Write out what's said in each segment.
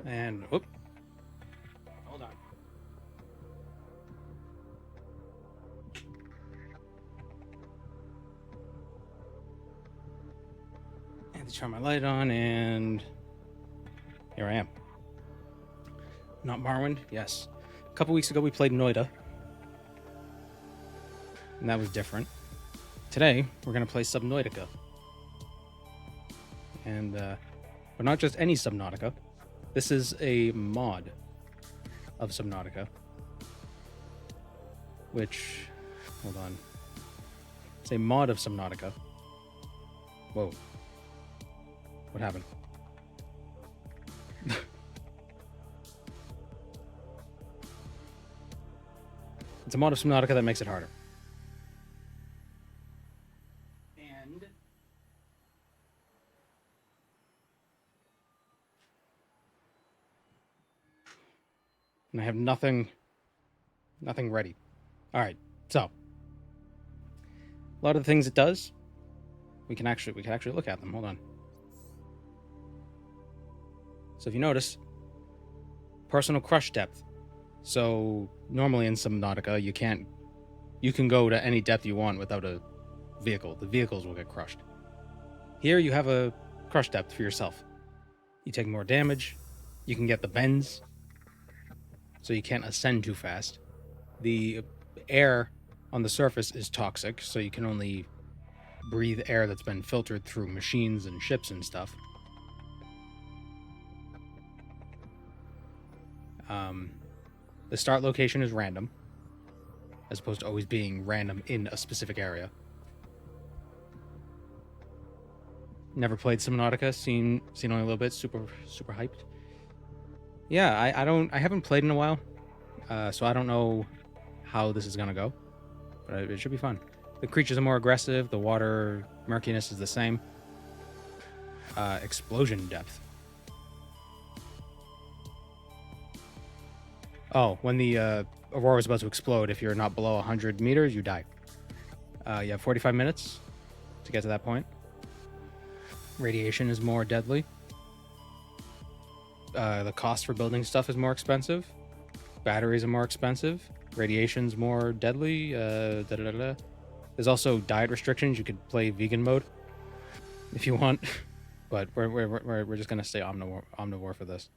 And whoop. Hold on. And to turn my light on, and here I am. Not Morrowind, yes. A couple weeks ago we played Noida, and that was different. Today we're gonna play Subnautica, and but not just any Subnautica. This is a mod of Subnautica, which, hold on, it's a mod of Subnautica. Whoa, what happened? It's a mod of Subnautica that makes it harder. And I have nothing ready. All right, so a lot of the things it does, we can actually look at them. Hold on. So if you notice, personal crush depth. So normally in Subnautica, you can go to any depth you want without a vehicle. The vehicles will get crushed. Here you have a crush depth for yourself. You take more damage. You can get the bends, so you can't ascend too fast. The air on the surface is toxic, so you can only breathe air that's been filtered through machines and ships and stuff. The start location is random, as opposed to always being random in a specific area. Never played Subnautica, seen only a little bit, super hyped. Yeah, I haven't played in a while, so I don't know how this is gonna go, but it should be fun. The creatures are more aggressive. The water murkiness is the same. Explosion depth. Oh, when the aurora is about to explode, if you're not below 100 meters, you die. You have 45 minutes to get to that point. Radiation is more deadly. The cost for building stuff is more expensive. Batteries are more expensive. Radiation's more deadly. There's also diet restrictions. You could play vegan mode if you want, but we're just gonna stay omnivore for this.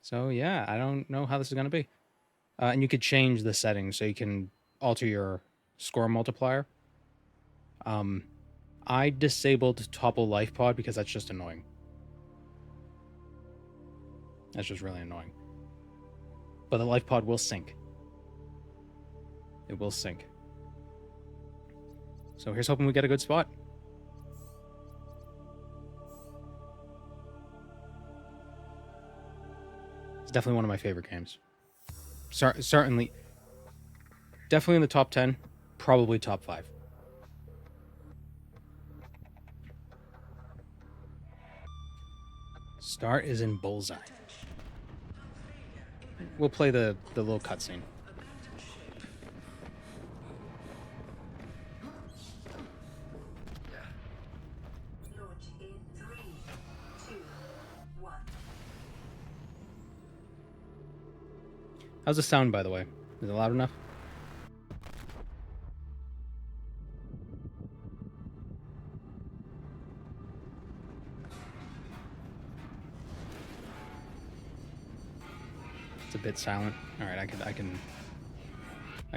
So yeah, I don't know how this is gonna be. And you could change the settings so you can alter your score multiplier. I disabled topple life pod because that's just annoying. That's just really annoying. But the life pod will sink. It will sink. So here's hoping we get a good spot. It's definitely one of my favorite games. Certainly. Definitely in the top 10. Probably top 5. Start is in Bullseye. We'll play the little cutscene. Launch in 3, 2, 1. How's the sound, by the way? Is it loud enough? It's a bit silent. All right, I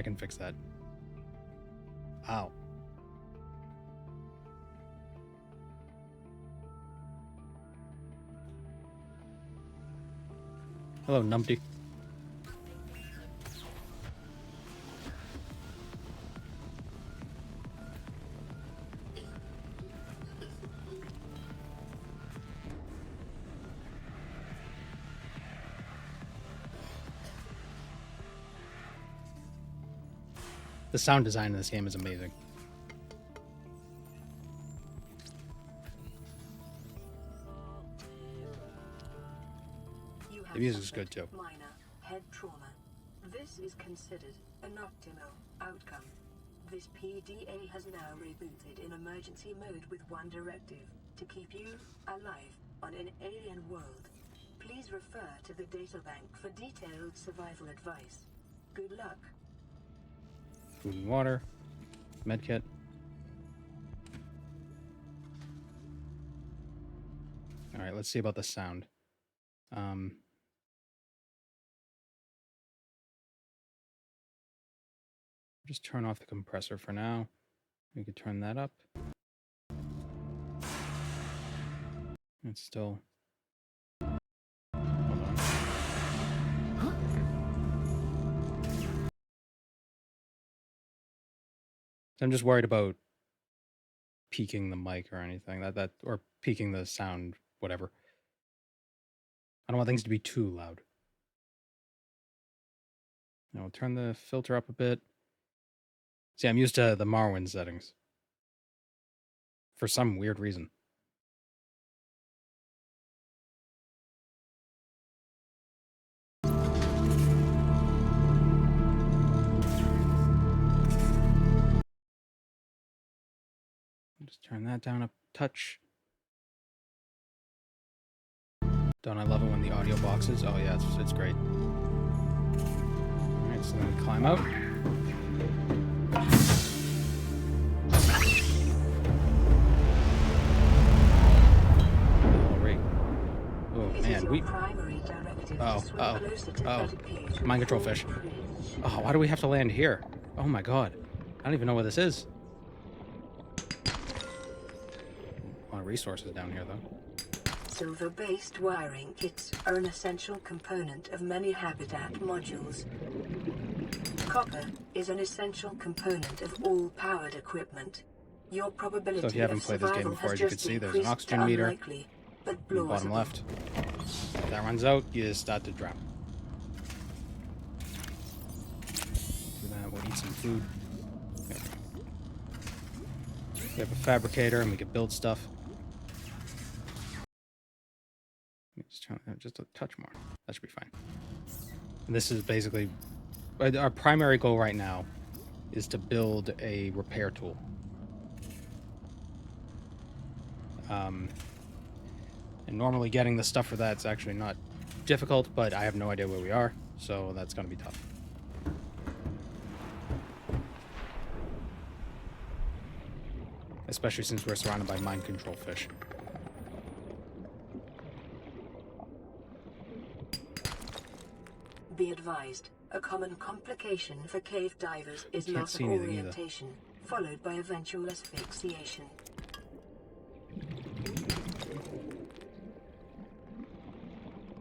can fix that. Ow. Hello, numpty. The sound design in this game is amazing. The music is good too. Minor head trauma. This is considered an optimal outcome. This PDA has now rebooted in emergency mode with one directive: to keep you alive On an alien world, please refer to the databank for detailed survival advice. Good luck. Food and water. Medkit. Alright, let's see about the sound. Just turn off the compressor for now. We could turn that up. It's still... Hold on. I'm just worried about peaking the mic or anything. Or peaking the sound, whatever. I don't want things to be too loud. Now we'll turn the filter up a bit. See, I'm used to the Marwin settings. For some weird reason. Just turn that down a touch. Don't I love it when the audio boxes? Oh yeah, it's great. Alright, so then we climb out. Oh man, mind control fish. Oh, why do we have to land here? Oh my god. I don't even know where this is. A lot of resources down here though. Silver-based wiring kits are an essential component of many habitat modules. Copper is an essential component of all powered equipment. Your probability so if you haven't played this game before, as you can see, there's an oxygen meter in the bottom left. If that runs out, you just start to drown. Do that, we'll eat some food. We have a fabricator and we can build stuff. Just turn that just a touch more. That should be fine. And this is basically our primary goal right now is to build a repair tool. And normally getting the stuff for that's actually not difficult, but I have no idea where we are, so that's going to be tough. Especially since we're surrounded by mind control fish. Be advised, a common complication for cave divers is loss of orientation, followed by eventual asphyxiation.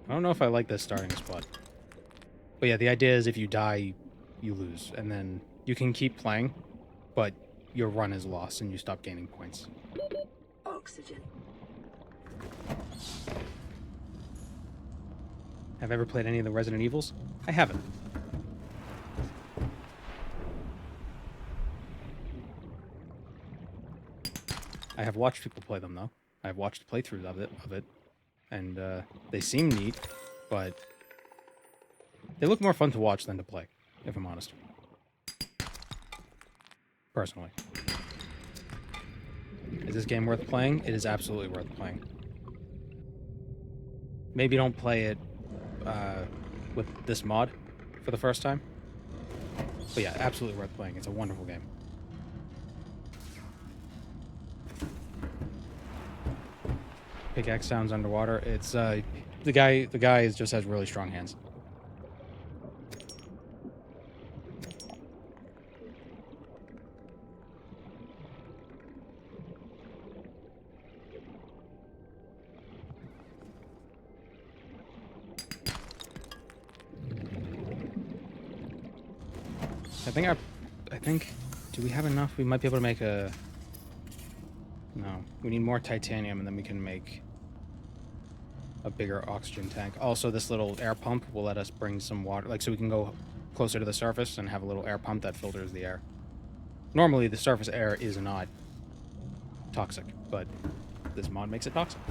I don't know if I like this starting spot. But yeah, the idea is if you die, you lose. And then you can keep playing, but your run is lost and you stop gaining points. Oxygen. Have I ever played any of the Resident Evils? I haven't. I have watched people play them, though. I've watched playthroughs of it. And they seem neat, but they look more fun to watch than to play, if I'm honest. Personally. Is this game worth playing? It is absolutely worth playing. Maybe don't play it with this mod for the first time. But yeah, absolutely worth playing. It's a wonderful game. Pickaxe sounds underwater. It's the guy just has really strong hands. I think do we have enough? We might be able to make a... No, we need more titanium and then we can make a bigger oxygen tank. Also, this little air pump will let us bring some water, like so we can go closer to the surface and have a little air pump that filters the air. Normally, the surface air is not toxic, but this mod makes it toxic.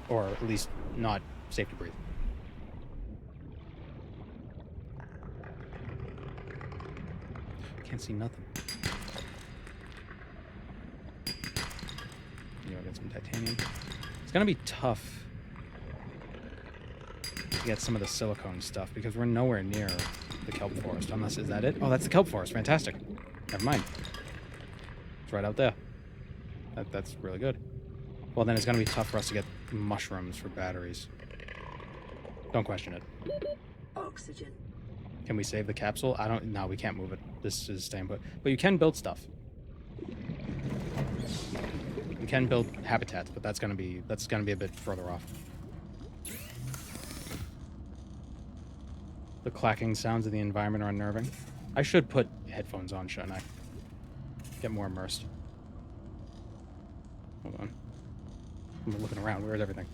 Or at least not safe to breathe. Can't see nothing. Yeah, I'll get some titanium. It's gonna be tough to get some of the silicone stuff because we're nowhere near the kelp forest. Unless, is that it? Oh, that's the kelp forest. Fantastic. Never mind. It's right out there. That's really good. Well, then it's going to be tough for us to get mushrooms for batteries. Don't question it. Oxygen. Can we save the capsule? No, we can't move it. This is staying put. But you can build stuff. You can build habitats, but that's gonna be a bit further off. The clacking sounds of the environment are unnerving. I should put headphones on, shouldn't I? Get more immersed. Hold on. I'm looking around. Where's everything?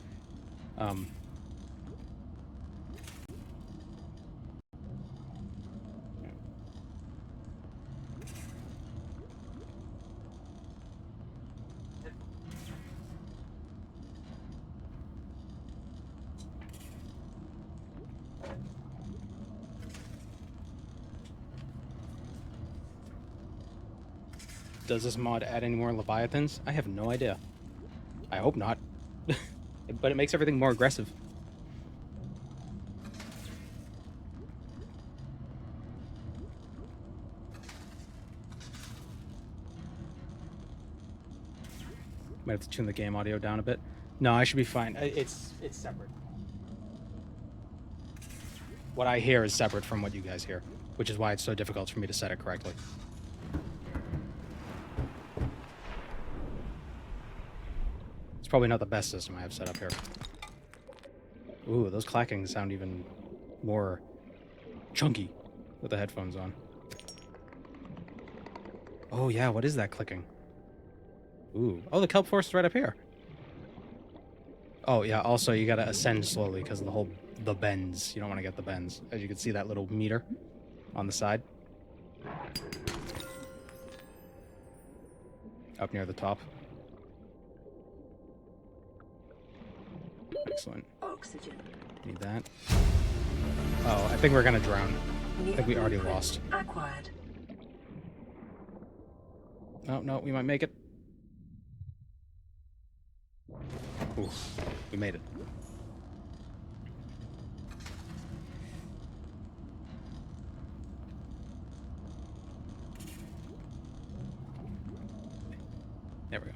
Does this mod add any more Leviathans? I have no idea. I hope not. But it makes everything more aggressive. Might have to tune the game audio down a bit. No, I should be fine. It's separate. What I hear is separate from what you guys hear, which is why it's so difficult for me to set it correctly. It's probably not the best system I have set up here. Ooh, those clackings sound even more chunky with the headphones on. Oh yeah, what is that clicking? Ooh. Oh, the kelp forest is right up here. Oh yeah, also you gotta ascend slowly because of the bends. You don't want to get the bends. As you can see that little meter on the side. Up near the top. Excellent. Oxygen. Need that. Oh, I think we're gonna drown. I think we already lost. Acquired. Oh, no, we might make it. Ooh, we made it. There we go.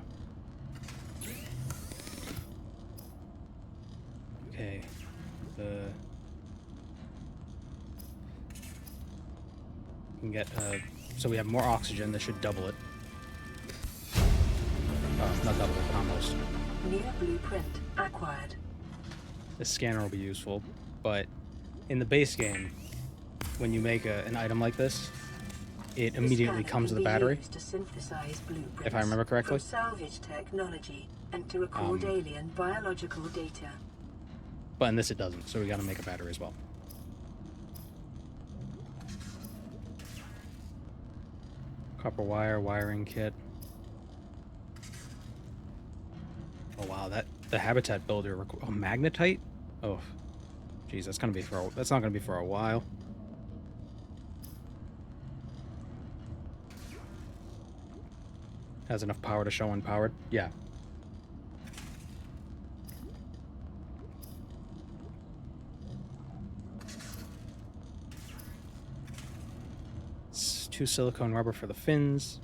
Okay. We can get, so we have more oxygen. This should double it. Oh, not double it, but almost. Near blueprint acquired. This scanner will be useful, but in the base game, when you make an item like this, it immediately comes with a battery. To synthesize blueprints if I remember correctly. From salvage technology and to record alien biological data. But in this it doesn't, so we gotta make a battery as well. Copper wire, wiring kit. Oh wow, the habitat builder. Oh, magnetite. Oh, geez, that's not gonna be for a while. Has enough power to show unpowered. Yeah. It's 2 silicone rubber for the fins.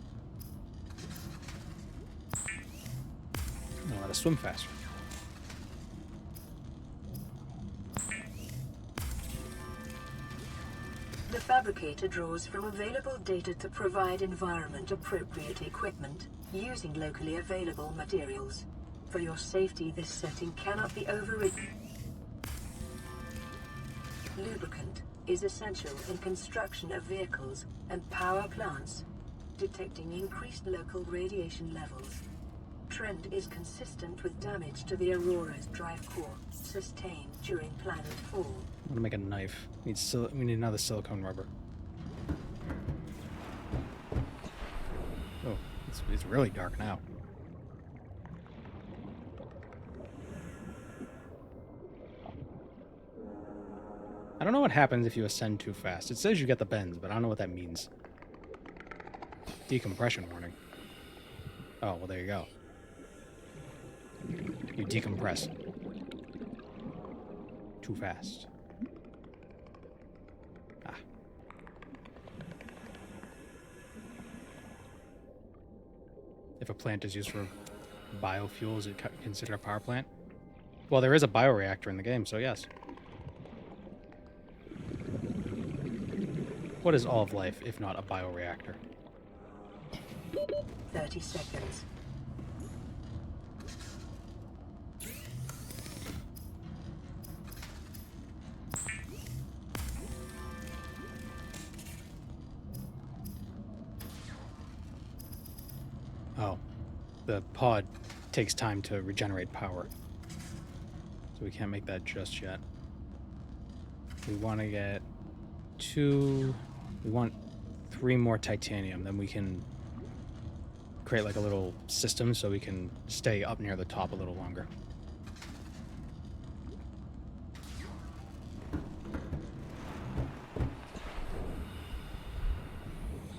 Know how to swim faster. The fabricator draws from available data to provide environment-appropriate equipment using locally available materials. For your safety, this setting cannot be overridden. Lubricant is essential in construction of vehicles and power plants, detecting increased local radiation levels. Trend is consistent with damage to the Aurora's drive core sustained during planet fall. I'm gonna make a knife. We need another silicone rubber. Oh, it's really dark now. I don't know what happens if you ascend too fast. It says you get the bends, but I don't know what that means. Decompression warning. Oh, well, there you go. You decompress. Too fast. Ah. If a plant is used for biofuels, is it considered a power plant? Well, there is a bioreactor in the game, so yes. What is all of life if not a bioreactor? 30 seconds. Oh, the pod takes time to regenerate power. So we can't make that just yet. We want to get 2... We want 3 more titanium, then we can create like a little system so we can stay up near the top a little longer.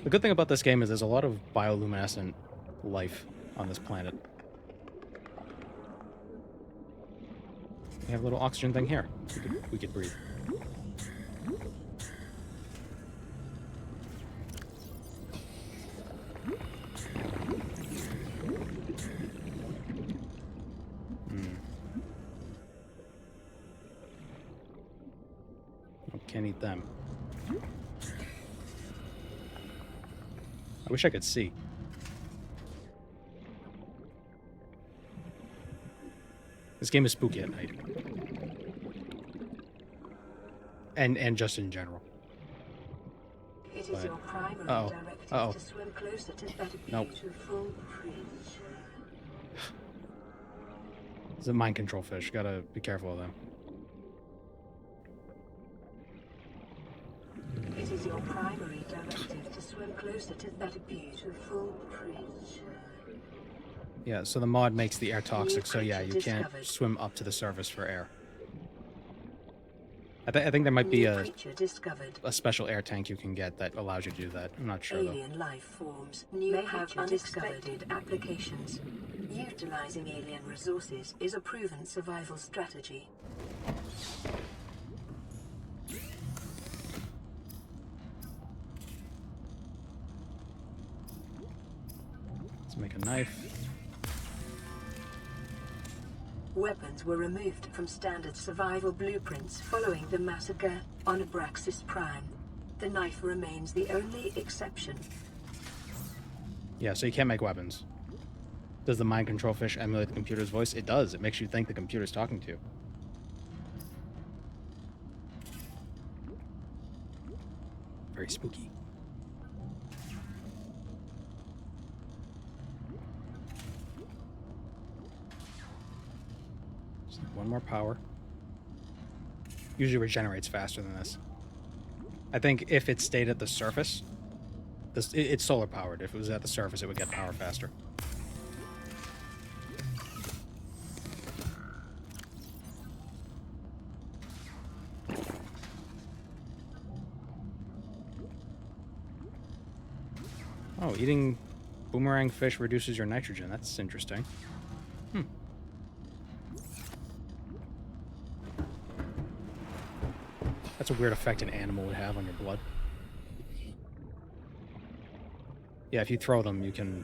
The good thing about this game is there's a lot of bioluminescent life on this planet. We have a little oxygen thing here. We could breathe. Can't eat them. I wish I could see. This game is spooky at night. And just in general. It is your primary directive to swim closer to that beautiful creature. It's a mind control fish. Gotta be careful of them. It is your primary directive to swim closer to that beautiful creature. Yeah, so the mod makes the air toxic, so yeah, you can't swim up to the surface for air. I think there might be a special air tank you can get that allows you to do that. I'm not sure, though. Alien life forms may have unexpected applications. Utilizing alien resources is a proven survival strategy. Let's make a knife. Weapons were removed from standard survival blueprints following the massacre on Abraxas Prime. The knife remains the only exception. Yeah, so you can't make weapons. Does the mind control fish emulate the computer's voice? It does. It makes you think the computer's talking to you. Very spooky. One more power. Usually regenerates faster than this. I think if it stayed at the surface, it's solar powered. If it was at the surface, it would get power faster. Oh, eating boomerang fish reduces your nitrogen. That's interesting. That's a weird effect an animal would have on your blood. Yeah, if you throw them, you can...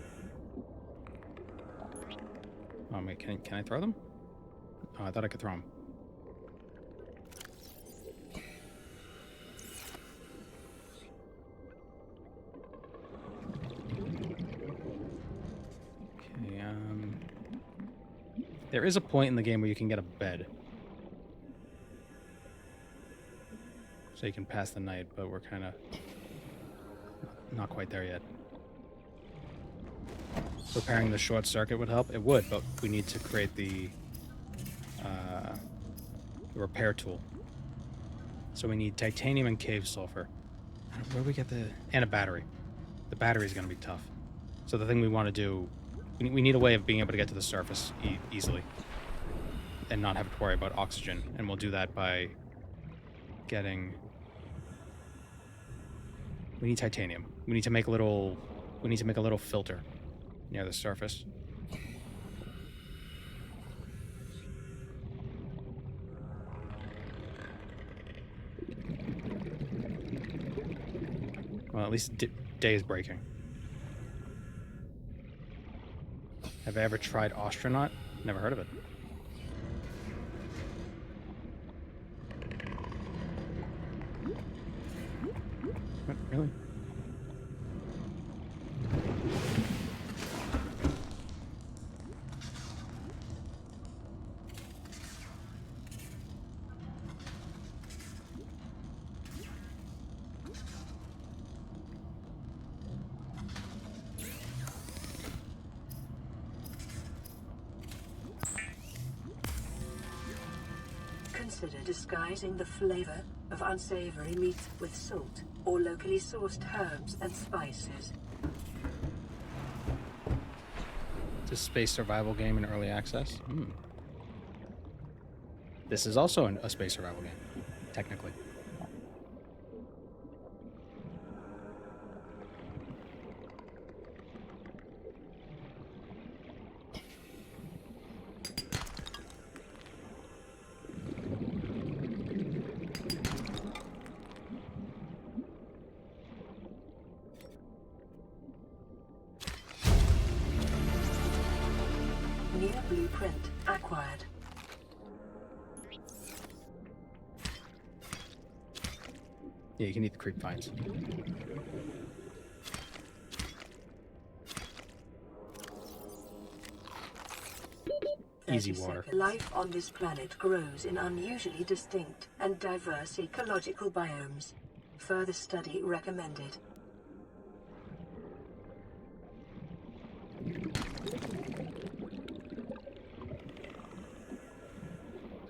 Oh, wait, can I throw them? Oh, I thought I could throw them. Okay, there is a point in the game where you can get a bed. So you can pass the night, but we're kind of not quite there yet. Repairing the short circuit would help. It would, but we need to create the repair tool. So we need titanium and cave sulfur. Where do we get the... And a battery. The battery is going to be tough. So the thing we want to do... We need a way of being able to get to the surface easily. And not have to worry about oxygen. And we'll do that by getting... We need titanium. We need to make a little... We need to make a little filter near the surface. Well, at least day is breaking. Have I ever tried astronaut? Never heard of it. What, really? Consider disguising the flavor of unsavory meats with salt or locally sourced herbs and spices. It's a space survival game in early access. This is also a space survival game, technically. New blueprint acquired. Yeah, you can eat the creep vines. Easy water. Life on this planet grows in unusually distinct and diverse ecological biomes. Further study recommended.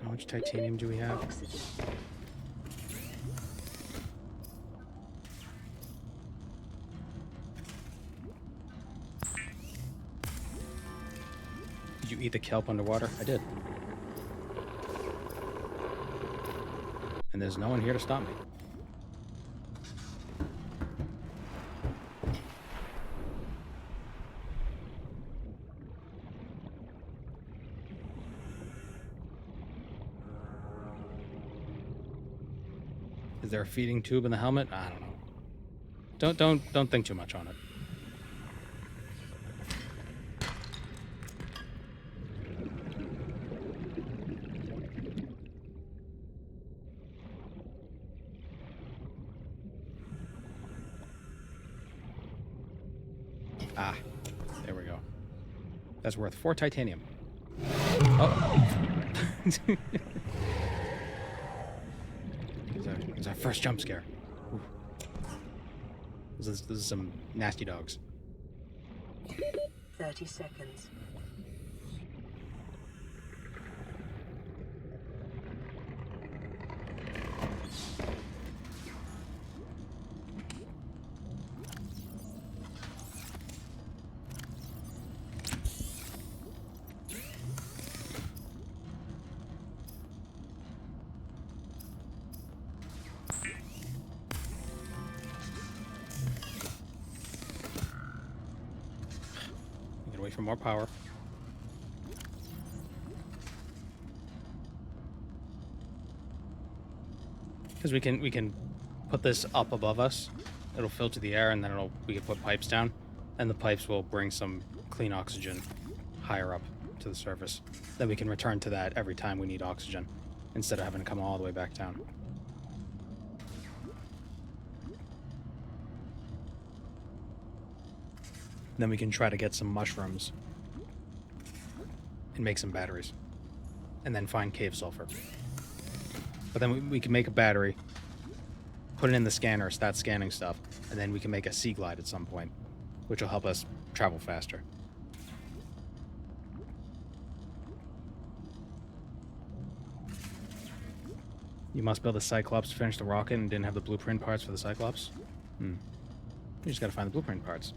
How much titanium do we have? Oxygen. Did you eat the kelp underwater? I did. And there's no one here to stop me. Is there a feeding tube in the helmet? I don't know. Don't think too much on it. Ah, there we go. That's worth 4 titanium. Oh. It was our first jump scare. Ooh. This is some nasty dogs. 30 seconds. Wait for more power. Because we can put this up above us. It'll filter the air, and then we can put pipes down, and the pipes will bring some clean oxygen higher up to the surface. Then we can return to that every time we need oxygen, instead of having to come all the way back down. Then we can try to get some mushrooms and make some batteries. And then find cave sulfur. But then we can make a battery, put it in the scanner, start scanning stuff, and then we can make a sea glide at some point, which will help us travel faster. You must build a Cyclops to finish the rocket and didn't have the blueprint parts for the Cyclops? You just gotta find the blueprint parts.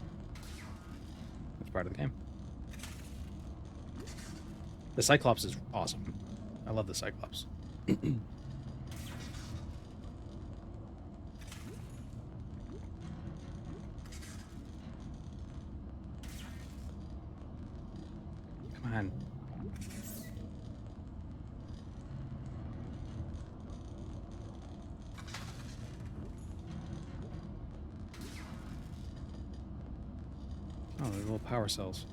That's part of the game. The Cyclops is awesome. I love the Cyclops. Come on. little power cells.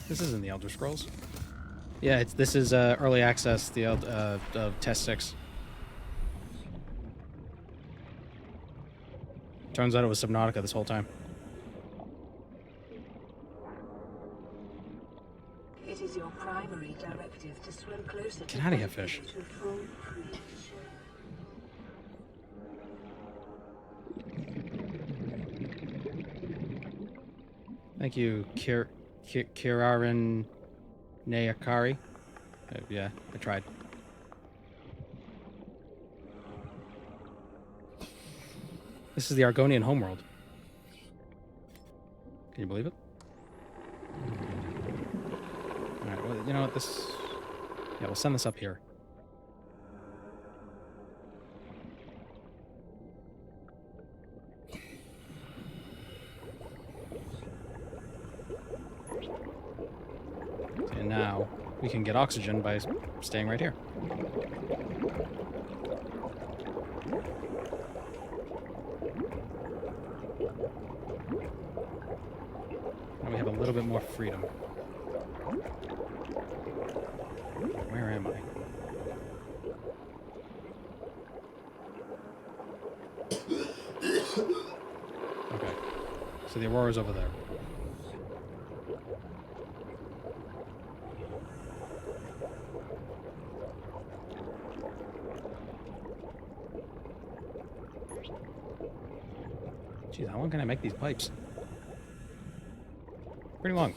This isn't the Elder Scrolls. Yeah, this is early access, the Test 6. Turns out it was Subnautica this whole time. It is your primary directive to swim closer. Get out of here, fish. To full creation. Thank you, Kirarin Nayakari. Yeah, I tried. This is the Argonian homeworld. Can you believe it? Alright, well, you know what, yeah, we'll send this up here. And now we can get oxygen by staying right here. Now we have a little bit more freedom. Where am I? Okay. So the Aurora's over there. Jeez, how long can I make these pipes? Pretty long.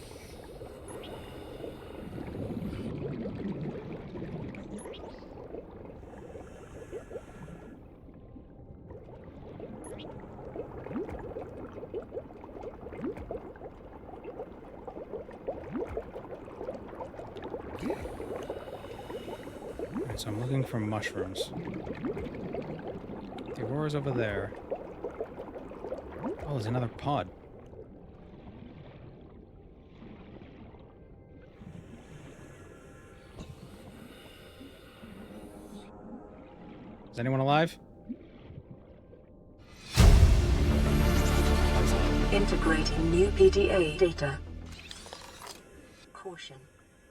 Alright, so I'm looking for mushrooms. The Aurora's over there. Oh, there's another pod. Is anyone alive? Integrating new PDA data. Caution.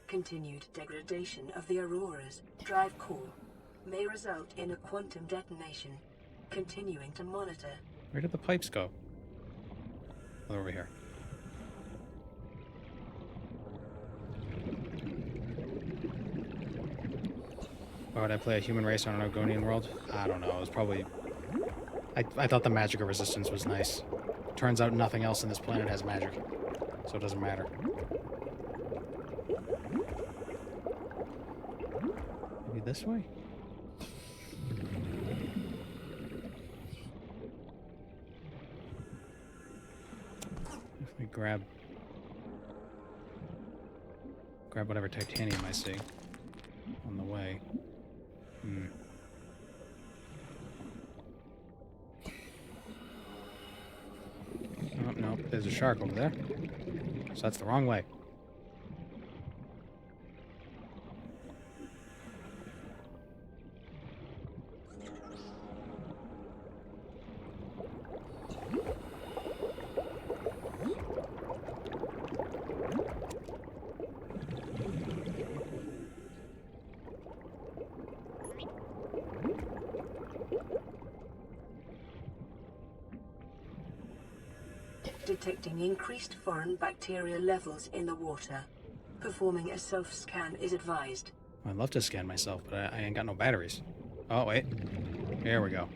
Continued degradation of the Aurora's drive core may result in a quantum detonation. Continuing to monitor. Where did the pipes go? Oh, they're over here. Why would I play a human race on an Argonian world? I don't know. It was probably... I thought the magic of resistance was nice. Turns out nothing else in this planet has magic. So it doesn't matter. Maybe this way? If we grab whatever titanium I see on the way. Oh, no, there's a shark over there. So that's the wrong way. Detecting increased foreign bacteria levels in the water. Performing a self-scan is advised. I'd love to scan myself, but I ain't got no batteries. Oh, wait. Here we go.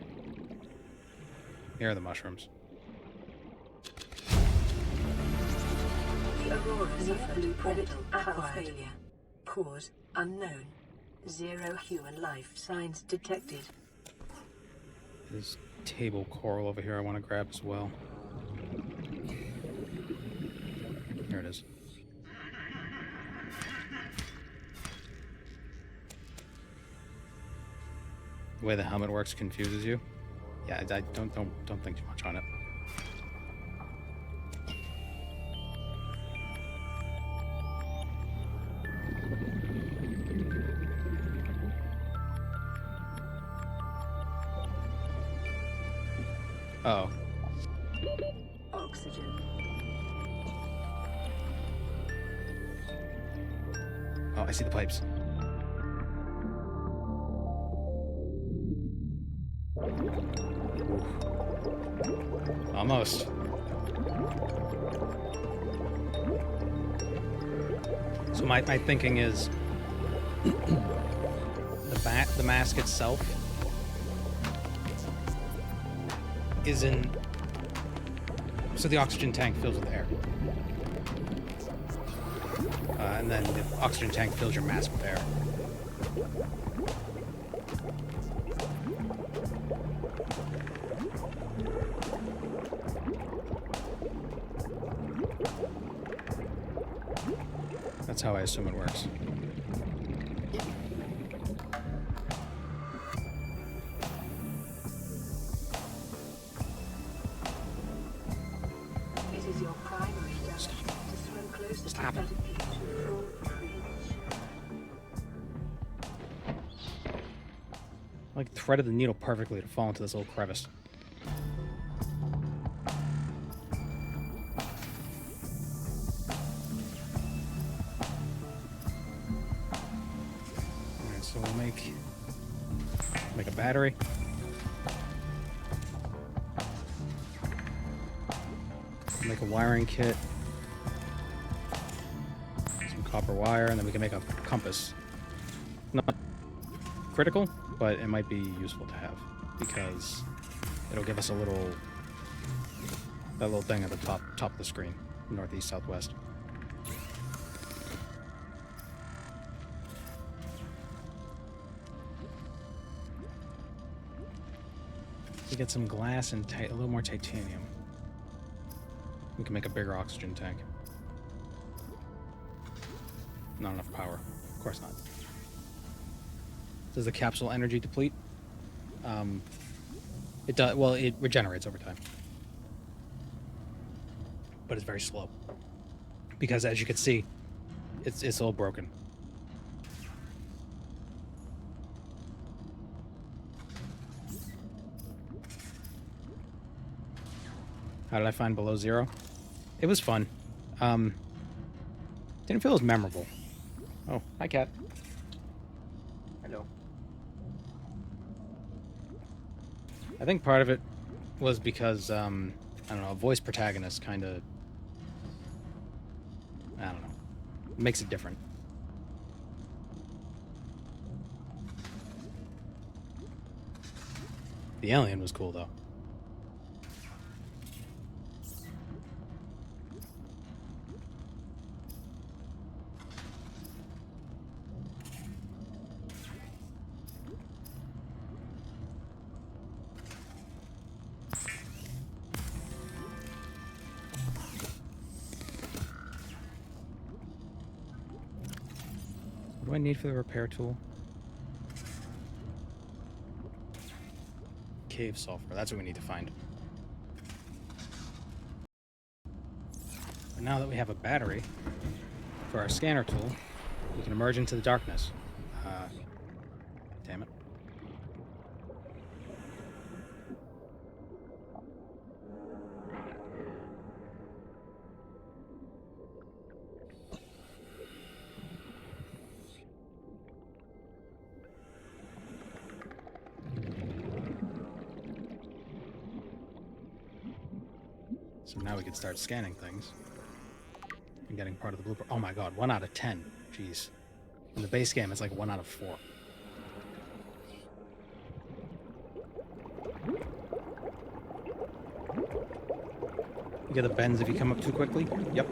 Here are the mushrooms. The Aurora's blueprint power failure. Cause unknown. 0 human life signs detected. There's table coral over here I want to grab as well. There it is. The way the helmet works confuses you. Yeah, I don't think too much on it. Oh. Oxygen. Oh, I see the pipes. Oof. Almost. So my thinking is the mask itself is in. So the oxygen tank fills with air. And then the oxygen tank fills your mask with air. That's how I assume it works. It is your primary direction to swim closer Stop. to full reach. Like threaded the needle perfectly to fall into this little crevice. Alright, so we'll make a battery. Make a wiring kit. Some copper wire, and then we can make a compass. Not critical, but it might be useful to have because it'll give us that little thing at the top of the screen, northeast, southwest. We get some glass and a little more titanium. We can make a bigger oxygen tank. Not enough power. Of course not. Does the capsule energy deplete? It does. Well, it regenerates over time, but it's very slow because, as you can see, it's all broken. How did I find below zero? It was fun. Didn't feel as memorable. Oh, hi, cat. Hello. I think part of it was because, I don't know, a voice protagonist kind of, I don't know, makes it different. The alien was cool, though. What do I need for the repair tool? Cave sulfur. That's what we need to find. But now that we have a battery for our scanner tool, we can emerge into the darkness. Damn it. So now we can start scanning things and getting part of the blueprint. Oh my god, 1 out of 10. Jeez. In the base game, it's like 1 out of 4. You get the bends if you come up too quickly? Yep.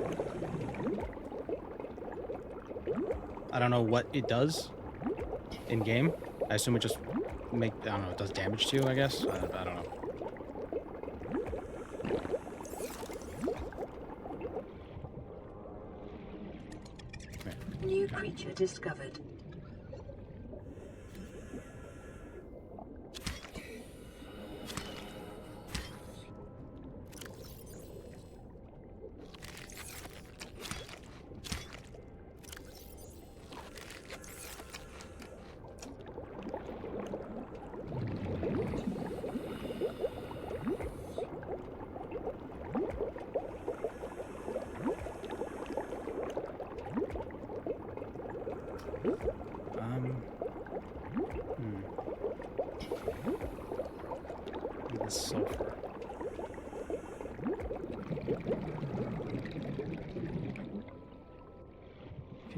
I don't know what it does in game. I assume it just I don't know, it does damage to you, I guess? I don't know. New creature discovered.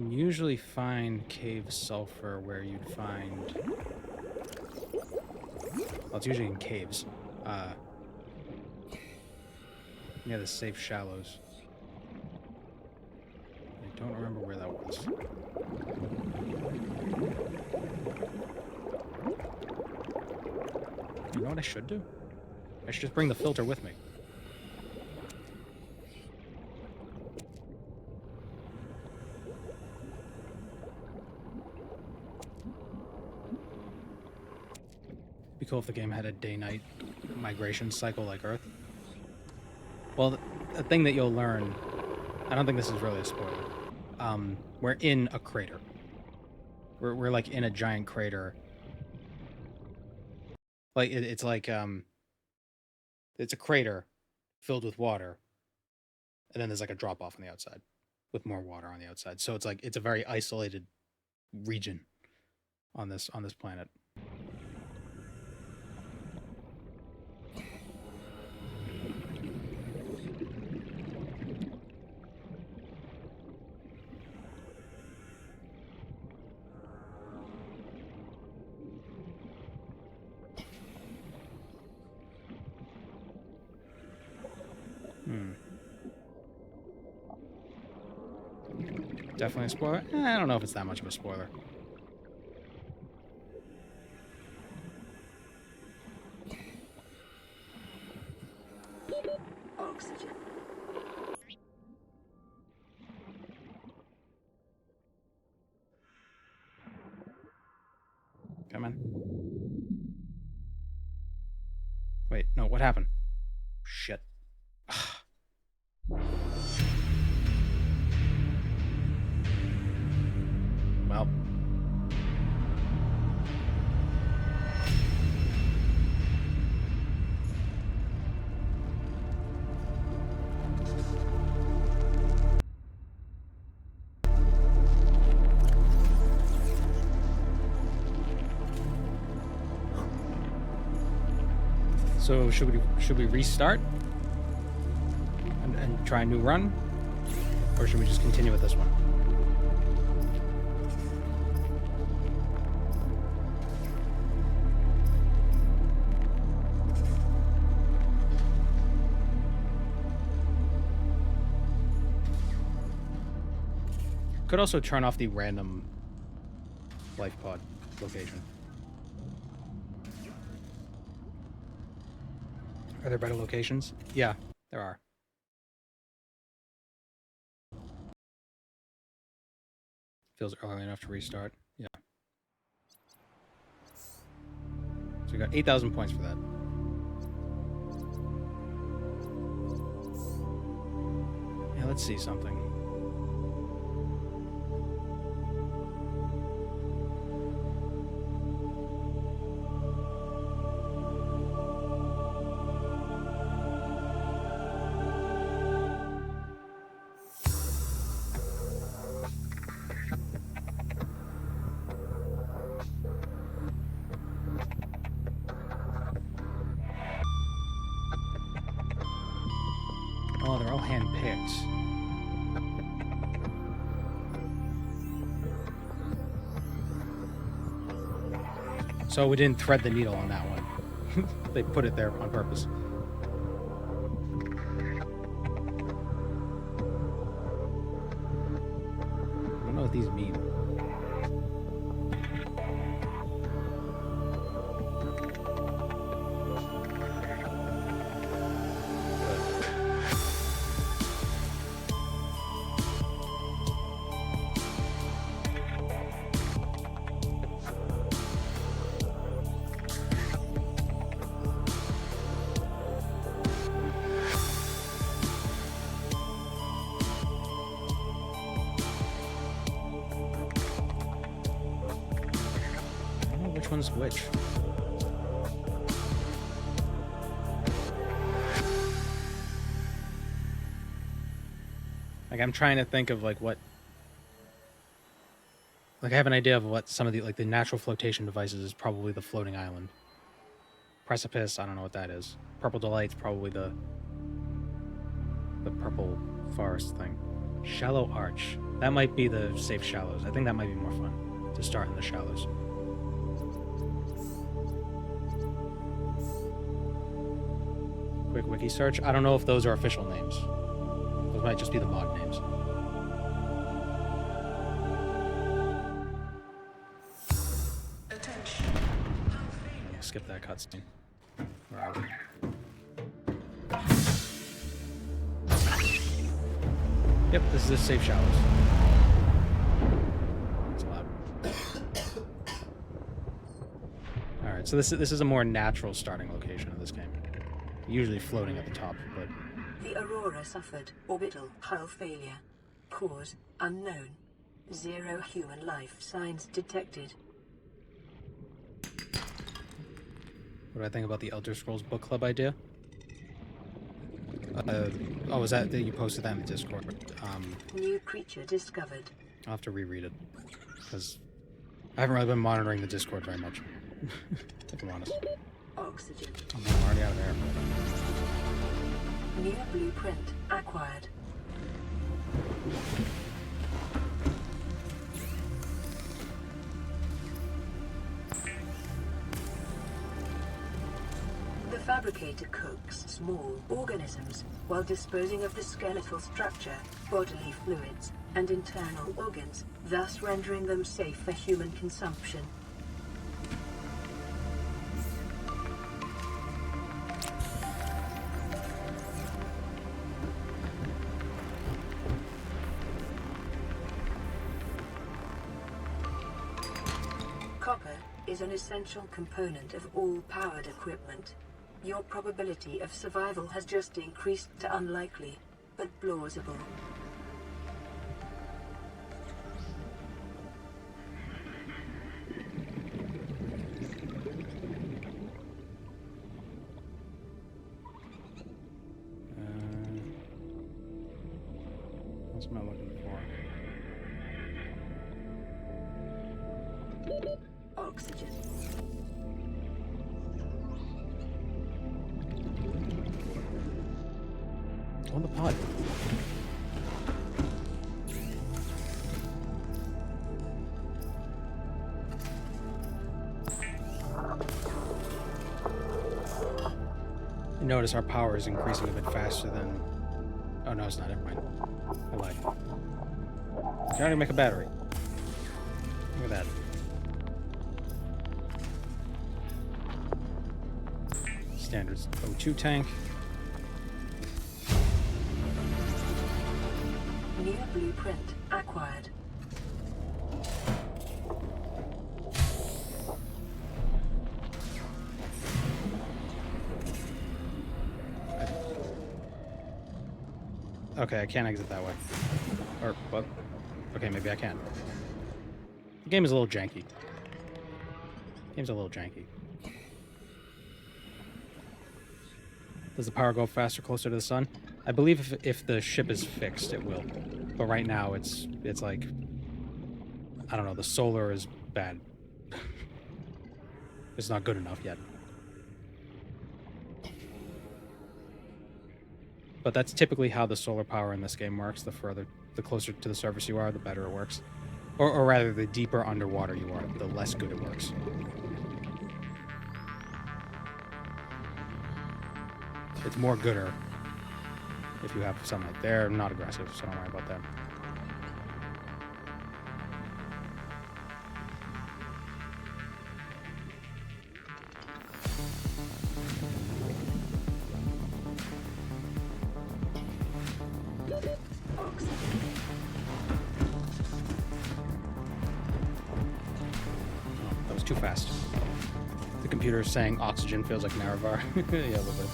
can usually find cave sulfur where you'd find... Well, it's usually in caves. Near the safe shallows. I don't remember where that was. You know what I should do? I should just bring the filter with me. Be cool if the game had a day-night migration cycle like Earth. Well, the thing that you'll learn, I don't think this is really a spoiler. We're in a crater. We're like in a giant crater. Like it's like it's a crater filled with water, and then there's like a drop off on the outside with more water on the outside. So it's like it's a very isolated region on this planet. Definitely a spoiler. I don't know if it's that much of a spoiler. Oxygen. Come on. Wait, no, what happened? Shit. Well. So should we restart and try a new run, or should we just continue with this one? Could also turn off the random life pod location. Are there better locations? Yeah, there are. Feels early enough to restart. Yeah. So we got 8,000 points for that. Yeah, let's see something. Oh, they're all hand-picked. So we didn't thread the needle on that one. They put it there on purpose. I don't know what these mean. Which one's which? Like, I'm trying to think of like what, like I have an idea of what some of the like the natural flotation devices is. Probably the floating island. Precipice, I don't know what that is. Purple Delight's probably the purple forest thing. Shallow arch. That might be the safe shallows. I think that might be more fun to start in the shallows. Quick wiki search. I don't know if those are official names. Those might just be the mod names. Attention. Skip that cutscene. Where are we? Yep, this is the safe shallows. It's loud. Alright, so this is a more natural starting location of this game. Usually floating at the top, but... The Aurora suffered orbital hull failure. Cause unknown. 0 human life signs detected. What do I think about the Elder Scrolls Book Club idea? Oh, was that you posted that in the Discord? New creature discovered. I'll have to reread it, because I haven't really been monitoring the Discord very much, if I'm honest. Oxygen. Oh man, I'm already out of air. New blueprint acquired. The fabricator cooks small organisms while disposing of the skeletal structure, bodily fluids, and internal organs, thus rendering them safe for human consumption. Copper is an essential component of all powered equipment. Your probability of survival has just increased to unlikely, but plausible. What's am I looking for? Oxygen. On the pod. You notice our power is increasing a bit faster than... Oh no, it's not. Never mind. I lied. Can already make a battery. Look at that. Standard O2 tank. New blueprint acquired. Okay, I can't exit that way. Or, what? Okay, maybe I can. The game is a little janky. Game's a little janky. Does the power go faster closer to the sun? I believe if the ship is fixed, it will. But right now, it's like... I don't know, the solar is bad. It's not good enough yet. But that's typically how the solar power in this game works. The closer to the surface you are, the better it works. Or rather, the deeper underwater you are, the less good it works. It's more gooder if you have sunlight. They're not aggressive, so don't worry about that. Oh, that was too fast. The computer is saying oxygen feels like Naravar. Yeah, a little bit.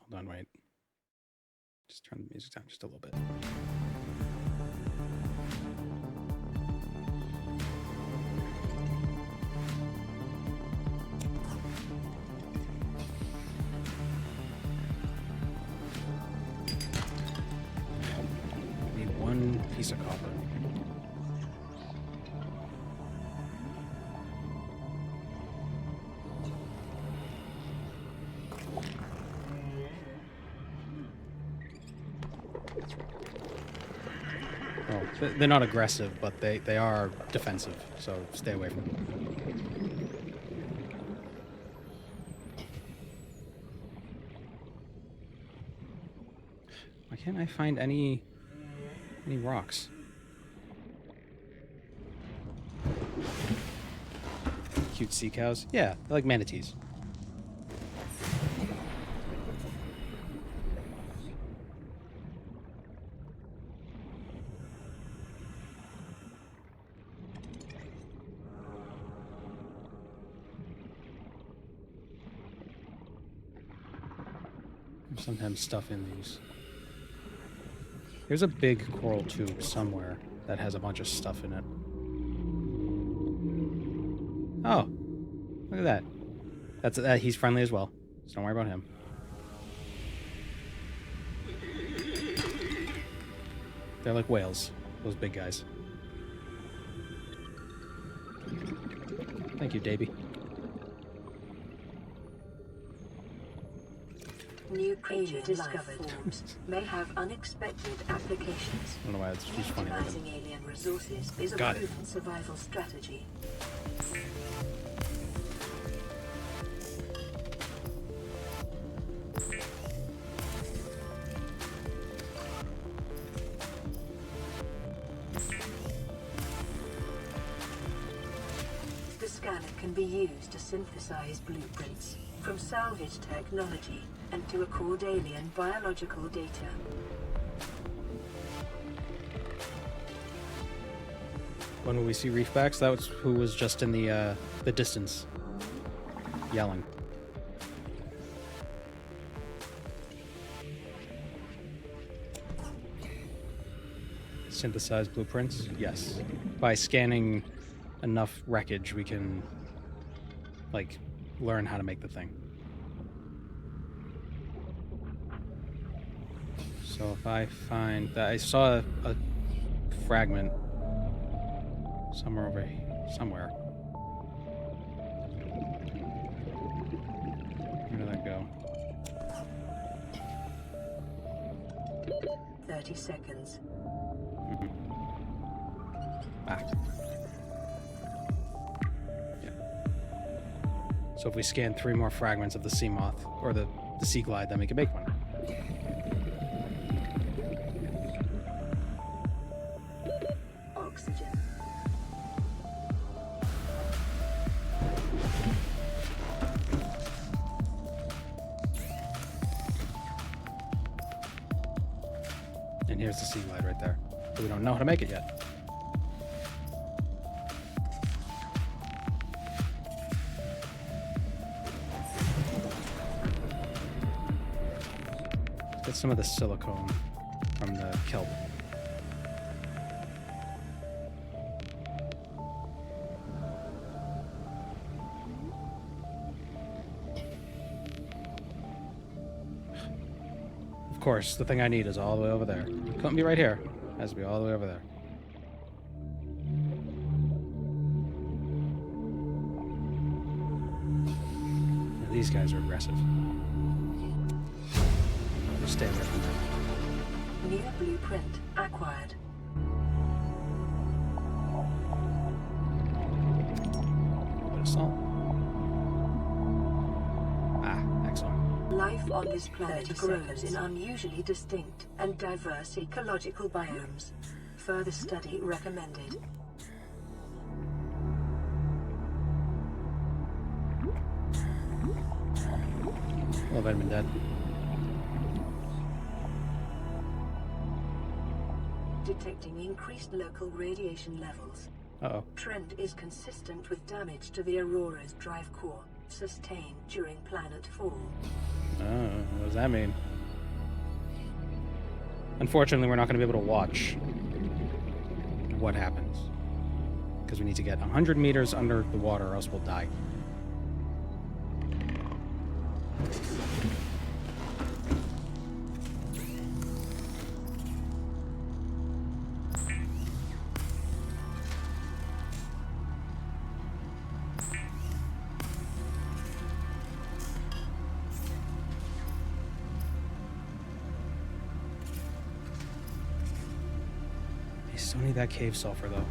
Hold on, wait. Just turn the music down just a little bit. Need one piece of copper. They're not aggressive, but they are defensive, so stay away from them. Why can't I find any rocks? Cute sea cows? Yeah, they're like manatees. There's sometimes stuff in these. There's a big coral tube somewhere that has a bunch of stuff in it. Oh, look at that. He's friendly as well, so don't worry about him. They're like whales, those big guys. Thank you, Davey. New creature discovered may have unexpected applications. I don't know why it's just funny. Utilizing alien resources is a Got it. proven survival strategy. The scanner can be used to synthesize blueprints from salvage technology and to record alien biological data. When will we see reefbacks? That was who was just in the distance, yelling. Synthesize blueprints? Yes. By scanning enough wreckage, we can, like, learn how to make the thing. So if I find that I saw a fragment somewhere over here, somewhere. Where did that go? 30 seconds. Ah. Yeah. So if we scan 3 more fragments of the sea moth or the sea glide, then we can make one. Oxygen. And here's the sea glide right there. But we don't know how to make it yet. Let's get some of the silicone from the kelp. Of course, the thing I need is all the way over there. Couldn't be right here. It has to be all the way over there. Now, these guys are aggressive. Just stay away from them. New blueprint acquired. Bit of salt. Ah, excellent. Life on this planet grows in unusually distinct and diverse ecological biomes. Further study recommended. Well, vitamin dead. Detecting increased local radiation levels. Uh-oh. Trend is consistent with damage to the Aurora's drive core, sustained during planet fall. Oh, what does that mean? Unfortunately, we're not going to be able to watch what happens. Because we need to get 100 meters under the water or else we'll die. Still need that cave sulfur, though.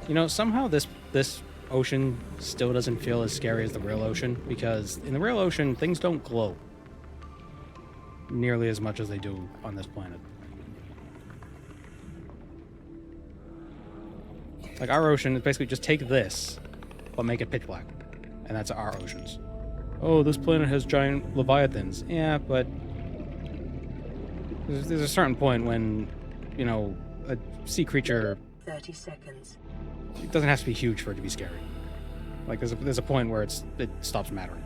You know, somehow this ocean still doesn't feel as scary as the real ocean, because in the real ocean, things don't glow nearly as much as they do on this planet. Like, our ocean is basically just take this, but make it pitch black. And that's our oceans. Oh, this planet has giant leviathans. Yeah, but there's a certain point when, you know, a sea creature... 30 seconds. It doesn't have to be huge for it to be scary. Like, there's a point where it stops mattering.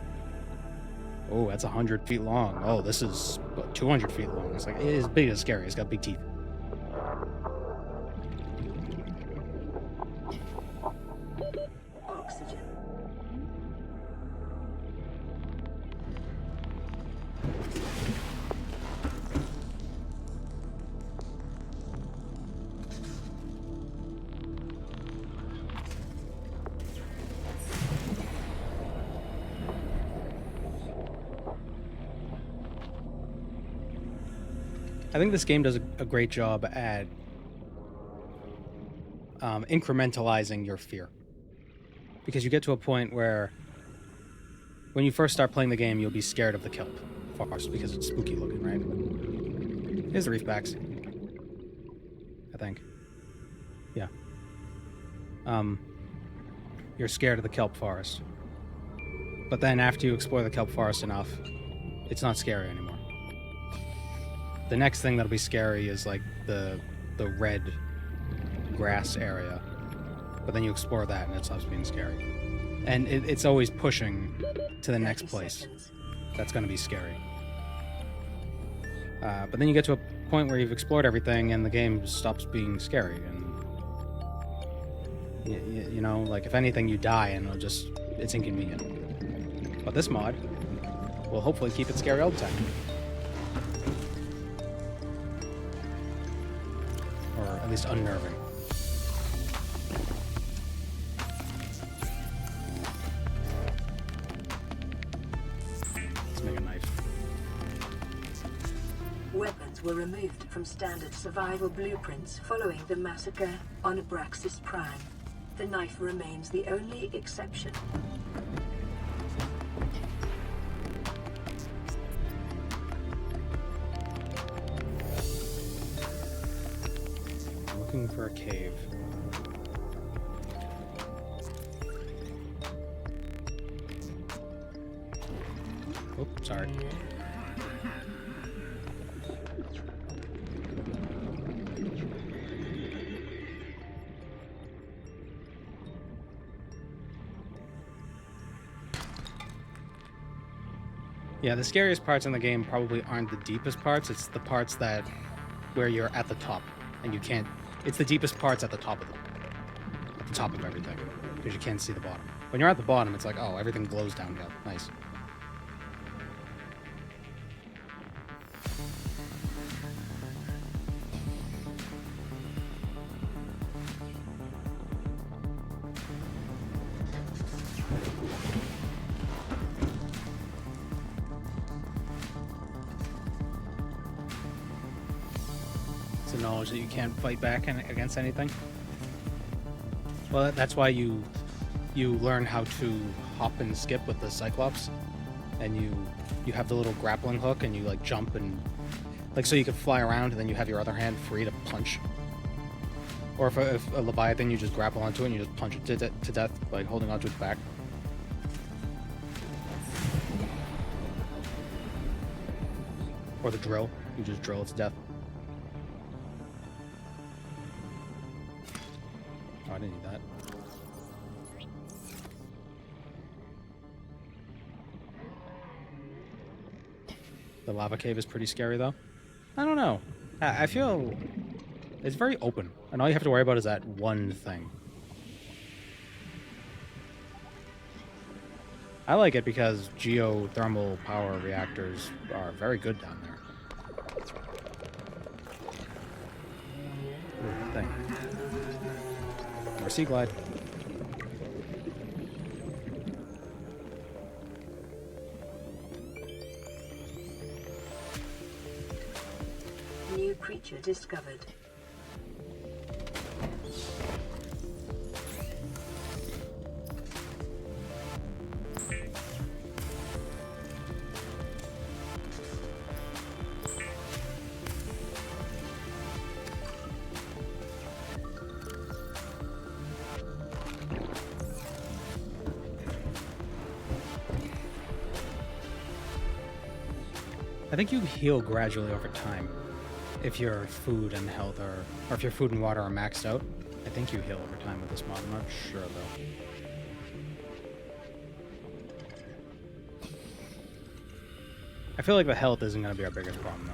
Oh, that's 100 feet long. Oh, this is 200 feet long. It's like, it is big as scary. It's got big teeth. Oxygen. I think this game does a great job at incrementalizing your fear. Because you get to a point where when you first start playing the game, you'll be scared of the kelp first because it's spooky looking, right? Here's the reefbacks. I think. Yeah. You're scared of the kelp forest. But then after you explore the kelp forest enough, it's not scary anymore. The next thing that'll be scary is like the red grass area. But then you explore that and it stops being scary. And it's always pushing to the next place. That's going to be scary. But then you get to a point where you've explored everything and the game stops being scary. And you know, like if anything, you die and it's inconvenient. But this mod will hopefully keep it scary all the time. Or at least unnerving. Let's make a knife. Weapons were removed from standard survival blueprints following the massacre on Abraxas Prime. The knife remains the only exception. Looking for a cave. Oops, sorry. Yeah, the scariest parts in the game probably aren't the deepest parts. It's the parts where you're at the top and you can't. It's the deepest parts at the top of everything, because you can't see the bottom. When you're at the bottom, it's like, oh, everything glows down here. Nice. It's the knowledge that you can't fight back against anything. Well, that's why you learn how to hop and skip with the Cyclops, and you have the little grappling hook, and you like jump and like so you can fly around, and then you have your other hand free to punch. Or if a Leviathan, you just grapple onto it and you just punch it to death, like holding onto its back. Or the drill, you just drill it to death. Oh, I didn't need that. The lava cave is pretty scary, though. I don't know. I feel it's very open, and all you have to worry about is that one thing. I like it because geothermal power reactors are very good down there. thing. Or sea glide. New creature discovered. I think you heal gradually over time. If your food and health or if your food and water are maxed out, I think you heal over time with this mod. I'm not sure though. I feel like the health isn't going to be our biggest problem though.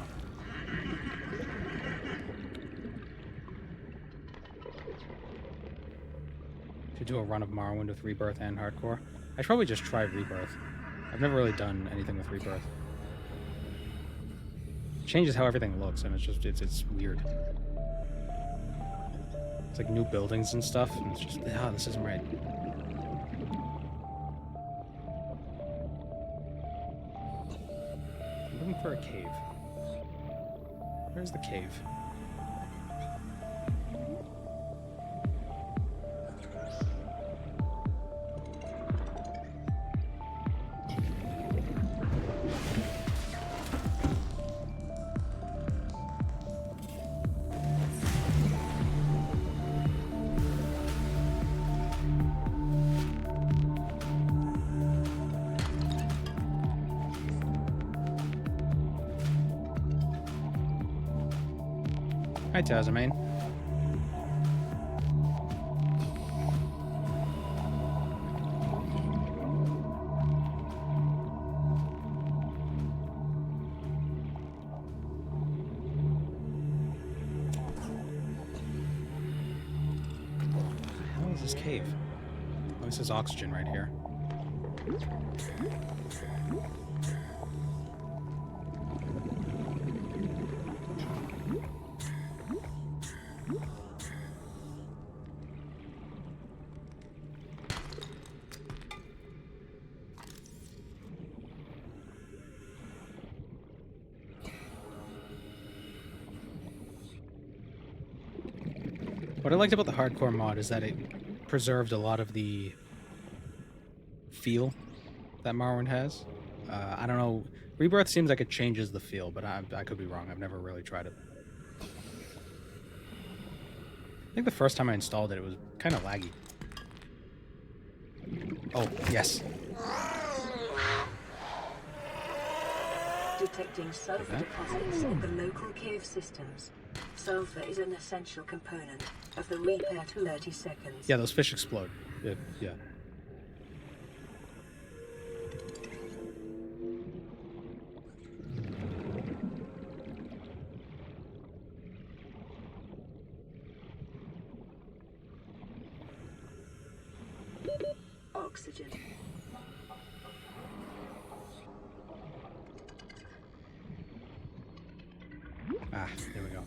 Should do a run of Morrowind with Rebirth and Hardcore. I should probably just try Rebirth. I've never really done anything with Rebirth. Changes how everything looks, and it's weird. It's like new buildings and stuff, and it's just, this isn't right. I'm looking for a cave. Where's the cave? Hi, Tazamain. What the hell is this cave? Oh, this is oxygen right here. What I liked about the hardcore mod is that it preserved a lot of the feel that Morrowind has. I don't know. Rebirth seems like it changes the feel, but I could be wrong. I've never really tried it. I think the first time I installed it, it was kind of laggy. Oh, yes. Detecting sulfur deposits in the local cave systems. Sulfur is an essential component of the repair to 30 seconds. Yeah, those fish explode. Yeah. Oxygen. Ah, there we go.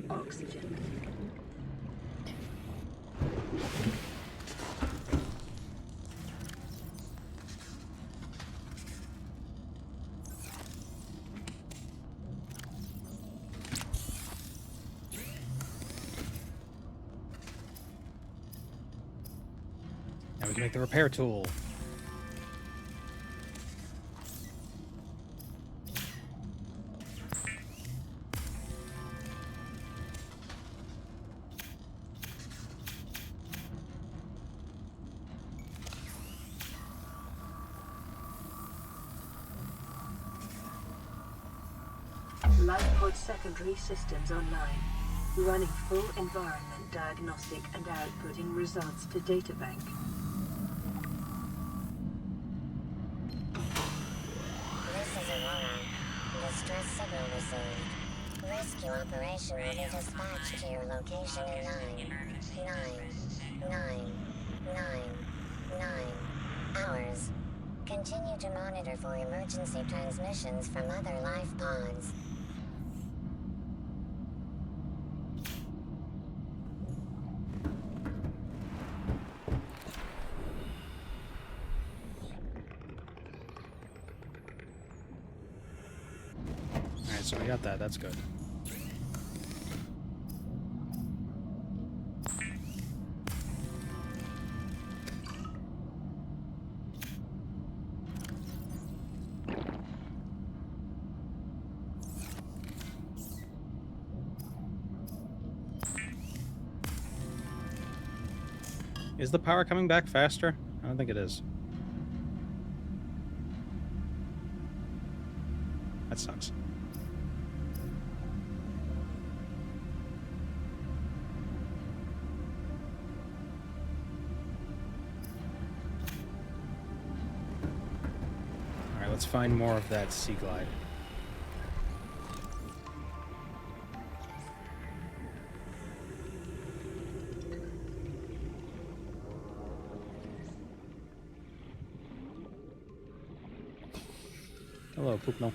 Oxygen. Now we can make the repair tool. LifePod secondary systems online. Running full environment diagnostic and outputting results to databank. This is Aurora. Distress signal received. Rescue operation will be dispatched to your location in 9 hours. Continue to monitor for emergency transmissions from other life pods. So I got that. That's good. Is the power coming back faster? I don't think it is. That sucks. Alright, let's find more of that sea glide. Hello, Poopno.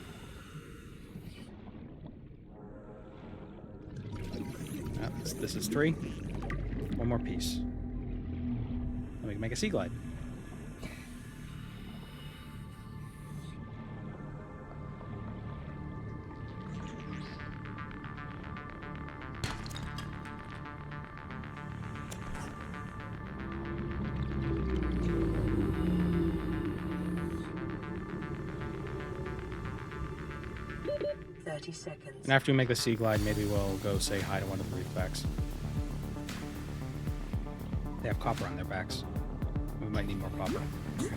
This is 3. One more piece. Then we can make a sea glide. Seconds. And after we make the sea glide, maybe we'll go say hi to one of the reefbacks. They have copper on their backs. We might need more copper. You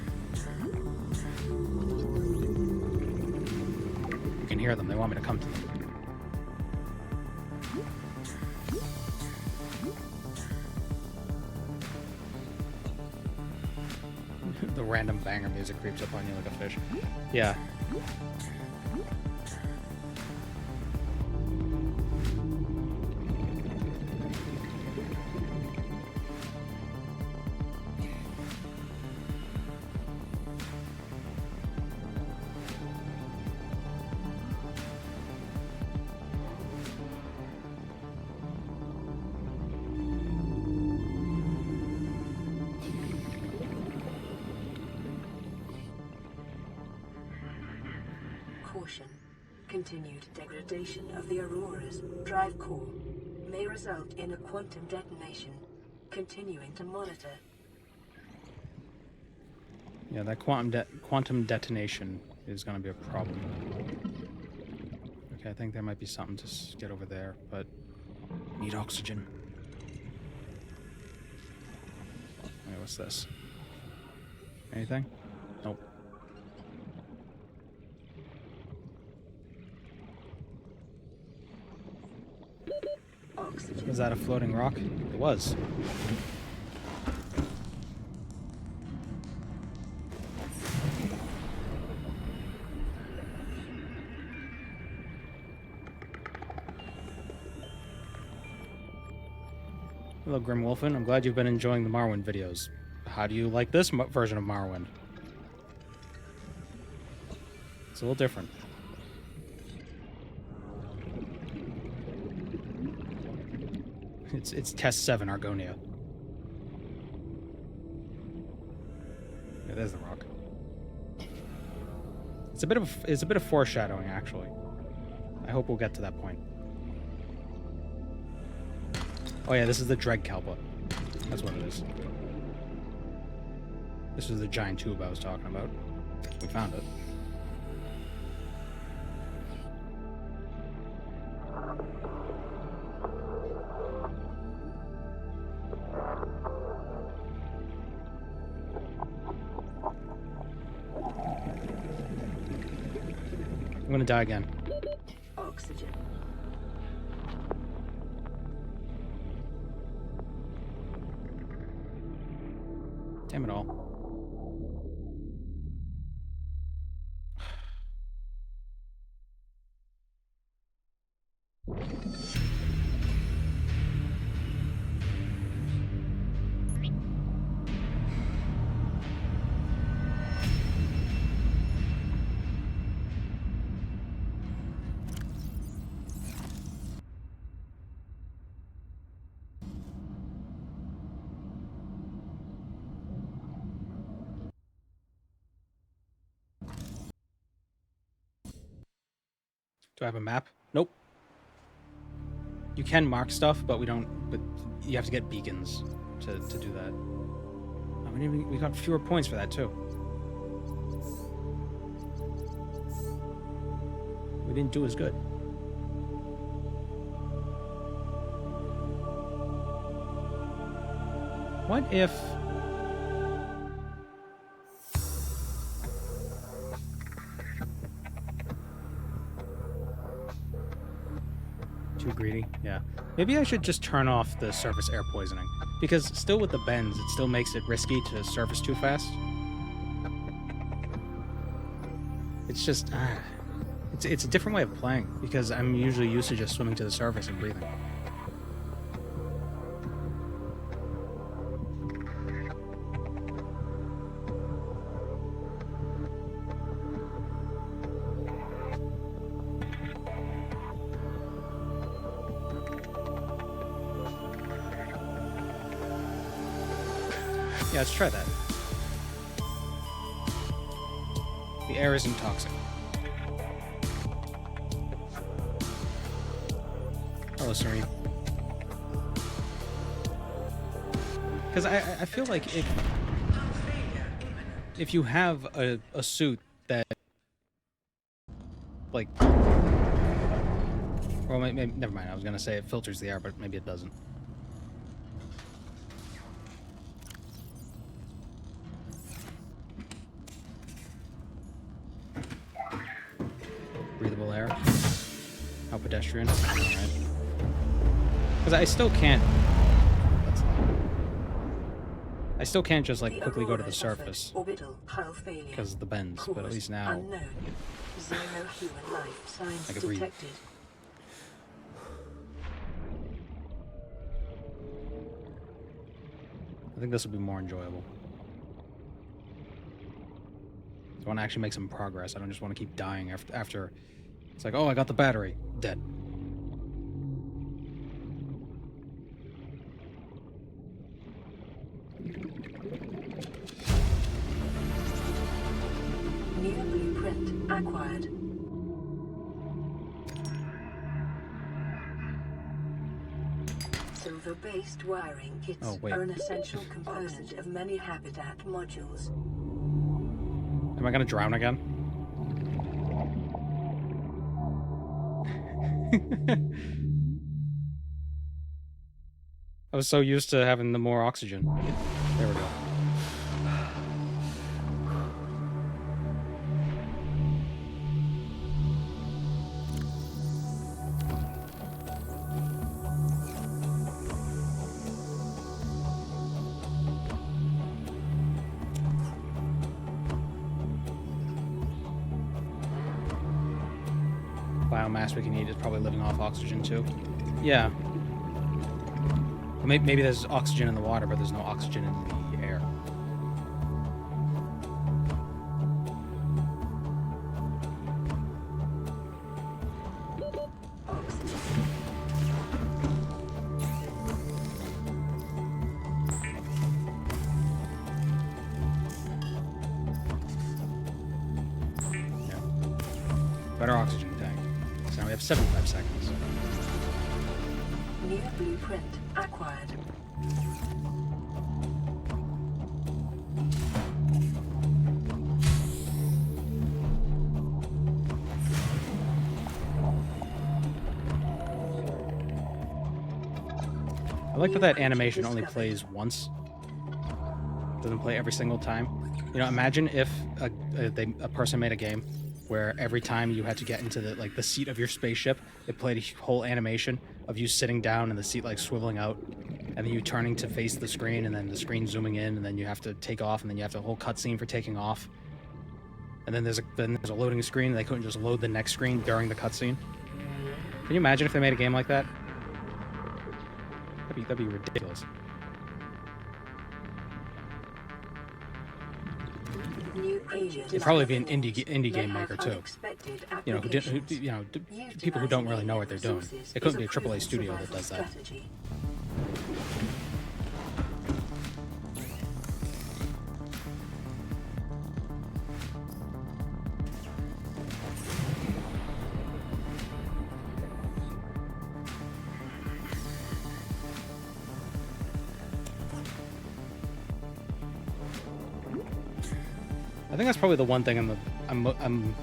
can hear them. They want me to come to them. The random banger music creeps up on you like a fish. Yeah. Caution. Continued degradation of the Aurora's drive core may result in a quantum detonation. Continuing to monitor. Yeah, that quantum detonation is going to be a problem. Okay, I think there might be something to get over there, but need oxygen. Wait, what's this? Anything? Nope. Oxygen. Was that a floating rock? It was. Hello, Grim Wolfen. I'm glad you've been enjoying the Marwyn videos. How do you like this version of Marwyn? It's a little different. It's Test 7 Argonia. Yeah, there's the rock. It's a bit of foreshadowing, actually. I hope we'll get to that point. Oh yeah, this is the Dreg Kalpa. That's what it is. This is the giant tube I was talking about. We found it. I'm gonna die again. Oxygen. Damn it all. Do I have a map? Nope. You can mark stuff, but we don't. But you have to get beacons to do that. Oh, we got fewer points for that too. We didn't do as good. What if... Too greedy? Yeah. Maybe I should just turn off the surface air poisoning. Because still with the bends, it still makes it risky to surface too fast. It's just... It's a different way of playing, because I'm usually used to just swimming to the surface and breathing. Yeah, let's try that. The air isn't toxic. Hello, Serene. Because I feel like if you have a suit that, like... Well, maybe, never mind. I was going to say it filters the air, but maybe it doesn't. Breathable air. How pedestrian. Alright. Because I still can't... I still can't just, like, quickly go to the surface. Because of the bends, but at least now... Unknown. Zero human life signs I can breathe. detected. I think this will be more enjoyable. I want to actually make some progress. I don't just want to keep dying after... It's like, oh, I got the battery. Dead. New blueprint acquired. Silver-based wiring kits are an essential component of many habitat modules. Am I gonna drown again? I was so used to having the more oxygen. There we go. Biomass we can eat is probably living off oxygen too. Yeah. Well, maybe there's oxygen in the water, but there's no oxygen in the air. Yeah. Better oxygen tank. So now we have 75 seconds. New blueprint acquired. I like that animation only plays once. Doesn't play every single time. You know, imagine if a person made a game where every time you had to get into the seat of your spaceship, it played a whole animation of you sitting down and the seat like swiveling out, and then you turning to face the screen, and then the screen zooming in, and then you have to take off, and then you have the whole cutscene for taking off. And then there's a loading screen, and they couldn't just load the next screen during the cutscene. Can you imagine if they made a game like that? That'd be ridiculous. It'd probably be an indie game maker too. You know, people who don't really know what they're doing. It couldn't be a AAA studio that does that. I think that's probably the one thing I'm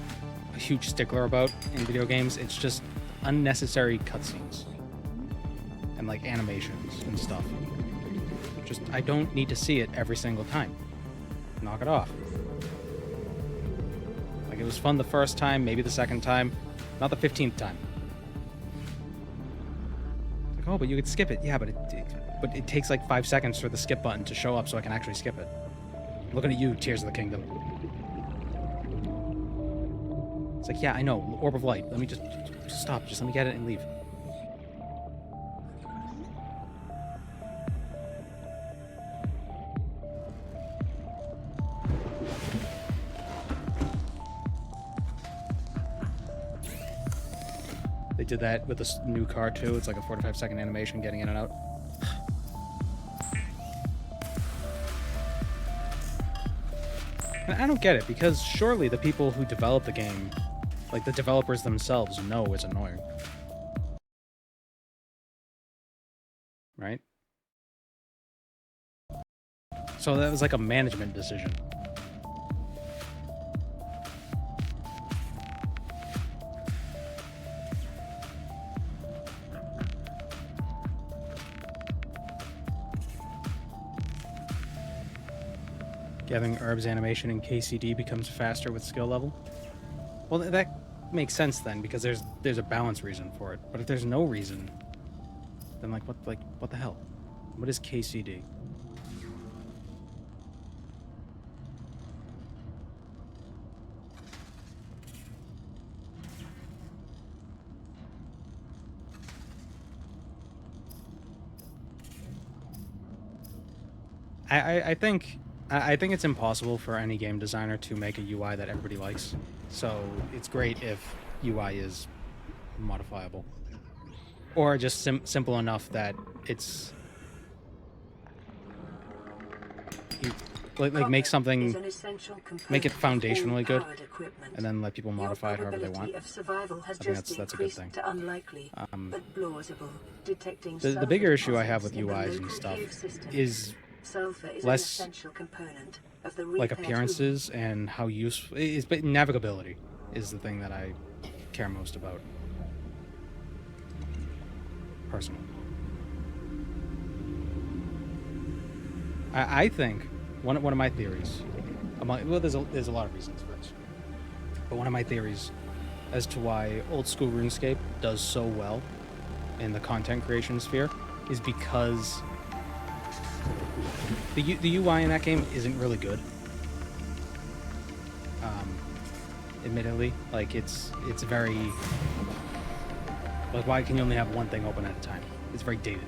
a huge stickler about in video games. It's just unnecessary cutscenes and like animations and stuff. Just I don't need to see it every single time. Knock it off. Like it was fun the first time, maybe the second time, not the 15th time. Like, oh, but you could skip it. Yeah, but it takes like 5 seconds for the skip button to show up so I can actually skip it. Looking at you, Tears of the Kingdom. It's like, yeah, I know, Orb of Light. Let me just stop. Just let me get it and leave. They did that with this new car too. It's like a 45-second animation getting in and out. And I don't get it, because surely the people who develop the game, like the developers themselves, know it's annoying. Right? So that was like a management decision. Gathering herbs animation in KCD becomes faster with skill level. Well, that makes sense then, because there's a balance reason for it. But if there's no reason, then what the hell? What is KCD? I think it's impossible for any game designer to make a UI that everybody likes. So it's great if UI is modifiable, or just simple enough that it's like make something, make it foundationally good, and then let people modify it however they want. I think that's a good thing. The bigger issue I have with UIs and stuff is less like appearances and how useful is, but navigability is the thing that I care most about personally. I think one of my theories, there's a lot of reasons for this, but one of my theories as to why old school RuneScape does so well in the content creation sphere is because the UI in that game isn't really good. Admittedly, like it's very, like, why can you only have one thing open at a time? It's very dated.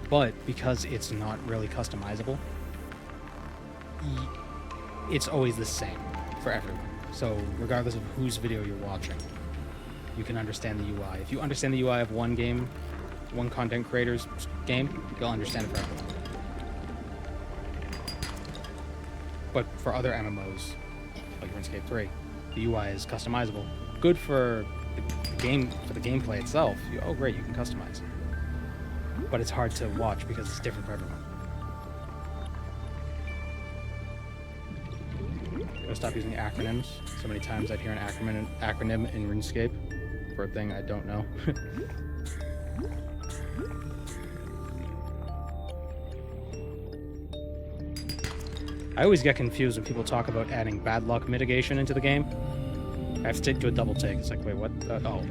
But because it's not really customizable, it's always the same for everyone. So regardless of whose video you're watching, you can understand the UI. If you understand the UI of one game, one content creator's game, you'll understand it for everyone. But for other MMOs, like RuneScape 3, the UI is customizable. Good for the game, for the gameplay itself. Oh great, you can customize. But it's hard to watch because it's different for everyone. Gotta stop using acronyms. So many times I'd hear an acronym in RuneScape for a thing I don't know. I always get confused when people talk about adding bad luck mitigation into the game. I have to do a double take. It's like, wait, what? Oh.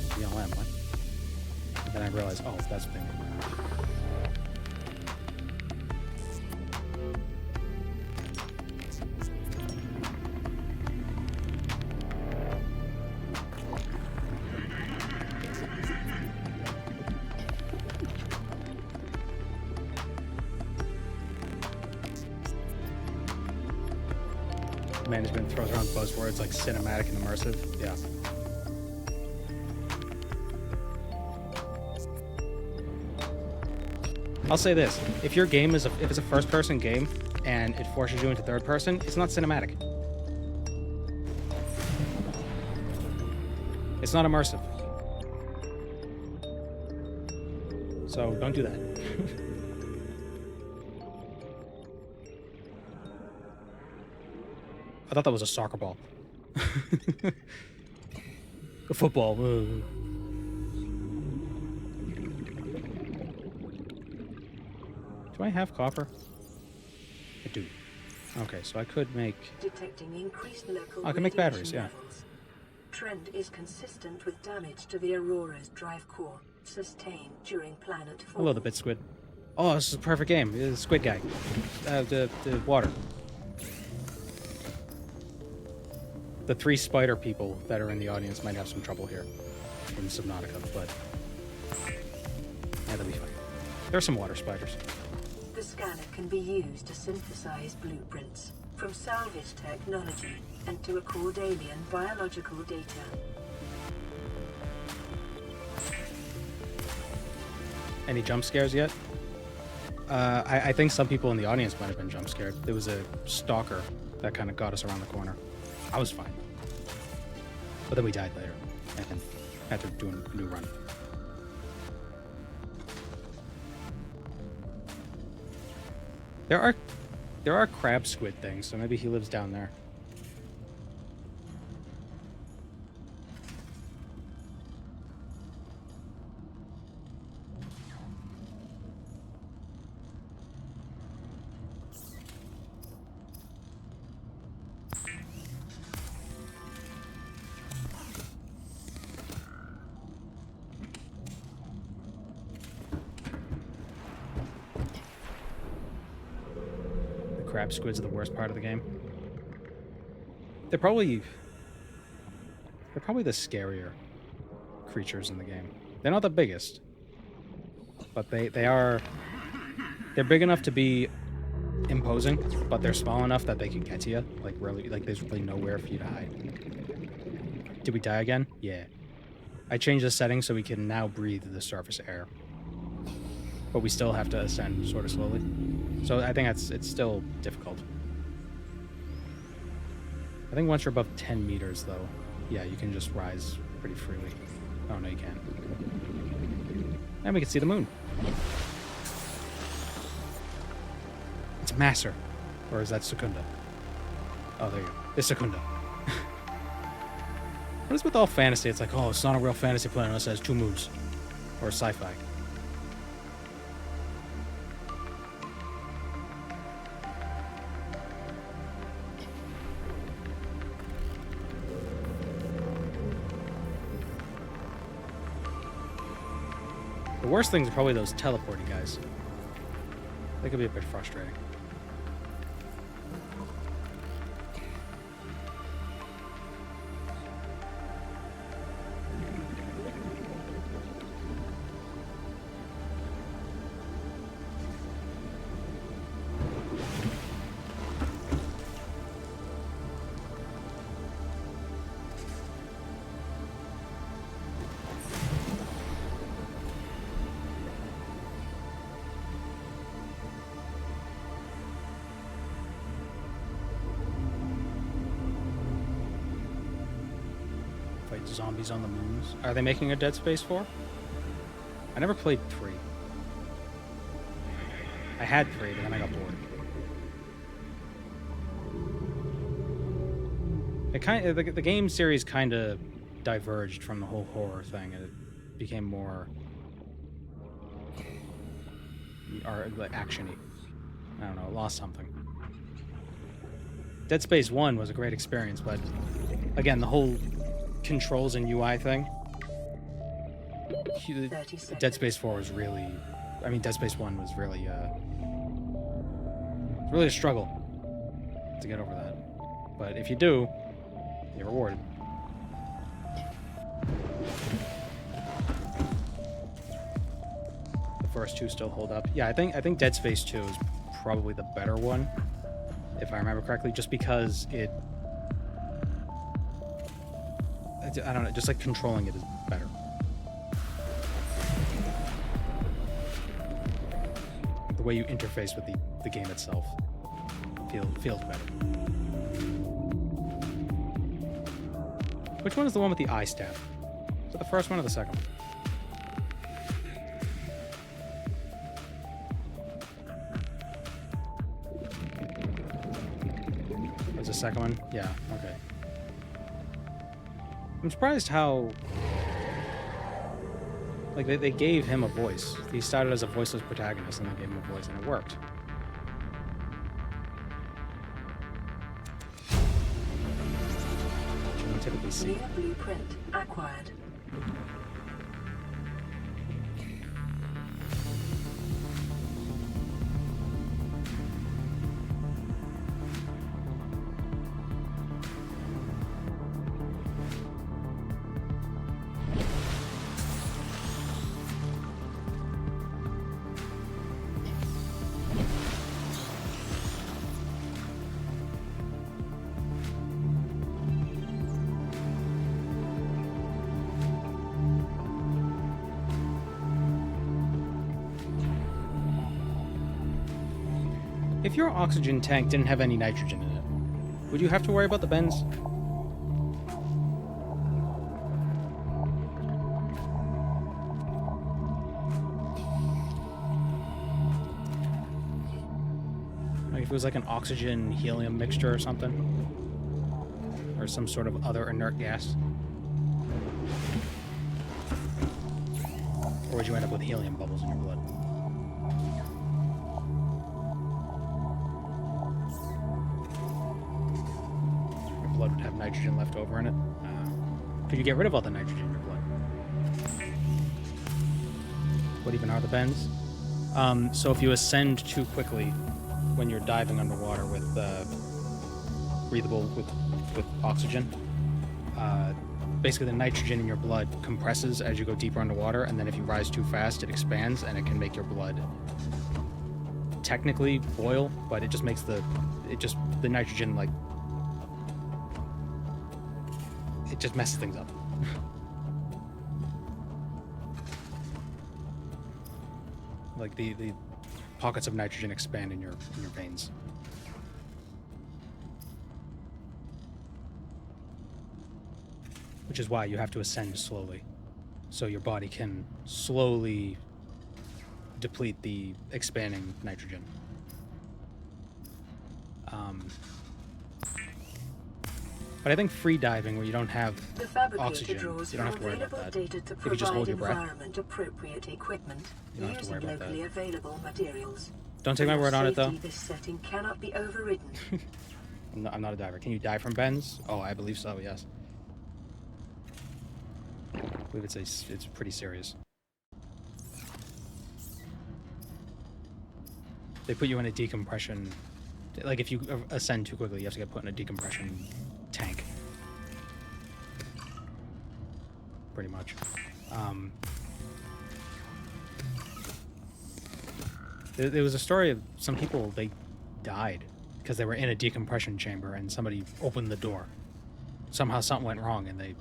BLM, what? And then I realize, oh, that's what they mean. Management throws around buzzwords like cinematic and immersive. Yeah. I'll say this: if your game is if it's a first-person game and it forces you into third person, it's not cinematic. It's not immersive. So don't do that. I thought that was a soccer ball. A football. Do I have copper? I do. Okay, so I could make... Detecting increased local I can make batteries, radiation yeah. levels. Trend is consistent with damage to the Aurora's drive core, sustained during planet fall. Hello, the bit squid. Oh, this is a perfect game. The squid guy. The water. The 3 spider people that are in the audience might have some trouble here in Subnautica, but yeah, they'll be fine. There are some water spiders. The scanner can be used to synthesize blueprints from salvage technology and to record alien biological data. Any jump scares yet? I think some people in the audience might have been jump scared. There was a stalker that kind of got us around the corner. I was fine. But then we died later and had to do a new run. There are crab squid things, so maybe he lives down there. Crab squids are the worst part of the game. They're probably the scarier creatures in the game. They're not the biggest, but they're big enough to be imposing, but they're small enough that they can get to you. Like really, like there's really nowhere for you to hide. Did we die again? Yeah. I changed the settings so we can now breathe the surface air, but we still have to ascend sort of slowly. So I think it's still difficult. I think once you're above 10 meters, though, yeah, you can just rise pretty freely. Oh, no, you can't. And we can see the moon. It's Masser. Or is that Secunda? Oh, there you go. It's Secunda. What is with all fantasy? It's like, oh, it's not a real fantasy planet unless it has 2 moons. Or sci-fi. The worst things are probably those teleporting guys. They could be a bit frustrating. Fight zombies on the moons. Are they making a Dead Space 4? I never played 3. I had 3, but then I got bored. The game series kind of diverged from the whole horror thing, and it became more like action-y. I don't know, it lost something. Dead Space 1 was a great experience, but again, the whole controls and UI thing. Dead Space 4 was really... I mean, Dead Space 1 was really a struggle to get over that. But if you do, you're rewarded. The first 2 still hold up. Yeah, I think Dead Space 2 is probably the better one, if I remember correctly, just because I don't know, just like controlling it is better. The way you interface with the game itself feels better. Which one is the one with the eye staff? Is it the first one or the second one? second one? Yeah, okay. I'm surprised how... Like, they gave him a voice. He started as a voiceless protagonist, and they gave him a voice, and it worked. Which you don't typically see. New blueprint acquired. If your oxygen tank didn't have any nitrogen in it, would you have to worry about the bends? Like if it was like an oxygen helium mixture or something? Or some sort of other inert gas? Or would you end up with helium bubbles in your blood? Blood would have nitrogen left over in it. Could you get rid of all the nitrogen in your blood? What even are the bends? So if you ascend too quickly when you're diving underwater with breathable with oxygen, basically the nitrogen in your blood compresses as you go deeper underwater, and then if you rise too fast, it expands and it can make your blood technically boil, but it just makes the nitrogen like it just messes things up. Like the pockets of nitrogen expand in your veins. Which is why you have to ascend slowly, so your body can slowly deplete the expanding nitrogen. But I think free diving, where you don't have The fabricator oxygen, draws you don't have from to worry about available that. data to If you just hold provide your breath, environment-appropriate equipment you don't have to worry using about that. locally available materials. Don't take my For word on it, though. safety, this setting cannot be overridden. I'm not a diver. Can you dive from bends? Oh, I believe so, yes. I believe it's pretty serious. They put you in a decompression... Like, if you ascend too quickly, you have to get put in a decompression tank. Pretty much. There was a story of some people, they died because they were in a decompression chamber and somebody opened the door. Somehow something went wrong and I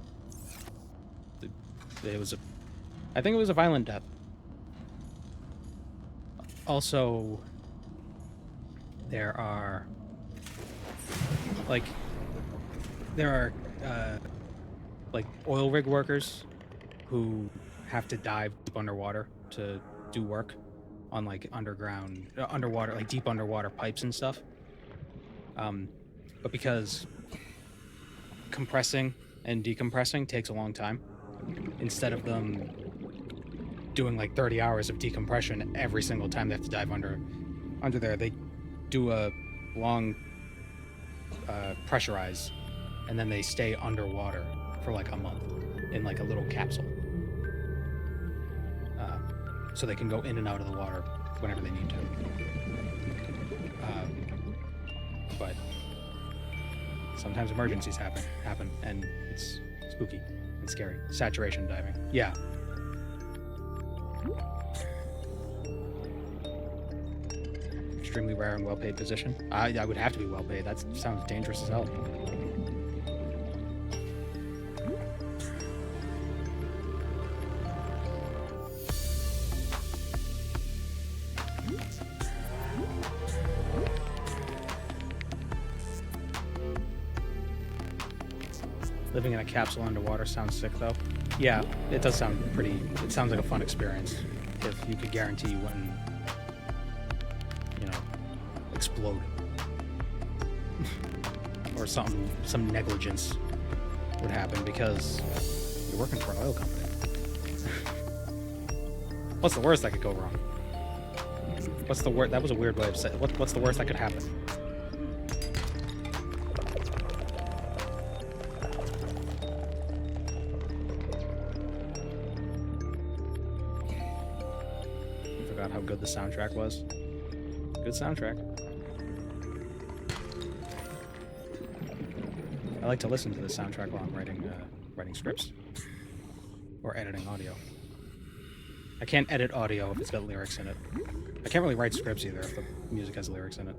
think it was a violent death. Also, there are oil rig workers who have to dive deep underwater to do work on like underwater, like deep underwater pipes and stuff. But because compressing and decompressing takes a long time, instead of them doing like 30 hours of decompression every single time they have to dive under there, they do a long pressurize, and then they stay underwater for like a month in like a little capsule, so they can go in and out of the water whenever they need to. But sometimes emergencies happen, and it's spooky and scary. Saturation diving, yeah. Extremely rare and well-paid position. I would have to be well-paid. That sounds dangerous as hell. Living in a capsule underwater sounds sick, though. Yeah, it does sound pretty... It sounds like a fun experience. If you could guarantee you wouldn't, explode. or some negligence would happen because you're working for an oil company. What's the worst that could go wrong? What's the worst? That was a weird way of saying. What's the worst that could happen? I forgot how good the soundtrack was. Good soundtrack. I like to listen to the soundtrack while I'm writing scripts or editing audio. I can't edit audio if it's got lyrics in it. I can't really write scripts either if the music has lyrics in it.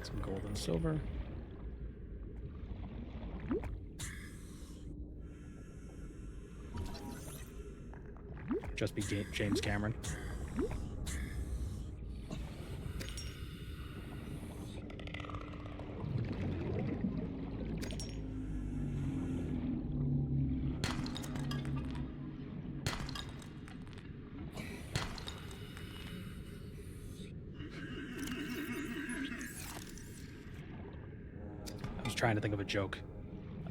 Some gold and silver. Just be James Cameron. Trying to think of a joke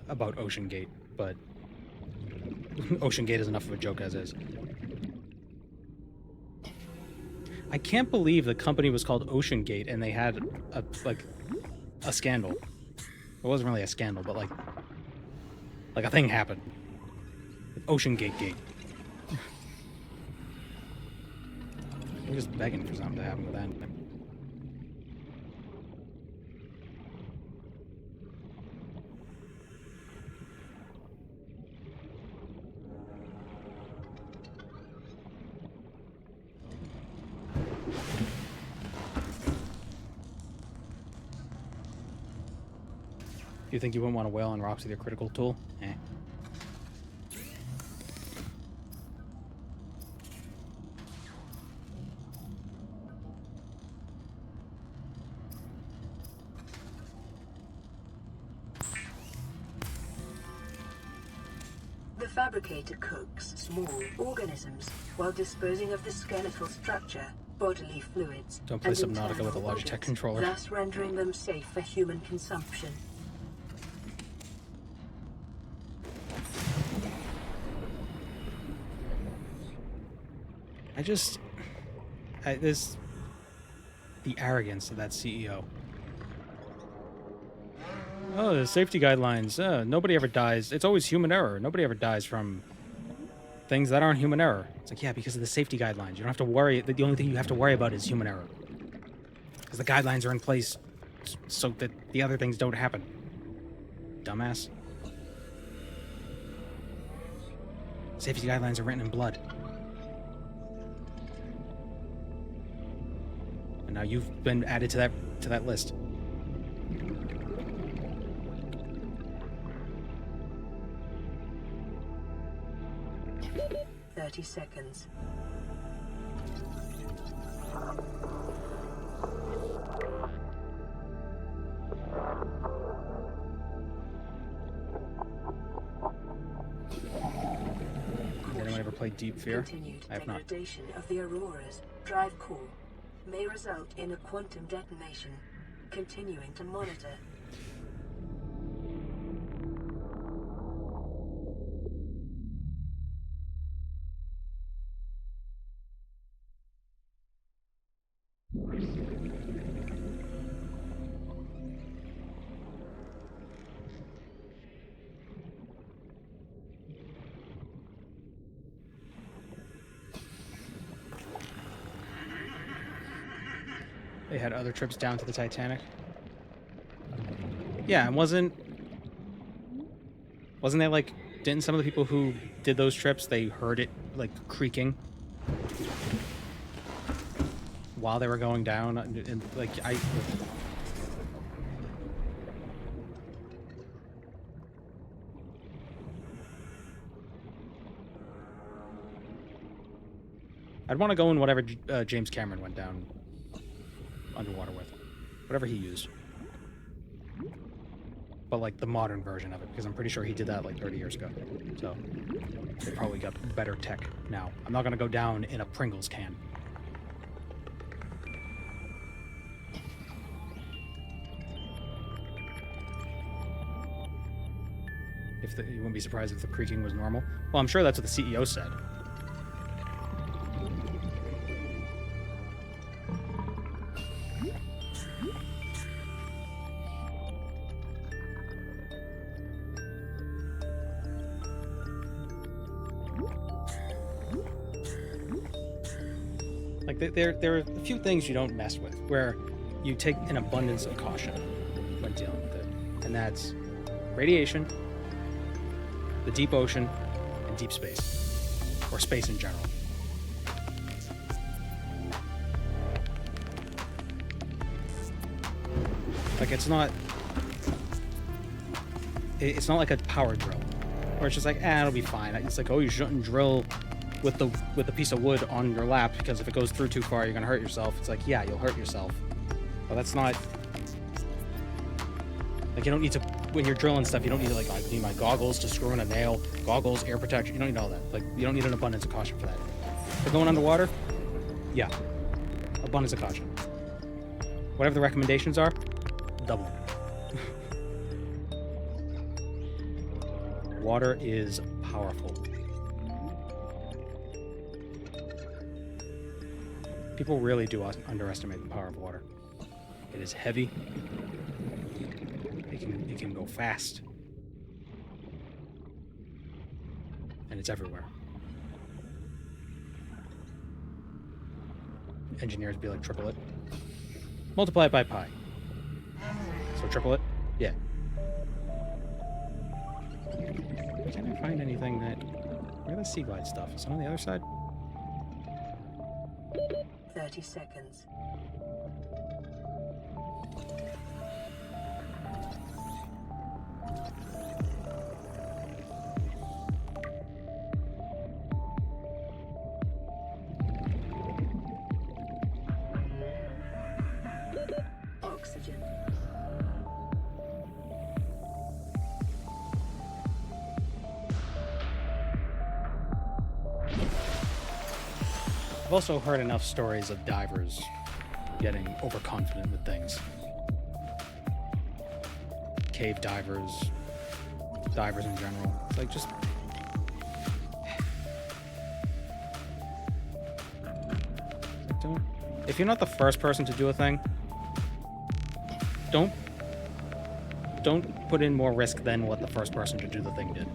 about Ocean Gate, but Ocean Gate is enough of a joke as is. I can't believe the company was called Ocean Gate and they had a scandal. It wasn't really a scandal, but like a thing happened. Ocean Gate Gate. We're just begging for something to happen with that. You think you wouldn't want to whale on rocks with your critical tool? Eh. The fabricator cooks small organisms while disposing of the skeletal structure, bodily fluids, Don't play and Subnautica with a internal Logitech organs, controller. thus rendering them safe for human consumption. The arrogance of that CEO. Oh, the safety guidelines. Nobody ever dies. It's always human error. Nobody ever dies from things that aren't human error. It's like, yeah, because of the safety guidelines. You don't have to worry. The only thing you have to worry about is human error. Because the guidelines are in place so that the other things don't happen. Dumbass. Safety guidelines are written in blood. And now you've been added to that list. Seconds. Did anyone ever play Deep Fear? Continued I have not. degradation of the Aurora's drive core may result in a quantum detonation. Continuing to monitor. They had other trips down to the Titanic. Yeah, and wasn't there like, didn't some of the people who did those trips, they heard it like creaking while they were going down, and like I'd want to go in whatever James Cameron went down underwater with, whatever he used. but like the modern version of it, because I'm pretty sure he did that like 30 years ago. So they probably got better tech now. I'm not gonna go down in a Pringles can. You wouldn't be surprised if the creaking was normal. Well, I'm sure that's what the CEO said. Like, there are a few things you don't mess with, where you take an abundance of caution when dealing with it. And that's radiation, the deep ocean, and deep space. Or space in general. Like, it's not like a power drill, where it's just like, it'll be fine. It's like, oh, you shouldn't drill with a piece of wood on your lap, because if it goes through too far, you're gonna hurt yourself. It's like, yeah, you'll hurt yourself. But that's not... Like, you don't need to... When you're drilling stuff, you don't need to, like, I need my goggles to screw in a nail, goggles, air protection. You don't need all that. Like, you don't need an abundance of caution for that. For going underwater, yeah. Abundance of caution. Whatever the recommendations are, double. Water is powerful. People really do underestimate the power of water. It is heavy. It can go fast. And it's everywhere. Engineers be like, triple it. Multiply it by pi. So triple it? Yeah. Can't I find anything that... Where are the sea glide stuff? Is it on the other side? 30 seconds. Oxygen. I've also heard enough stories of divers getting overconfident with things. Cave divers, divers in general. It's like, just... Like, don't... If you're not the first person to do a thing, don't put in more risk than what the first person to do the thing did.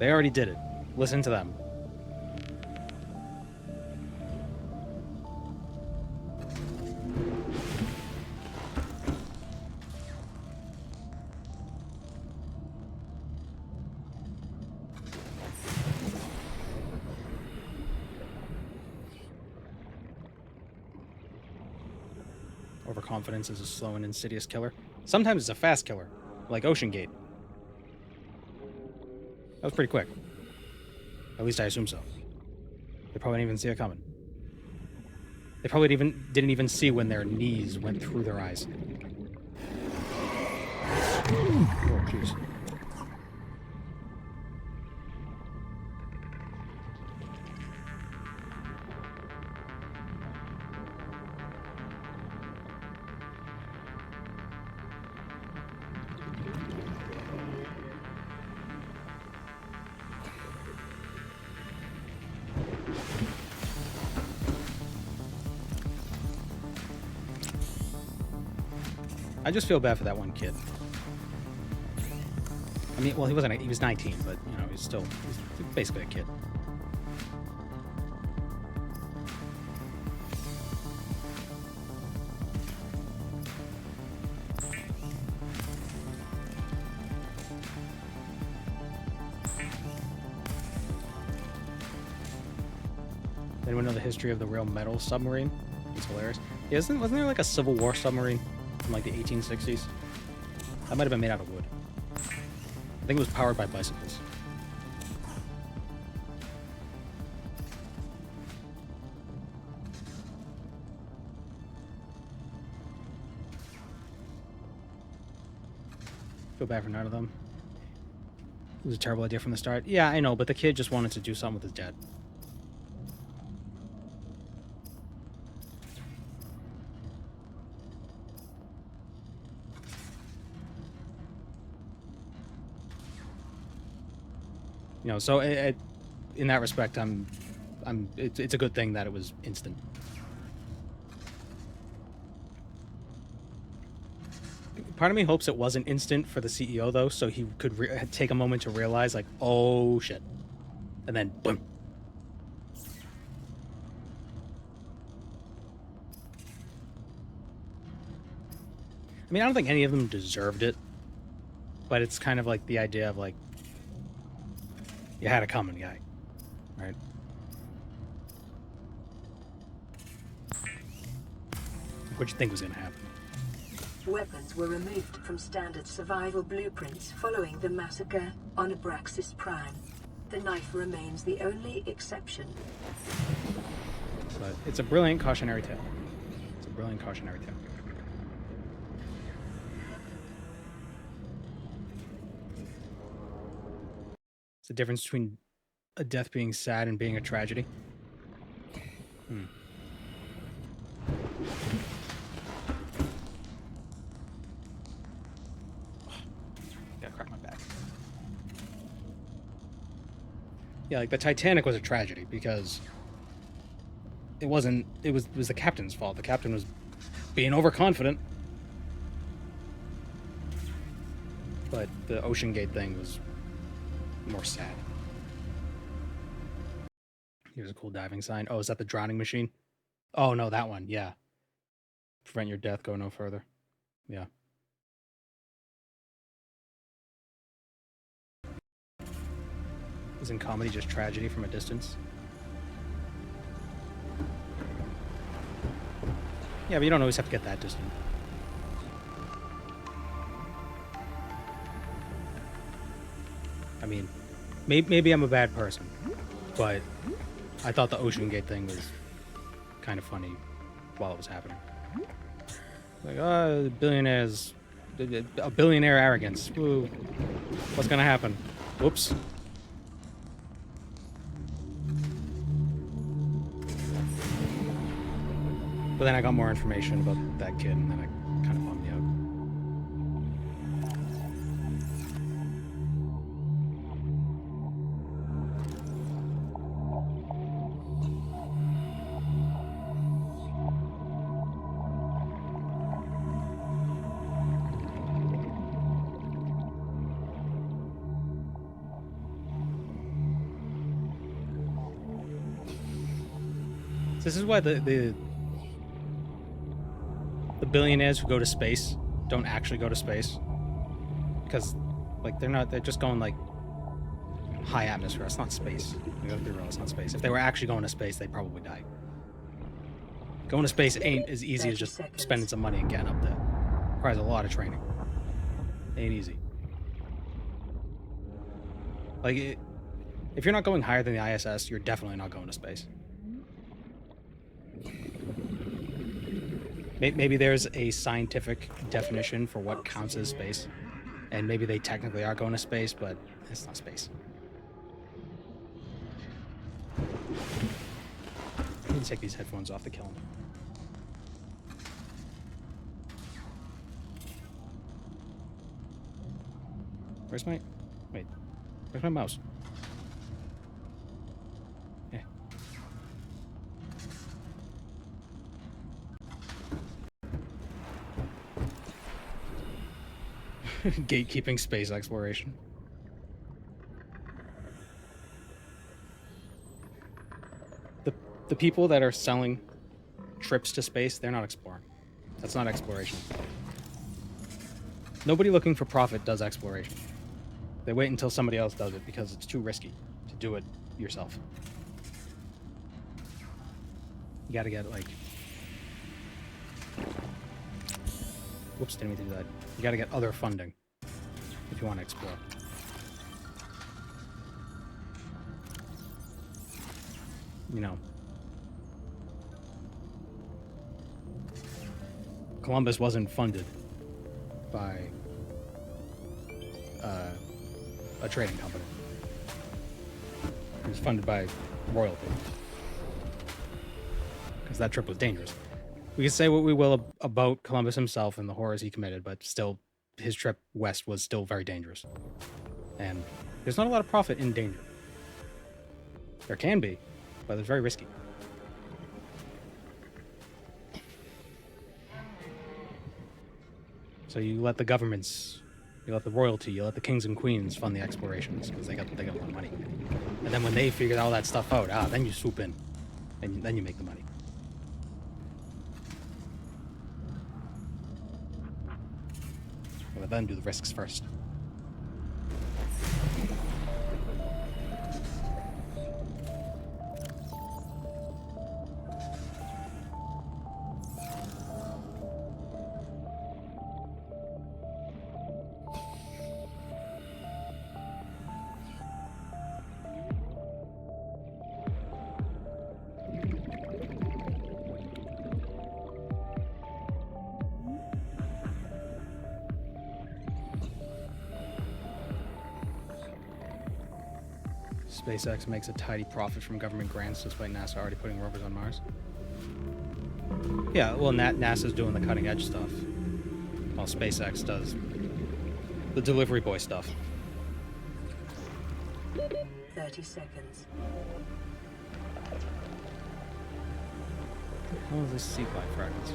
They already did it. Listen to them. Overconfidence is a slow and insidious killer. Sometimes it's a fast killer, like Ocean Gate. That was pretty quick. At least I assume so. They probably didn't even see it coming. They probably didn't even see when their knees went through their eyes. Oh, jeez. I just feel bad for that one kid. I mean, well, he was 19, but, you know, he's basically a kid. Anyone know the history of the real metal submarine? It's hilarious. Yeah, wasn't there like a Civil War submarine from like the 1860s? That might have been made out of wood. I think it was powered by bicycles. Feel bad for none of them. It was a terrible idea from the start. Yeah, I know, but the kid just wanted to do something with his dad. You know, so in that respect, it's a good thing that it was instant. Part of me hopes it wasn't instant for the CEO though, so he could take a moment to realize, like, oh shit, and then boom. I mean, I don't think any of them deserved it, but it's kind of like the idea of like, you had it coming, guy, right? What you think was gonna happen? Weapons were removed from standard survival blueprints following the massacre on Abraxas Prime. The knife remains the only exception. But it's a brilliant cautionary tale. It's a brilliant cautionary tale. It's the difference between a death being sad and being a tragedy. Gotta crack my back. Yeah, like the Titanic was a tragedy because it was the captain's fault. The captain was being overconfident. But the Ocean Gate thing was more sad. Here's a cool diving sign. Oh, is that the drowning machine? Oh no, that one. Yeah. Prevent your death, go no further. Yeah. Isn't comedy just tragedy from a distance? Yeah, but you don't always have to get that distant. I mean, maybe I'm a bad person, but I thought the Ocean Gate thing was kind of funny while it was happening. Like, oh, billionaires, a billionaire arrogance. Woo. What's gonna happen? Whoops. But then I got more information about that kid, and then it kind of bummed me out. This is why the billionaires who go to space don't actually go to space, because like they're just going like high atmosphere. It's not space. You gotta be real, it's not space. If they were actually going to space, they'd probably die. Going to space ain't as easy as just spending some money and getting up there. It requires a lot of training. Ain't easy. Like if you're not going higher than the ISS, you're definitely not going to space. Maybe there's a scientific definition for what counts as space, and maybe they technically are going to space, but it's not space. I need to take these headphones off to kill him. Where's my mouse? Yeah. Gatekeeping space exploration. The people that are selling trips to space, they're not exploring. That's not exploration. Nobody looking for profit does exploration. They wait until somebody else does it because it's too risky to do it yourself. You gotta get like... Whoops, didn't mean to do that. You gotta get other funding if you want to explore. You know. Columbus wasn't funded by a trading company. It was funded by royalty. Because that trip was dangerous. We can say what we will about Columbus himself and the horrors he committed, but still, his trip west was still very dangerous. And there's not a lot of profit in danger. There can be, but it's very risky. So you let the governments, you let the royalty, you let the kings and queens fund the explorations because they got a lot of money. And then when they figured all that stuff out, then you swoop in, and then you make the money. But then do the risks first. SpaceX makes a tidy profit from government grants despite NASA already putting rovers on Mars. Yeah, well, NASA's doing the cutting edge stuff, while SpaceX does the delivery boy stuff. 30 seconds. What is this sequine fragments?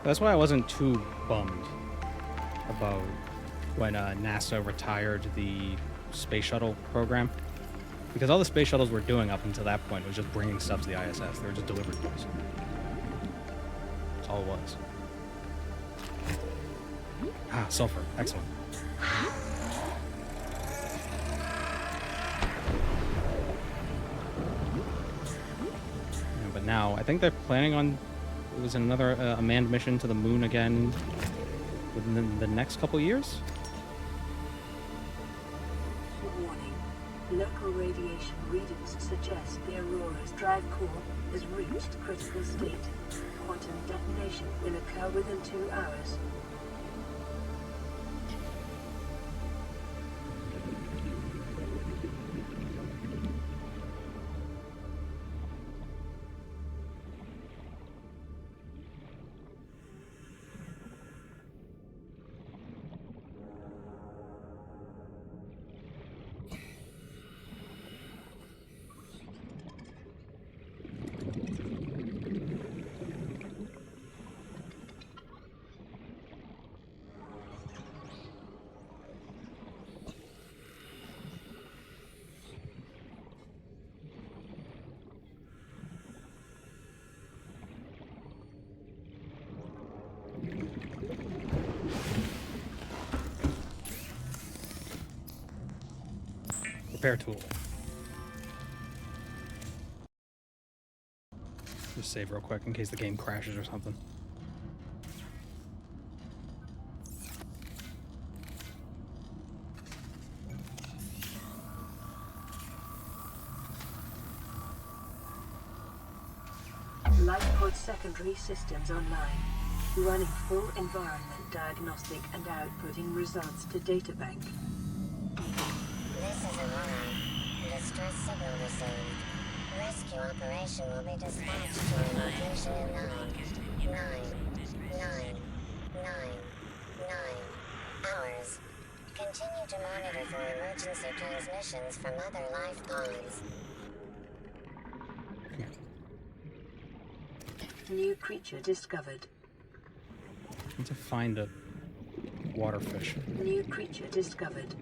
That's why I wasn't too bummed about when NASA retired the space shuttle program. Because all the space shuttles were doing up until that point was just bringing stuff to the ISS. They were just delivery boys. That's all it was. Ah, sulfur. Excellent. Yeah, but now, I think they're planning on... It was another a manned mission to the moon again within the next couple years. Warning. Local radiation readings suggest the Aurora's drive core has reached critical state. Quantum detonation will occur within 2 hours. Repair tool. Just save real quick in case the game crashes or something. Lifepod secondary systems online. Running full environment diagnostic and outputting results to databank. This is Aurora. Distress signal received. Rescue operation will be dispatched to your location in 9 hours. Continue to monitor for emergency transmissions from other life pods. New creature discovered. Need to find a waterfish. New creature discovered.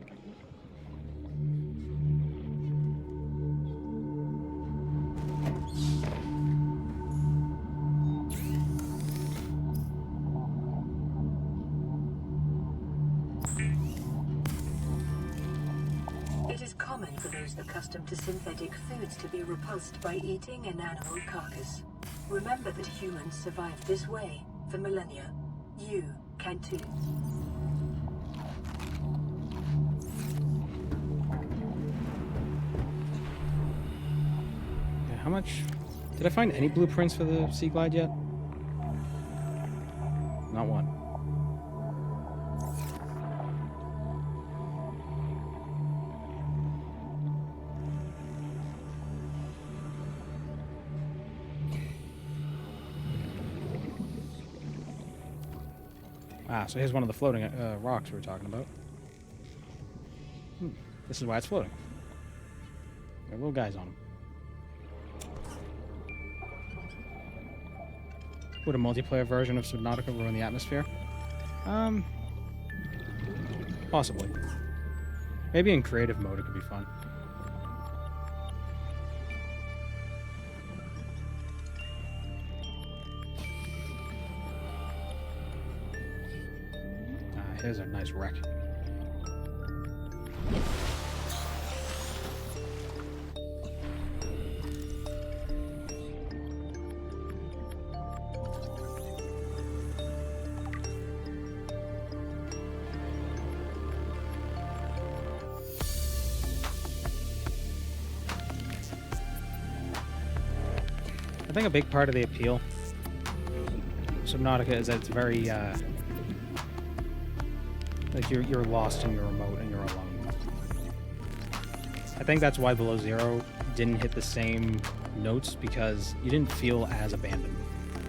It is common for those accustomed to synthetic foods to be repulsed by eating an animal carcass. Remember that humans survived this way for millennia. You can too. Yeah, how much... Did I find any blueprints for the Sea Glide yet? Not one. Ah, so here's one of the floating rocks we were talking about. This is why it's floating. There are little guys on them. Would a multiplayer version of Subnautica ruin the atmosphere? Possibly. Maybe in creative mode it could be fun. Here's a nice wreck. I think a big part of the appeal of Subnautica is that it's very like you're lost in your remote and you're alone. I think that's why Below Zero didn't hit the same notes, because you didn't feel as abandoned.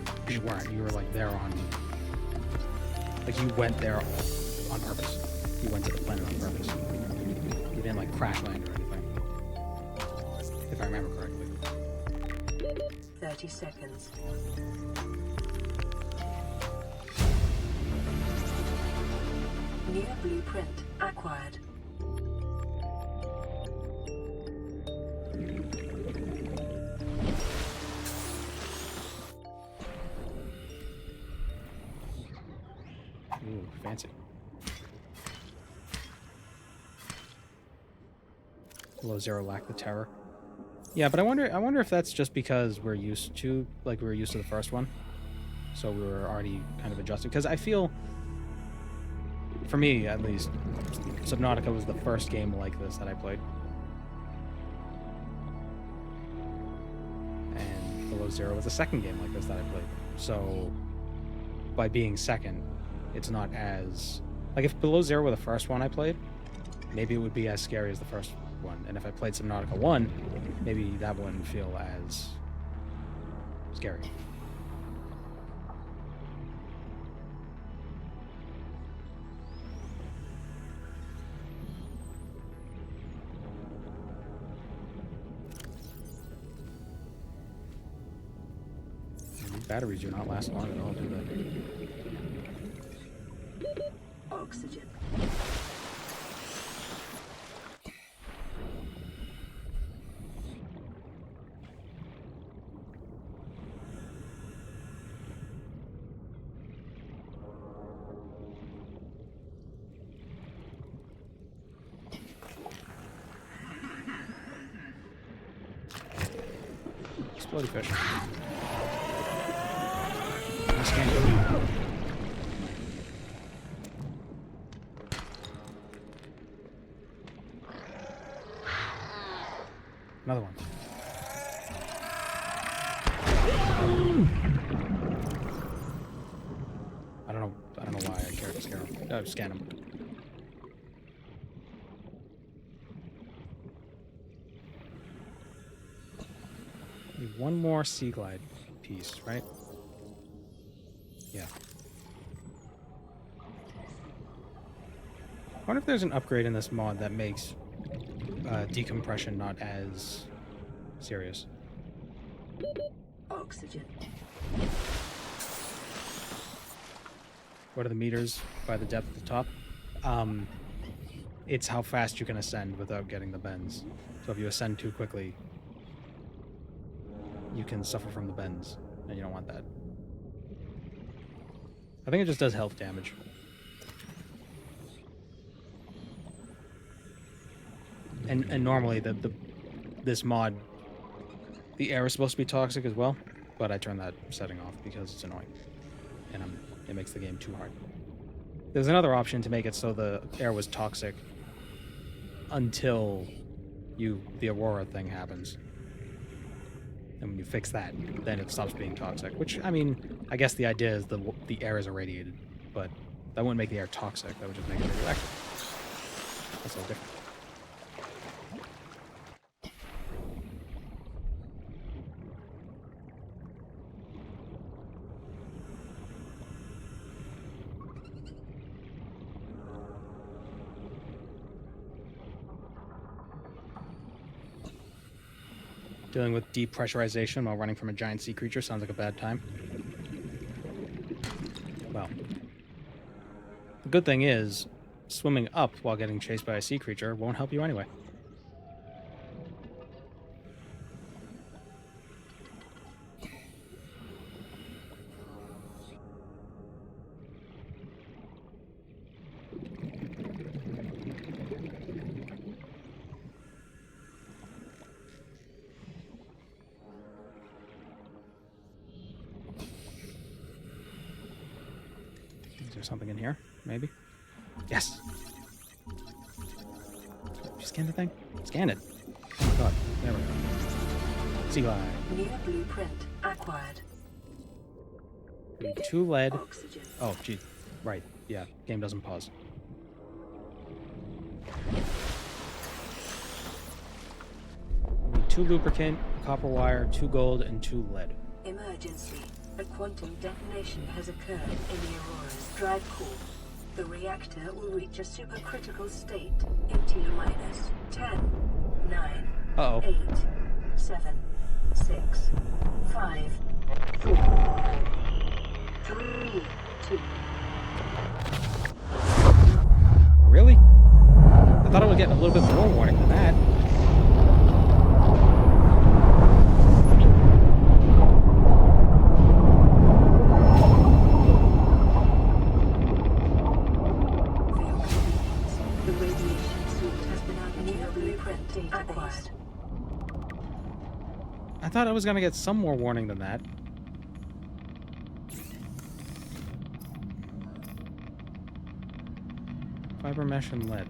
Because you weren't. You were like there on... Like you went there on purpose. You went to the planet on purpose. You didn't like crash land or anything. If I remember correctly. 30 seconds. New blueprint acquired. Ooh, fancy. Below Zero lacked the terror. Yeah, but I wonder if that's just because we're used to the first one, so we were already kind of adjusted. Because I feel, for me at least, Subnautica was the first game like this that I played, and Below Zero was the second game like this that I played. So by being second, it's not as... Like, if Below Zero were the first one I played, maybe it would be as scary as the first one. And if I played Subnautica 1, maybe that wouldn't feel as scary. These batteries do not last long at all, do they? Oxygen. Explodey fish. Another one. I don't know why I care to scare him. Scan him. Need one more Sea Glide piece, right? Yeah. I wonder if there's an upgrade in this mod that makes decompression not as serious. Oxygen. What are the meters by the depth at the top? It's how fast you can ascend without getting the bends. So if you ascend too quickly, you can suffer from the bends, and you don't want that. I think it just does health damage. And normally this mod, the air is supposed to be toxic as well, but I turned that setting off because it's annoying, and it makes the game too hard. There's another option to make it so the air was toxic until the Aurora thing happens. And when you fix that, then it stops being toxic. Which, I mean, I guess the idea is the air is irradiated, but that wouldn't make the air toxic. That would just make it radioactive. That's all different. Dealing with depressurization while running from a giant sea creature sounds like a bad time. Well, the good thing is, swimming up while getting chased by a sea creature won't help you anyway. Is there something in here? Maybe? Yes! You scanned the thing? Scan it! Oh my god, there we go. Sea glide. New blueprint acquired. 2 lead. Oxygen. Oh, gee. Right. Yeah, game doesn't pause. Need 2 lubricant, copper wire, 2 gold, and 2 lead. Emergency. A quantum detonation has occurred in the Aurora's drive core. The reactor will reach a supercritical state in T-minus 10, 9, Uh-oh. 8, 7, 6, 5, 4, 3, 2. Really? I thought it would get a little bit more warning than that. The radiation suit has been added to your blueprint database. I thought I was gonna get some more warning than that. Fiber mesh and lead.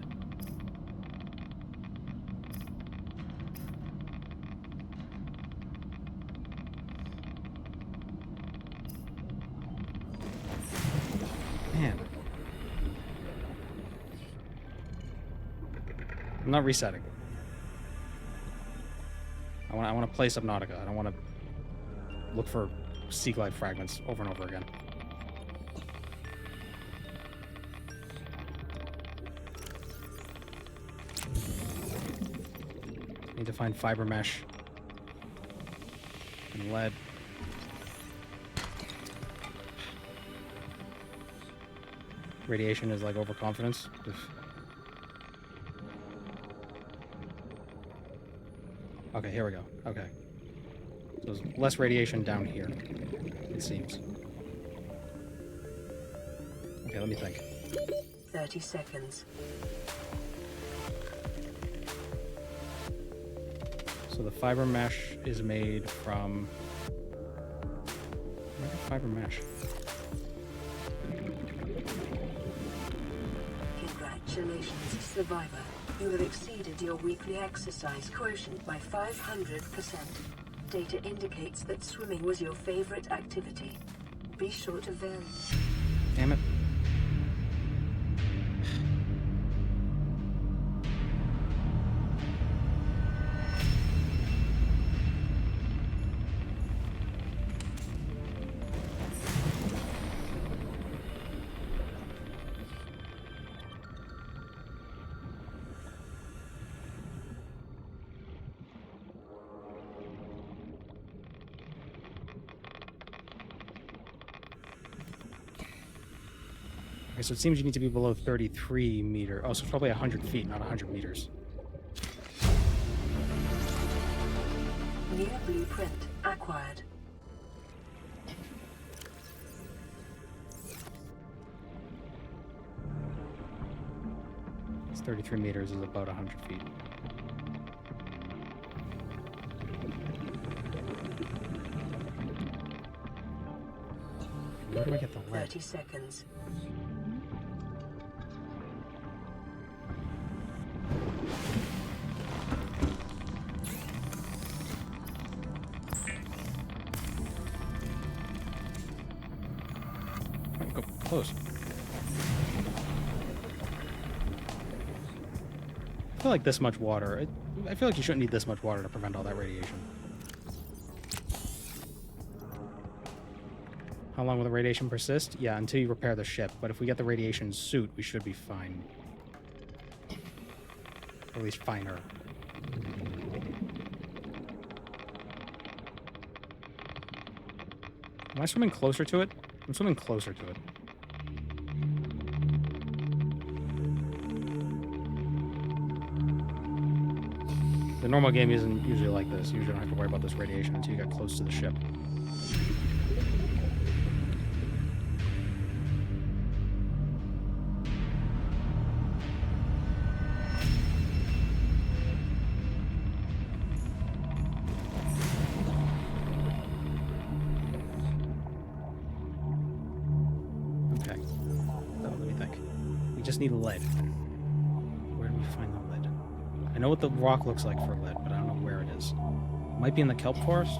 Man. I'm not resetting. I want to play Subnautica. I don't want to look for sea glide fragments over and over again. Need to find fiber mesh and lead. Radiation is like overconfidence. Okay, here we go. Okay. So there's less radiation down here, it seems. Okay, let me think. 30 seconds. So the fiber mesh is made from... Where did fiber mesh? Congratulations, survivor. You have exceeded your weekly exercise quotient by 500%. Data indicates that swimming was your favorite activity. Be sure to vary. Damn it. Okay, so it seems you need to be below 33 meters. Oh, so it's probably 100 feet, not 100 meters. New blueprint acquired. It's 33 meters is about 100 feet. Where do I get the lead? 30 seconds. Go close. I feel like this much water. I feel like you shouldn't need this much water to prevent all that radiation. How long will the radiation persist? Yeah, until you repair the ship. But if we get the radiation suit, we should be fine. Or at least finer. Am I swimming closer to it? I'm swimming closer to it. The normal game isn't usually like this. You usually don't have to worry about this radiation until you get close to the ship. Okay. So, let me think. We just need lead. Where do we find the lead? I know what the rock looks like for lead, but I don't know where it is. It might be in the kelp forest.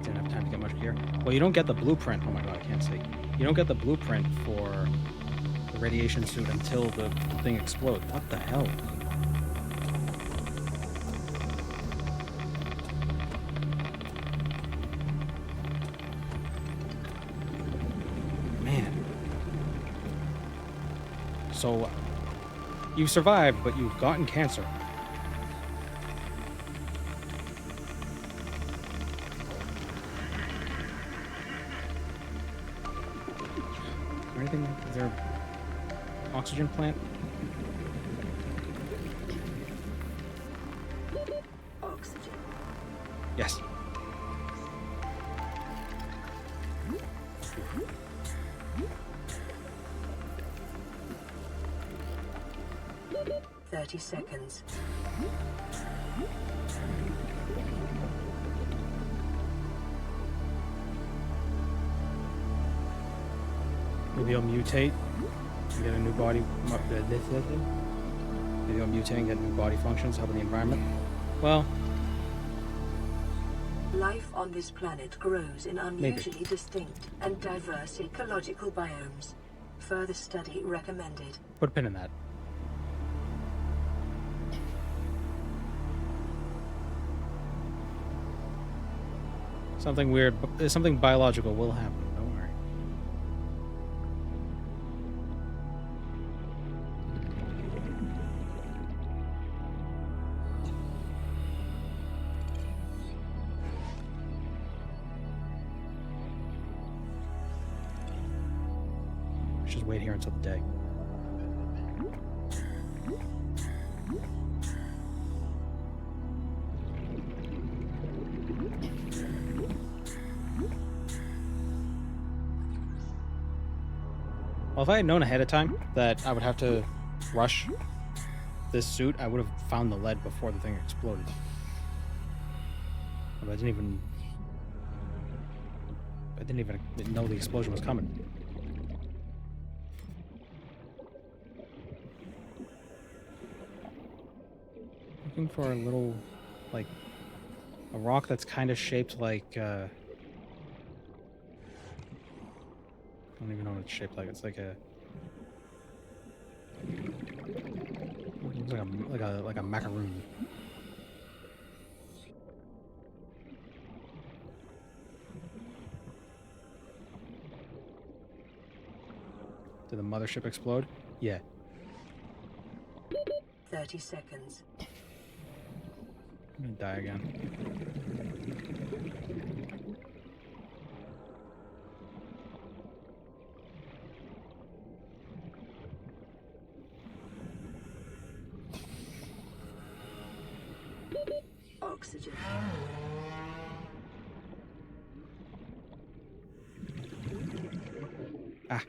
Didn't have time to get much gear. Well, you don't get the blueprint. Oh my god, I can't see. You don't get the blueprint for the radiation suit until the thing explodes. What the hell? So, you've survived, but you've gotten cancer. Is there anything? Is there an oxygen plant? Oxygen. Yes. Seconds. Maybe I'll mutate and get a new body. Maybe I'll mutate and get new body functions, helping the environment. Well, life on this planet grows in unusually distinct and diverse ecological biomes. Further study recommended. Put a pin in that. Something weird, something biological will happen. Don't worry. Let's just wait here until the day. Well, if I had known ahead of time that I would have to rush this suit, I would have found the lead before the thing exploded. But I didn't even know the explosion was coming. Looking for a little, like, a rock that's kind of shaped like, I don't even know what it's shaped like. It's like a... It looks like a macaroon. Did the mothership explode? Yeah. 30 seconds. I'm gonna die again. Oxygen. Ah.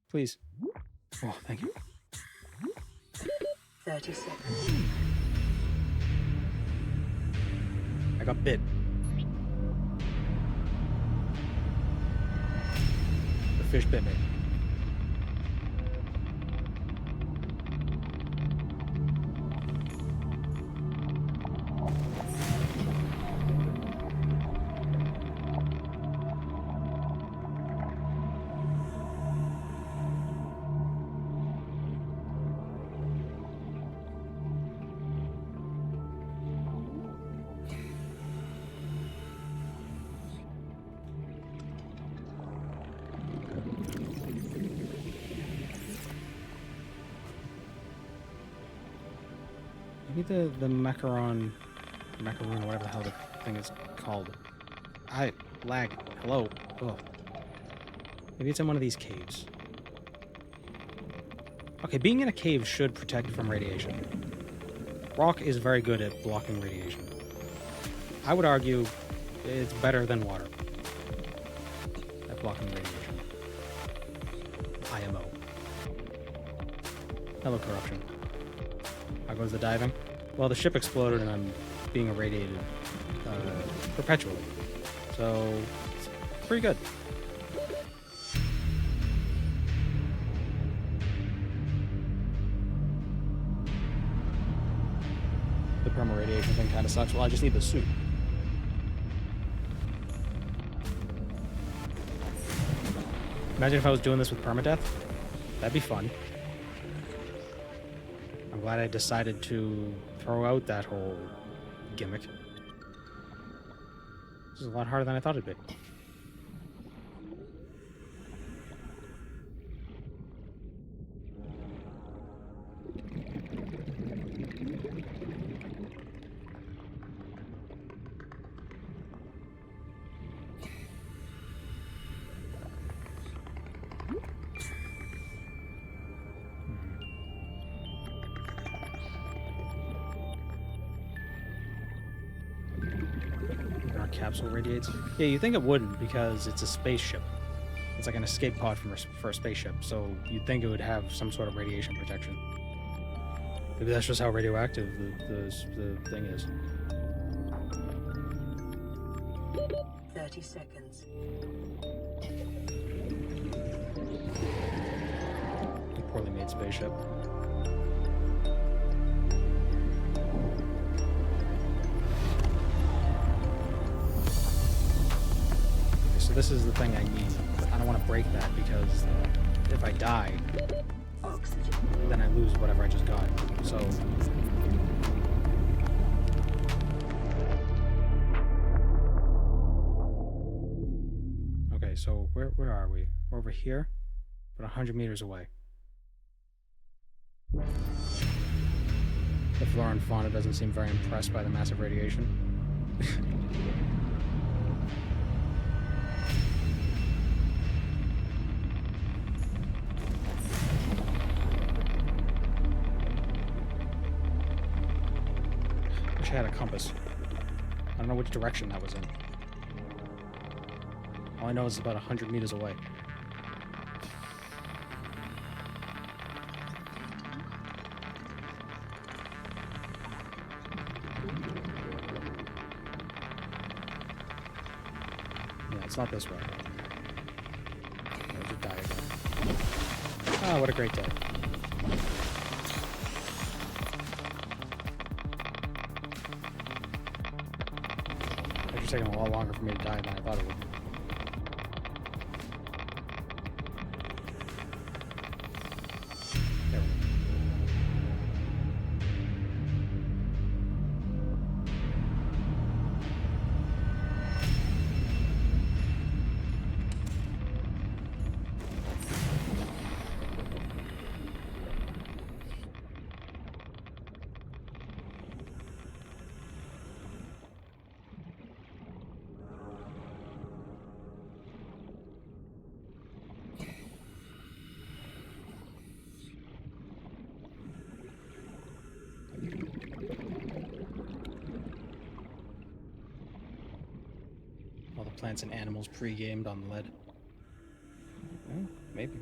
Please. Oh, thank you. 30 seconds. I got bit. The fish bit me. Maybe the macaron, whatever the hell the thing is called. Lag. Hello. Oh. Maybe it's in one of these caves. Okay, being in a cave should protect from radiation. Rock is very good at blocking radiation. I would argue it's better than water at blocking radiation. IMO. Hello, corruption. How goes the diving? Well, the ship exploded and I'm being irradiated perpetually. So, it's pretty good. The perma-radiation thing kind of sucks. Well, I just need the suit. Imagine if I was doing this with permadeath. That'd be fun. I'm glad I decided to throw out that whole gimmick. This is a lot harder than I thought it'd be. Capsule radiates. Yeah, you think it wouldn't because it's a spaceship. It's like an escape pod for a spaceship, so you'd think it would have some sort of radiation protection. Maybe that's just how radioactive the thing is. 30 seconds. A poorly made spaceship. So this is the thing I need, but I don't want to break that because if I die, Oxygen. then I lose whatever I just got. So okay, so where are we? We're over here, but 100 meters away. The flora and fauna doesn't seem very impressed by the massive radiation. I had a compass. I don't know which direction that was in. All I know is it's about 100 meters away. Yeah, it's not this way. There's a diagram. Ah, what a great day. It's taking a lot longer for me to die than I thought it would. There we go. All the plants and animals pre-gamed on lead. Oh, maybe.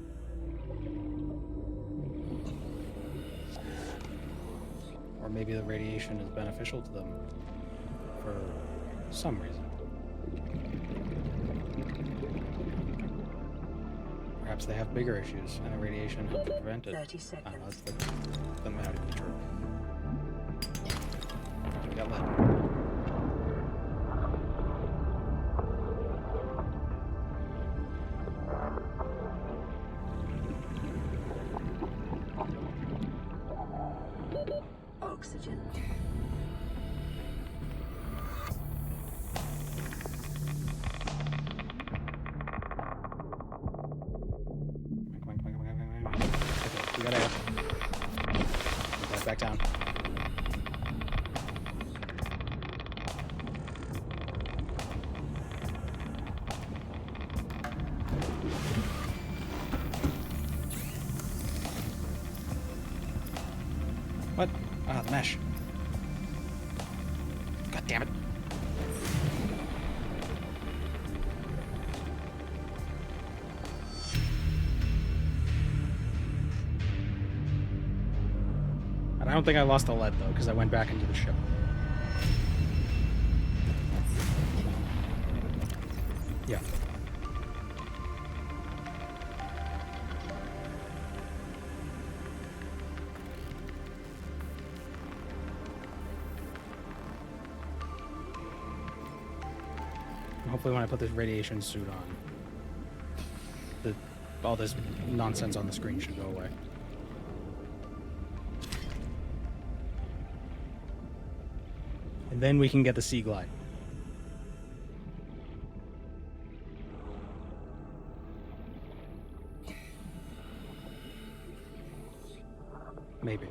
maybe the radiation is beneficial to them for some reason. Perhaps they have bigger issues, and the radiation helps to prevent it. 30 seconds. Doesn't matter to be true. So we got lead. Oxygen. Okay, we got air. Put that back down. What? Ah, the mesh. God damn it. And I don't think I lost the lead, though, because I went back into the ship. Yeah. Hopefully when I put this radiation suit on, all this nonsense on the screen should go away. And then we can get the Sea Glide. Maybe.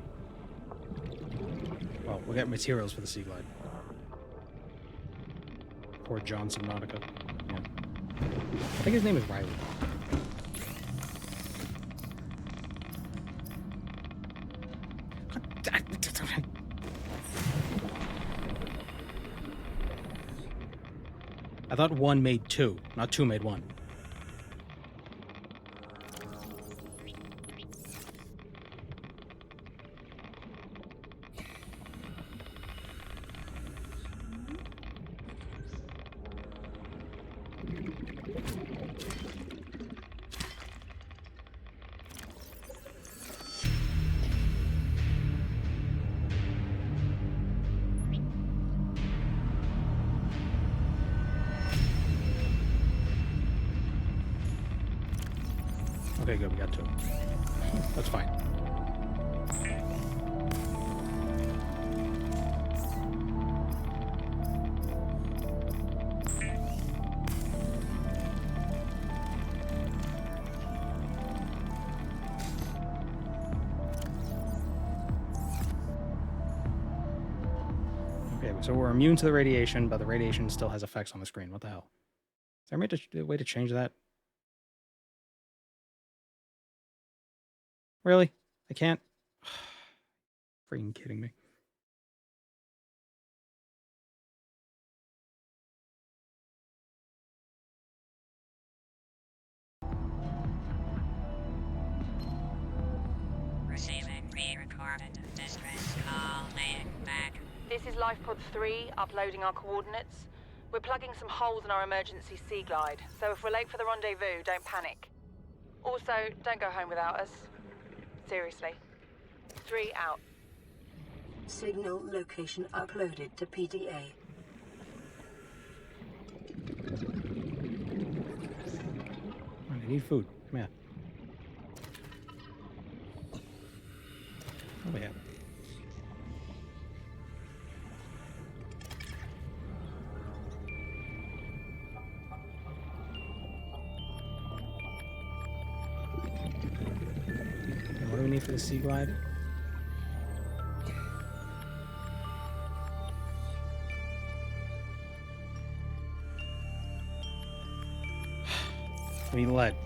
Well, we'll get materials for the Sea Glide. Poor John Subnautica. Yeah. I think his name is Riley. I thought one made two, not two made one. Okay, good, we got two. That's fine. Okay, so we're immune to the radiation, but the radiation still has effects on the screen. What the hell? Is there a way to change that? Really? I can't? Freaking kidding me. Receiving pre-recorded distress call, laying back. This is LifePod 3, uploading our coordinates. We're plugging some holes in our emergency sea glide, so if we're late for the rendezvous, don't panic. Also, don't go home without us. Seriously. 3 out. Signal location uploaded to PDA. I need food. Come here. Oh, yeah. And what do we need for the Sea Glide? We need lead.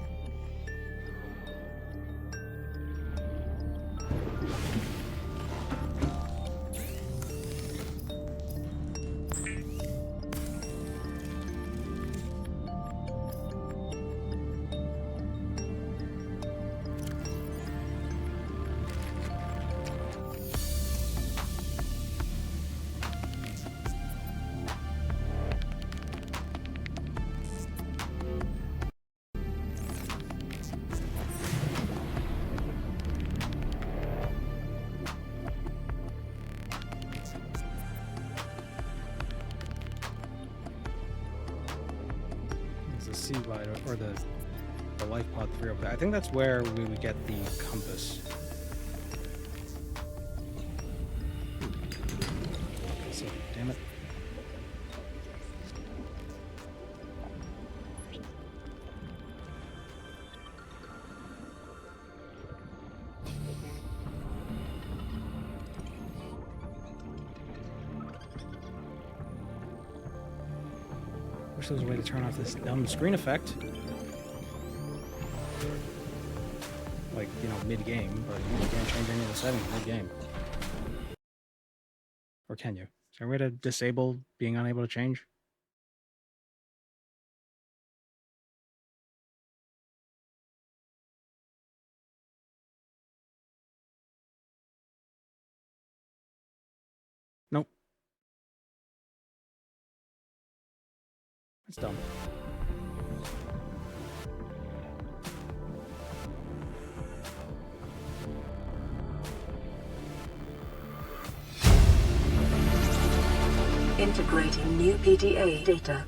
sea glide or the life pod 3 over there. I think that's where we would get the compass. So, damn it. Wish there was a way to turn off this dumb screen effect. Like, you know, mid-game, but you can't change any of the settings mid-game. Or can you? Is there a way to disable being unable to change? Nope. That's dumb. Integrating new PDA data.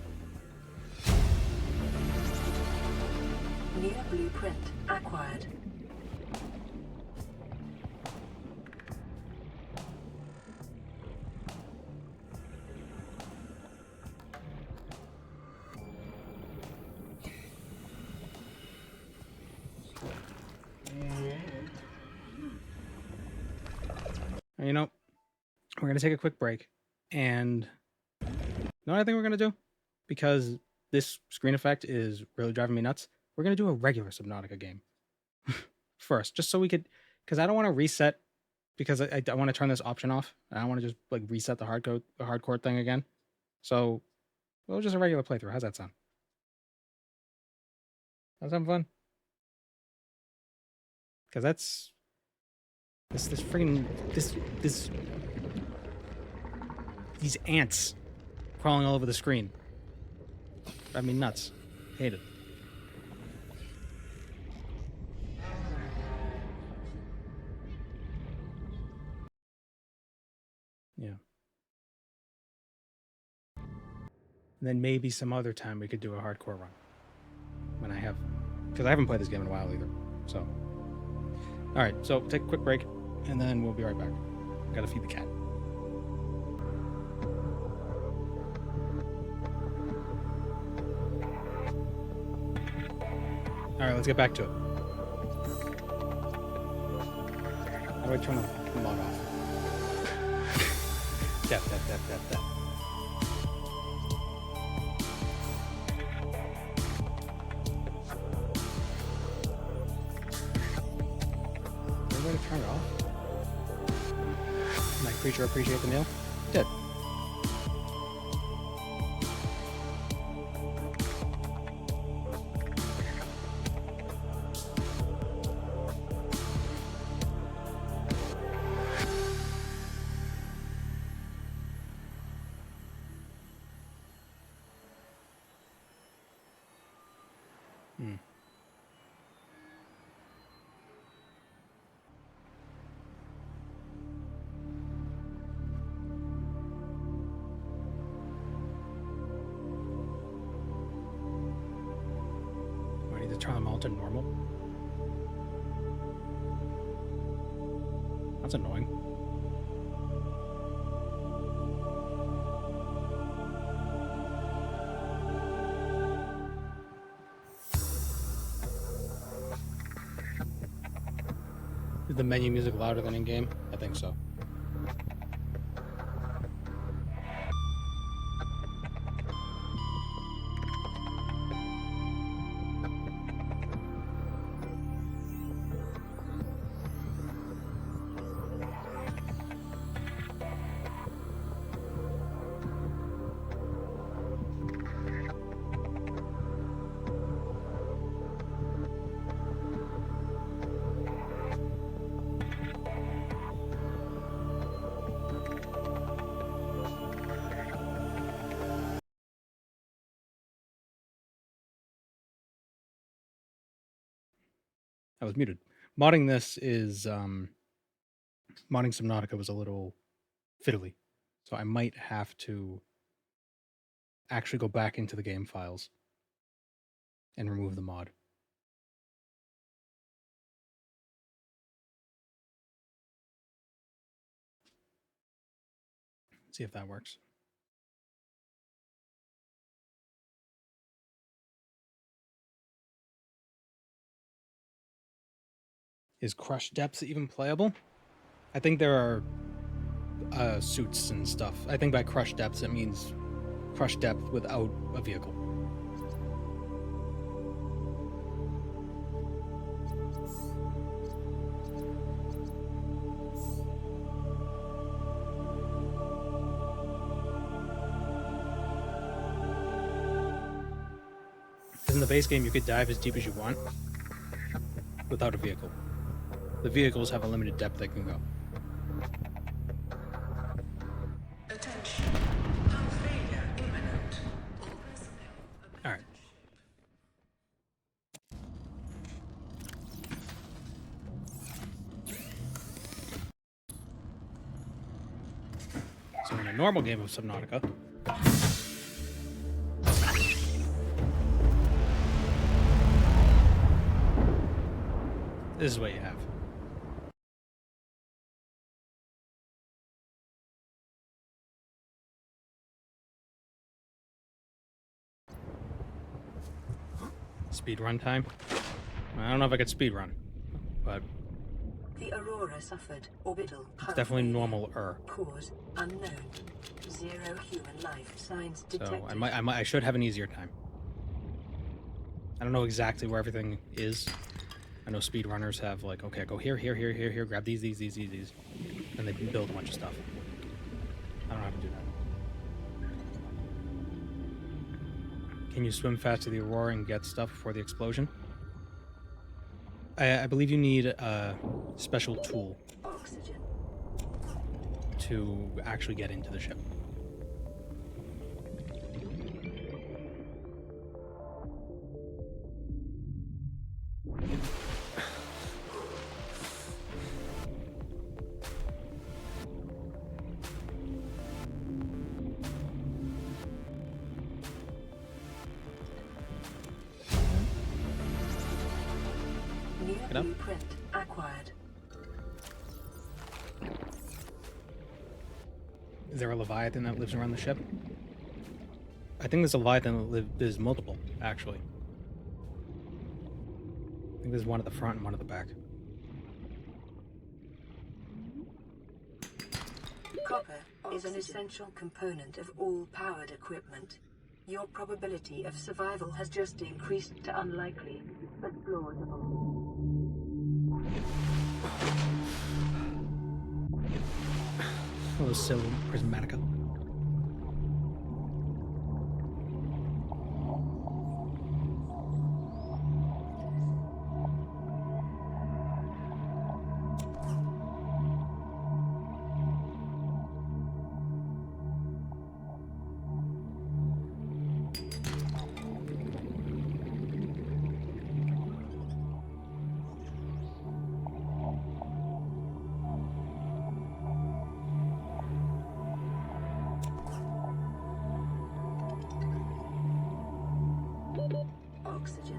New blueprint acquired. You know, we're going to take a quick break. And you know what I think we're going to do? Because this screen effect is really driving me nuts. We're going to do a regular Subnautica game first, just so we could, because I don't want to reset, because I want to turn this option off. I don't want to just like reset the hardcore thing again. So we'll just a regular playthrough. How's that sound? That sound fun? Because that's this freaking these ants crawling all over the screen. Drive me nuts. Hate it. Yeah. And then maybe some other time we could do a hardcore run. When I have... Because I haven't played this game in a while either. So... Alright, so take a quick break, and then we'll be right back. Gotta feed the cat. Alright, let's get back to it. How do I turn the mod off? Tap. Is there a way to turn it off? My creature appreciate the meal? Did. I need to turn them all to normal. That's annoying. Is the menu music louder than in game? I think so. I was muted. Modding this is modding Subnautica was a little fiddly, so I might have to actually go back into the game files and remove the mod. See if that works. Is crush depth even playable? I think there are suits and stuff. I think by crush depths it means crush depth without a vehicle. In the base game, you could dive as deep as you want without a vehicle. The vehicles have a limited depth they can go. Attention. Power failure imminent. All personnel. All right. So in a normal game of Subnautica, this is what you have. Speed run time. I don't know if I could speed run, but The Aurora suffered orbital it's definitely normal. Cause unknown. 0 human life signs detected. So I should have an easier time. I don't know exactly where everything is. I know speedrunners have like, okay, go here, here, here, here, here, grab these, and they build a bunch of stuff. I don't know how to do that. Can you swim fast to the Aurora and get stuff before the explosion? I believe you need a special tool Oxygen. to actually get into the ship. New Get up. blueprint acquired. Is there a Leviathan that lives around the ship? I think there's a Leviathan that there's multiple, actually. I think there's one at the front and one at the back. Copper is an essential component of all powered equipment. Your probability of survival has just increased to unlikely, but plausible. Hello, Sil Prismatica. Oxygen.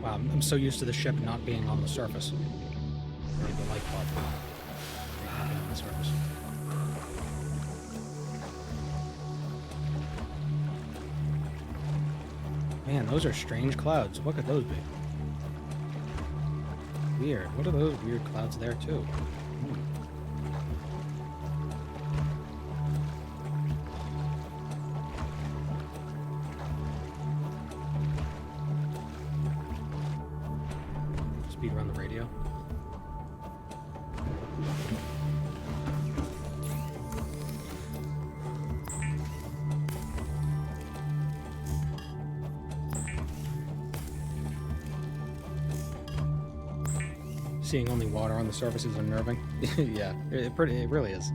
Wow, I'm so used to the ship not being on the surface. Or the light bulb not being on the surface. Man, those are strange clouds. What could those be? Weird. What are those weird clouds there too? Speed around the radio. Seeing only water on the surface is unnerving. Yeah, it really is.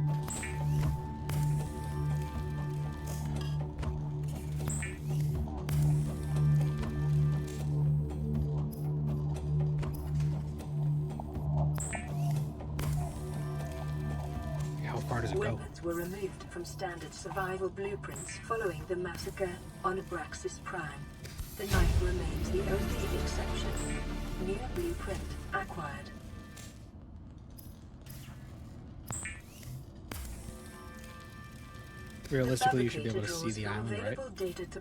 far does it go? Weapons were removed from standard survival blueprints following the massacre on Abraxas Prime. The knife remains the only exception. New blueprint acquired. Realistically, you should be able to see the island, right?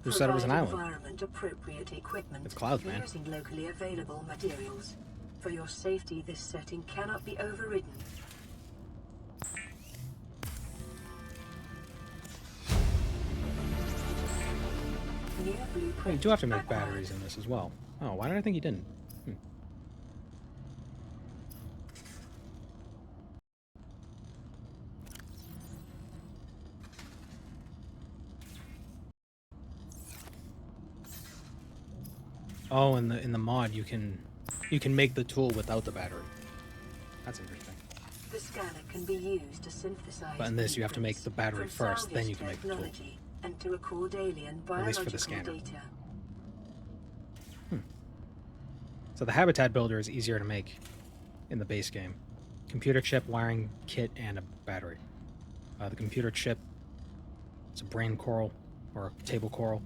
Who said it was an island? Environment-appropriate equipment It's clouds, man. using locally available materials. For your safety, this setting cannot be overridden. New Oh, blueprint you do have to make acquired. batteries in this as well. Oh, why did I think you didn't? Oh, in the mod you can make the tool without the battery. That's interesting. The scanner can be used to synthesize. But in this, you have to make blueprints the battery from first, then you salvaged can make the tool. technology and to record alien At least for the biological scanner. data. So the habitat builder is easier to make in the base game. Computer chip, wiring kit, and a battery. The computer chip, it's a brain coral or a table coral.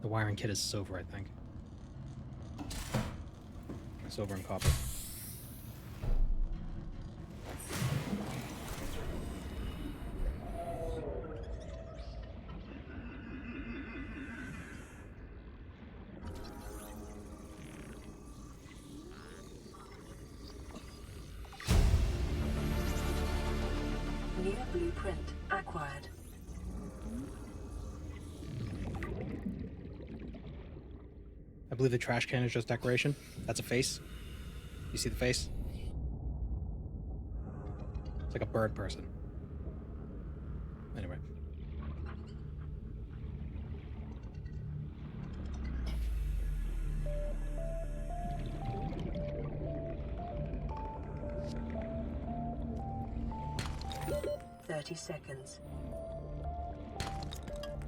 The wiring kit is silver, I think. Silver and copper. New blueprint acquired. I believe the trash can is just decoration. That's a face. You see the face? It's like a bird person. Anyway. Seconds.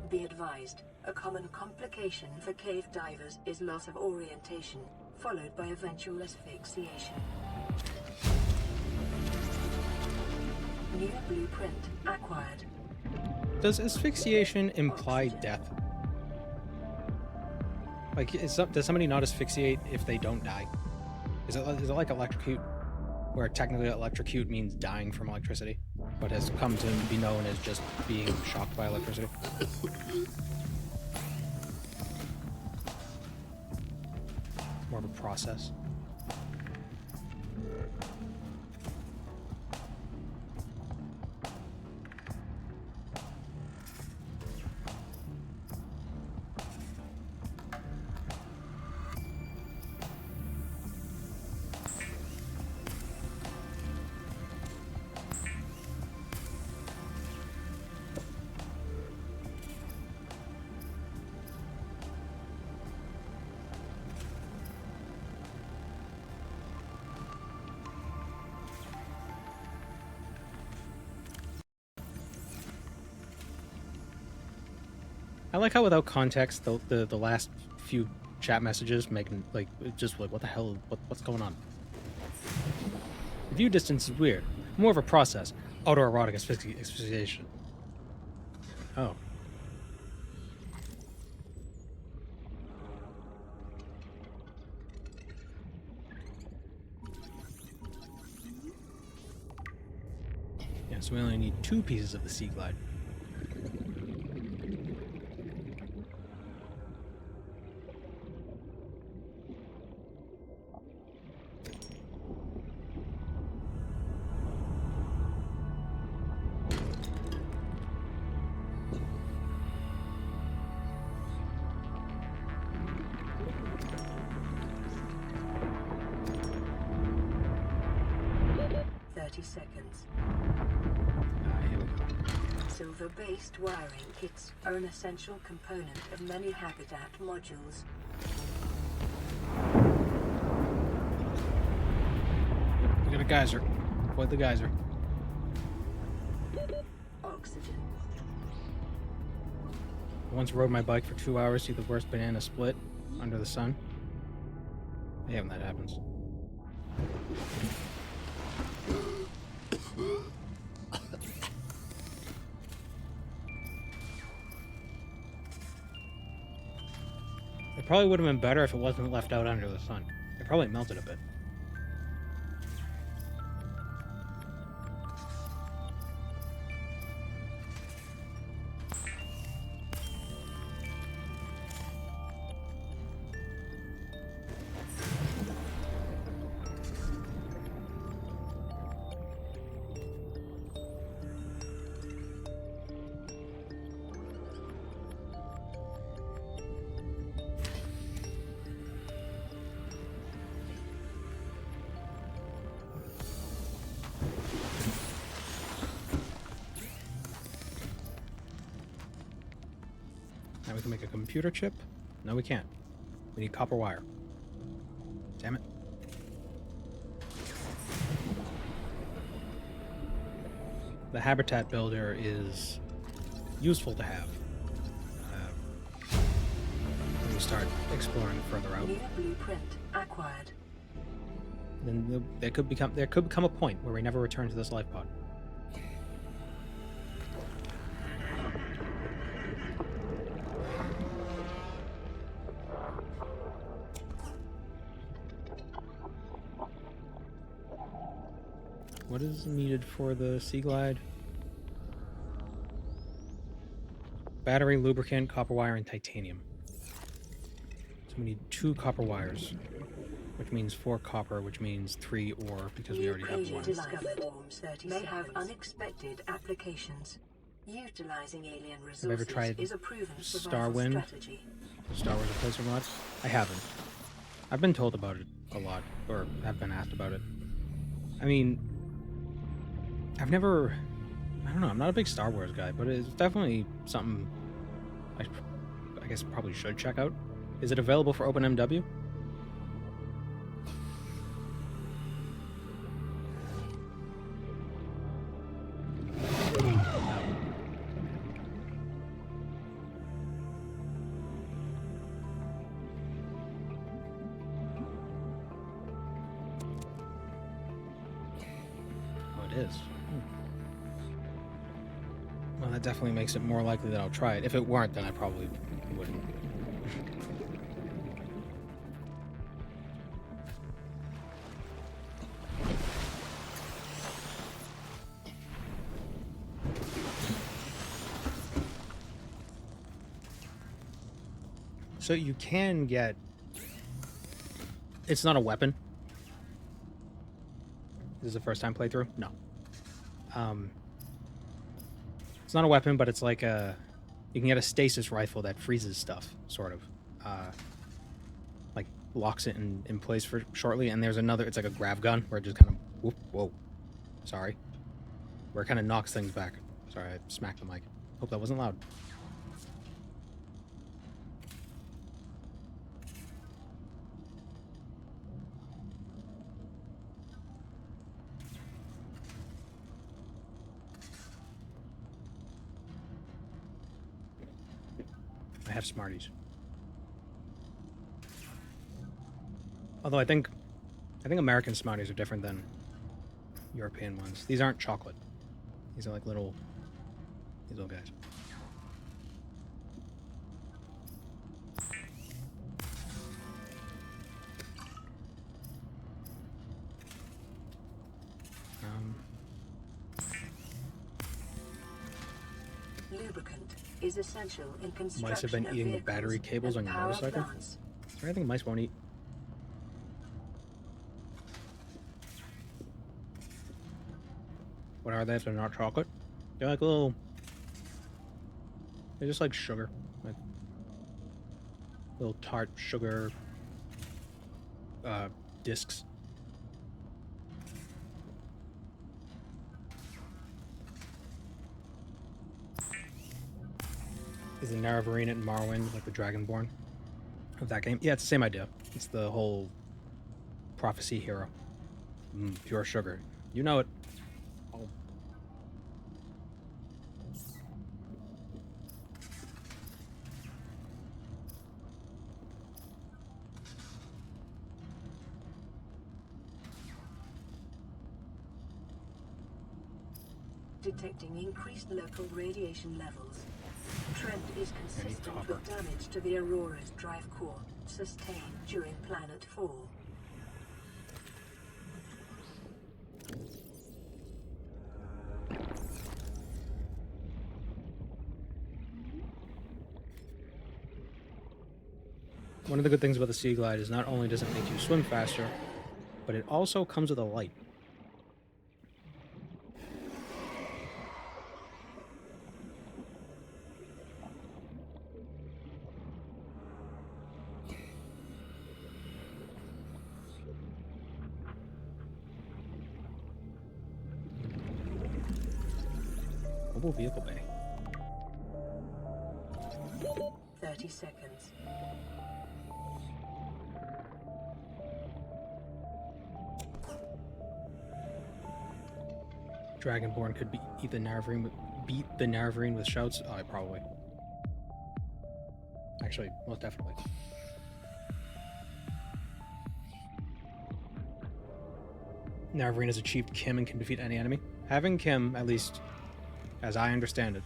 Be advised, a common complication for cave divers is loss of orientation, followed by eventual asphyxiation. New blueprint acquired. Does asphyxiation imply death? Like, does somebody not asphyxiate if they don't die? Is it like electrocute, where technically electrocute means dying from electricity, but has come to be known as just being shocked by electricity? More of a process. I like how without context, the last few chat messages make like just like what the hell, what's going on? The view distance is weird. More of a process. Autoerotic asphyxiation. Oh. Yeah, so we only need 2 pieces of the sea glide. Seconds. Here we go. Silver-based wiring kits are an essential component of many habitat modules. We got a geyser. Avoid the geyser. Oxygen. I once rode my bike for 2 hours, see the worst banana split under the sun. I hate when that happens. It probably would have been better if it wasn't left out under the sun. It probably melted a bit. Now we can make a computer chip? No, we can't. We need copper wire. Damn it. The habitat builder is useful to have. When we start exploring further out. New blueprint acquired. Then there could become a point where we never return to this life pod. What is needed for the Sea Glide? Battery, lubricant, copper wire, and titanium. So we need 2 copper wires, which means 4 copper, which means 3 ore, because we already have 1. Discovered may have unexpected applications. Utilizing alien Have I ever resources tried is a proven survival Starwind? strategy. Star Wars replacer mod? I haven't. I've been told about it a lot, or have been asked about it. I mean, I don't know, I'm not a big Star Wars guy, but it's definitely something I guess probably should check out. Is it available for OpenMW? Oh, it is. Well, that definitely makes it more likely that I'll try it. If it weren't, then I probably wouldn't. So you can get... It's not a weapon. This is the first time playthrough? No. It's not a weapon, but it's like a... You can get a stasis rifle that freezes stuff, sort of. Like, locks it in place for shortly, and there's another... It's like a grav gun, where it just kind of... Whoop, whoa. Sorry. Where it kind of knocks things back. Sorry, I smacked the mic. Hope that wasn't loud. I have Smarties. Although I think American Smarties are different than European ones. These aren't chocolate. These are like these little guys. Lubricant is essential in construction. Mice have been of eating the vehicles battery cables on and your power motorcycle? plants. Is there anything mice won't eat? What are they if they're not chocolate? They're like little... They're just like sugar. Like little tart sugar... discs. Is the Naravarine in Morrowind like the Dragonborn of that game? Yeah, it's the same idea. It's the whole prophecy hero. Pure sugar. You know it. Oh. Detecting increased local radiation levels. Trend is consistent copper. with damage to the Aurora's drive core sustained during planet fall. One of the good things about the Sea Glide is not only does it make you swim faster, but it also comes with a light. Mobile vehicle bay. 30 seconds. Dragonborn could beat the Narvarine with shouts. Oh, probably. Actually, most definitely. Narvarine has achieved Kim and can defeat any enemy. Having Kim, at least as I understand it,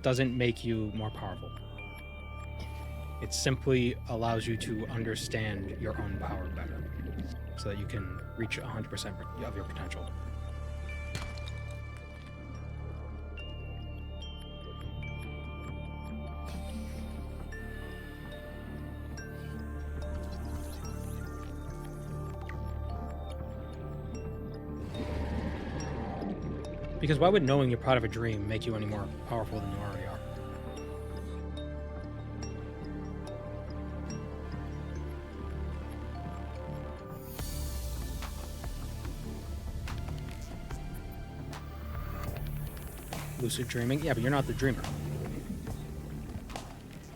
doesn't make you more powerful. It simply allows you to understand your own power better, so that you can reach 100% of your potential. Because why would knowing you're part of a dream make you any more powerful than you already are? Lucid dreaming? Yeah, but you're not the dreamer.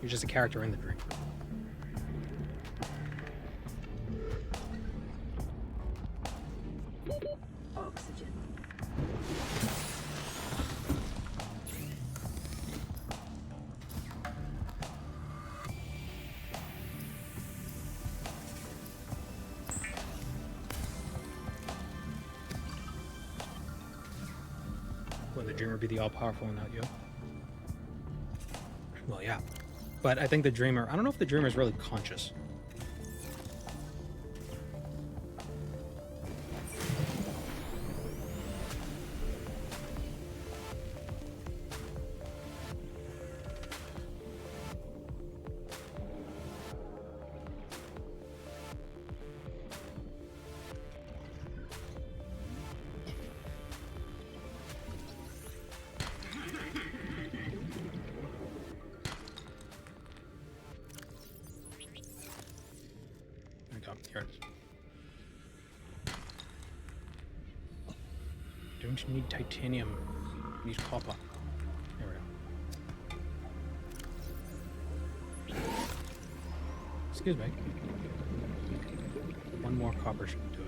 You're just a character in the dream. Oxygen. Will the dreamer be the all-powerful and not you? Well, yeah. But I think the dreamer... I don't know if the dreamer is really conscious. Here it is. Don't you need titanium? Use copper. There we go. Excuse me. One more copper should do it.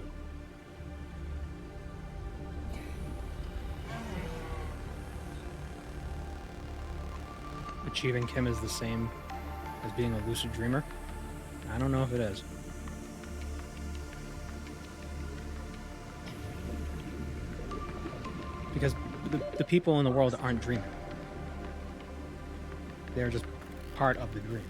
Achieving Kim is the same as being a lucid dreamer? I don't know if it is. Because the people in the world aren't dreaming. They're just part of the dream.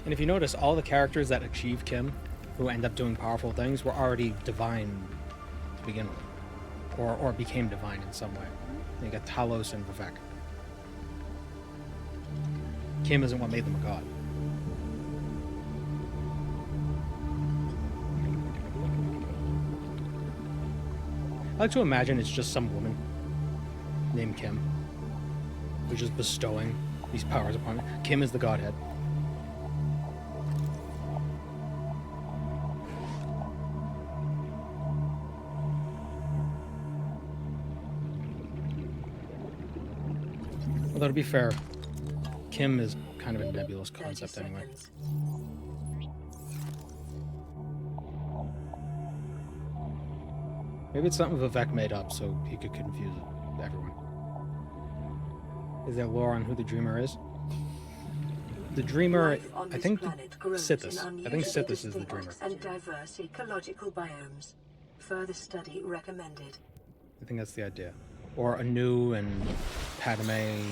And if you notice, all the characters that achieve Kim, who end up doing powerful things, were already divine to begin with. Or became divine in some way. You got Talos and Vivek. Kim isn't what made them a god. I like to imagine it's just some woman named Kim who's just bestowing these powers upon it. Kim is the godhead. Although to be fair, Kim is kind of a nebulous concept anyway. Maybe it's something Vivek made up so he could confuse everyone. Is there lore on who the dreamer is? The dreamer, Life on I this think planet grows Sithis. in I think unusually Sithis is the distinct dreamer. and diverse ecological biomes. Further study recommended. I think that's the idea. Or Anu and Padme,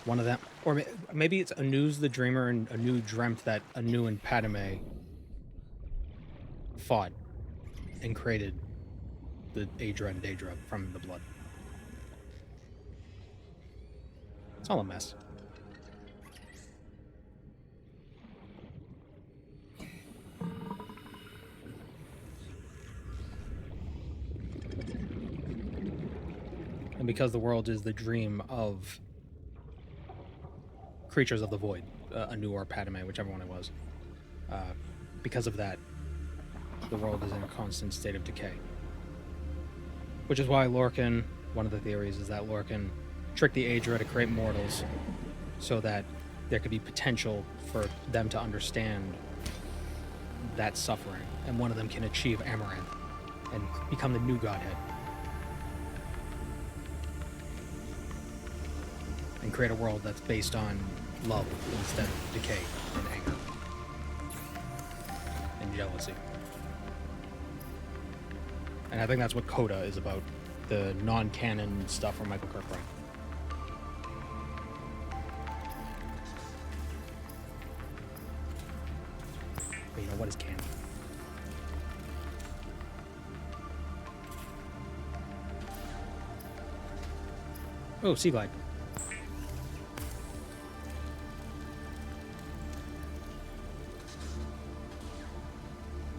one of them. Or maybe it's Anu's the dreamer and Anu dreamt that Anu and Padme fought and created the Adra and Daedra from the blood. It's all a mess. And because the world is the dream of creatures of the void, Anu or Padme, whichever one it was, because of that, the world is in a constant state of decay. Which is why Lorcan, one of the theories is that Lorcan tricked the Adra to create mortals so that there could be potential for them to understand that suffering, and one of them can achieve Amaranth and become the new godhead. And create a world that's based on love instead of decay and anger and jealousy. And I think that's what Coda is about, the non-canon stuff from Michael Kirkbride. But you know, what is canon? Oh, Sea Glide.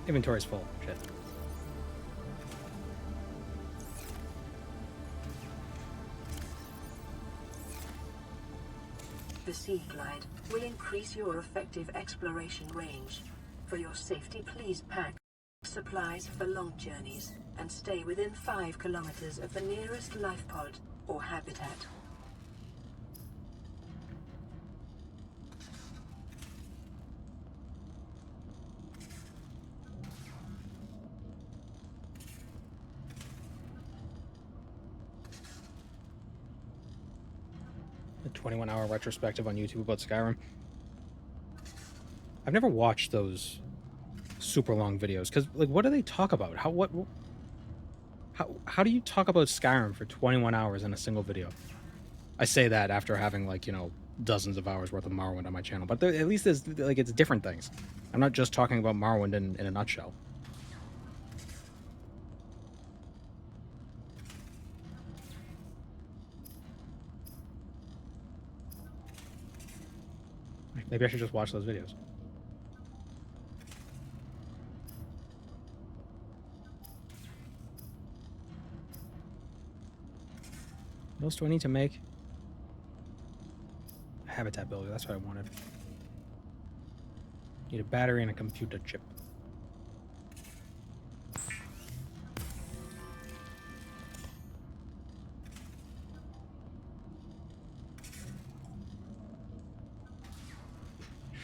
Inventory's full. Shit. The Sea Glide will increase your effective exploration range. For your safety, please pack supplies for long journeys and stay within 5 kilometers of the nearest life pod or habitat. A 21-hour retrospective on YouTube about Skyrim. I've never watched those super long videos because, like, what do they talk about? How do you talk about Skyrim for 21 hours in a single video? I say that after having, like, you know, dozens of hours worth of Morrowind on my channel, but at least there's, like, it's different things. I'm not just talking about Morrowind in a nutshell. Maybe I should just watch those videos. What else do I need to make? A habitat builder, that's what I wanted. Need a battery and a computer chip.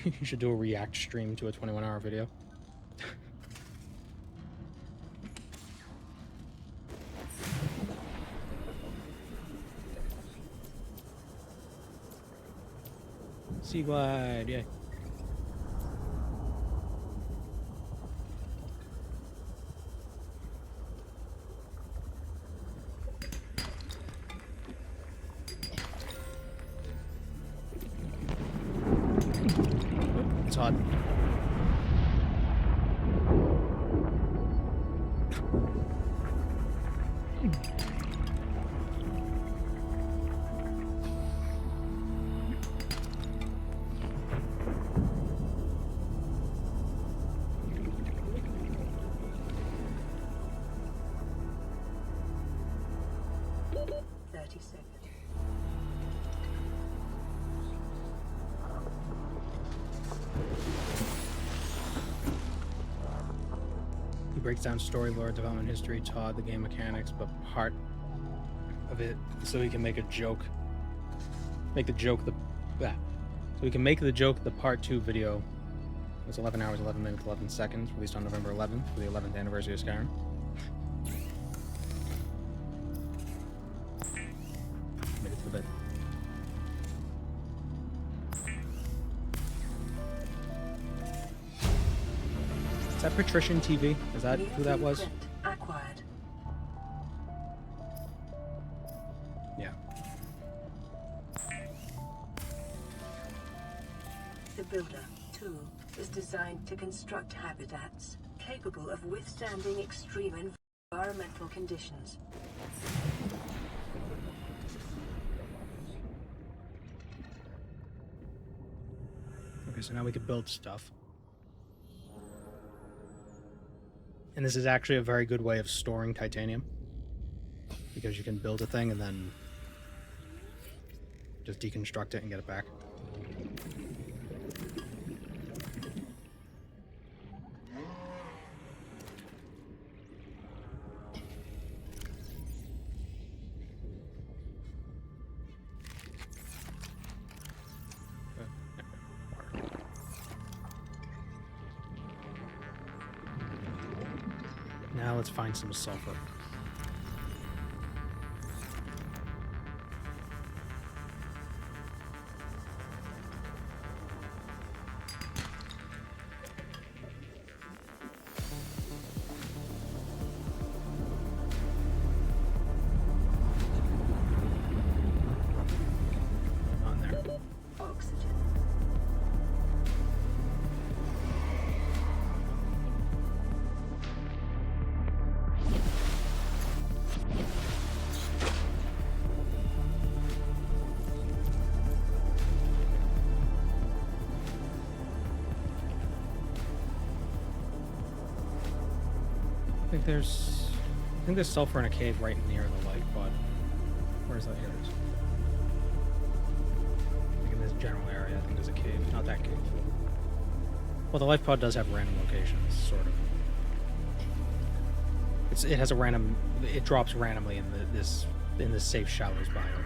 You should do a react stream to a 21-hour video. Sea Glide, yay. It's hot. He breaks down story, lore, development history, taught the game mechanics, but part of it so he can make a joke. Make the joke the so he can make the joke the part 2 video. It's 11 hours, 11 minutes, 11 seconds, released on November 11th for the 11th anniversary of Skyrim. Made it to the bed. Is that Patrician TV? Is that New who that was? blueprint acquired. Yeah. The Builder tool is designed to construct habitats capable of withstanding extreme environmental conditions. Okay, so now we can build stuff. And this is actually a very good way of storing titanium. Because you can build a thing and then just deconstruct it and get it back. Now let's find some sulfur. On there. Oxygen. I think there's sulfur in a cave right near the light pod. Where's that? Here it is. I think in this general area, I think there's a cave. Not that cave. Well, the life pod does have random locations, sort of. It has a random. It drops randomly in this safe shallows biome.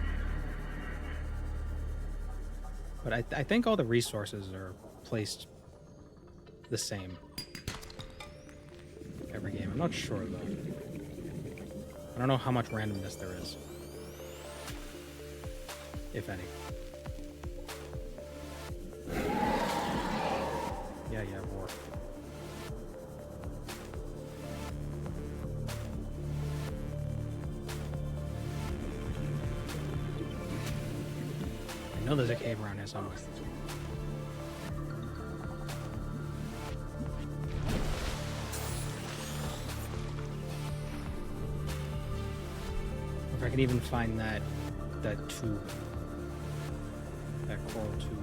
But I think all the resources are placed the same every game. I'm not sure though. I don't know how much randomness there is, if any. Yeah, war. I know there's a cave around here somewhere. If I could even find that tube, that coral tube.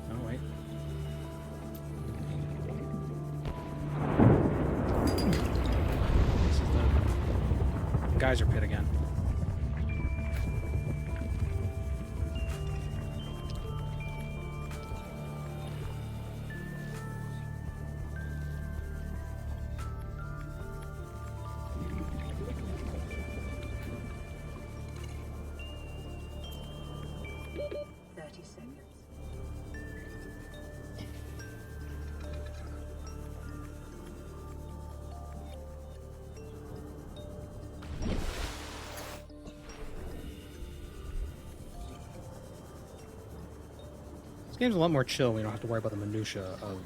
Oh wait. This is the geyser pit again. This game's a lot more chill. We don't have to worry about the minutia of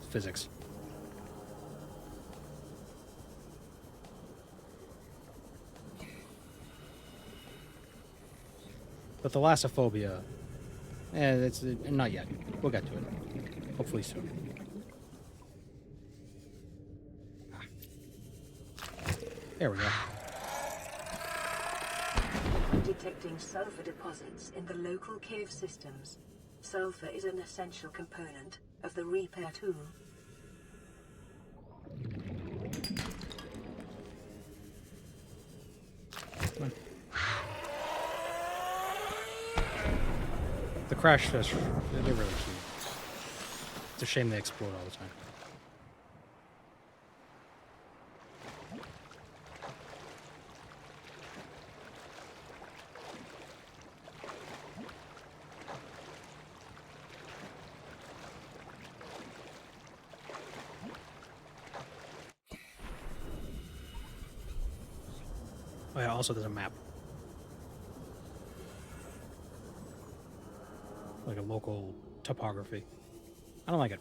physics. But thalassophobia, it's not yet. We'll get to it. Hopefully soon. There we go. Detecting sulfur deposits in the local cave systems. Sulfur is an essential component of the repair tool. Come on. The crash fish, they're really cute. It's a shame they explode all the time. Oh yeah, also there's a map. Like a local topography. I don't like it.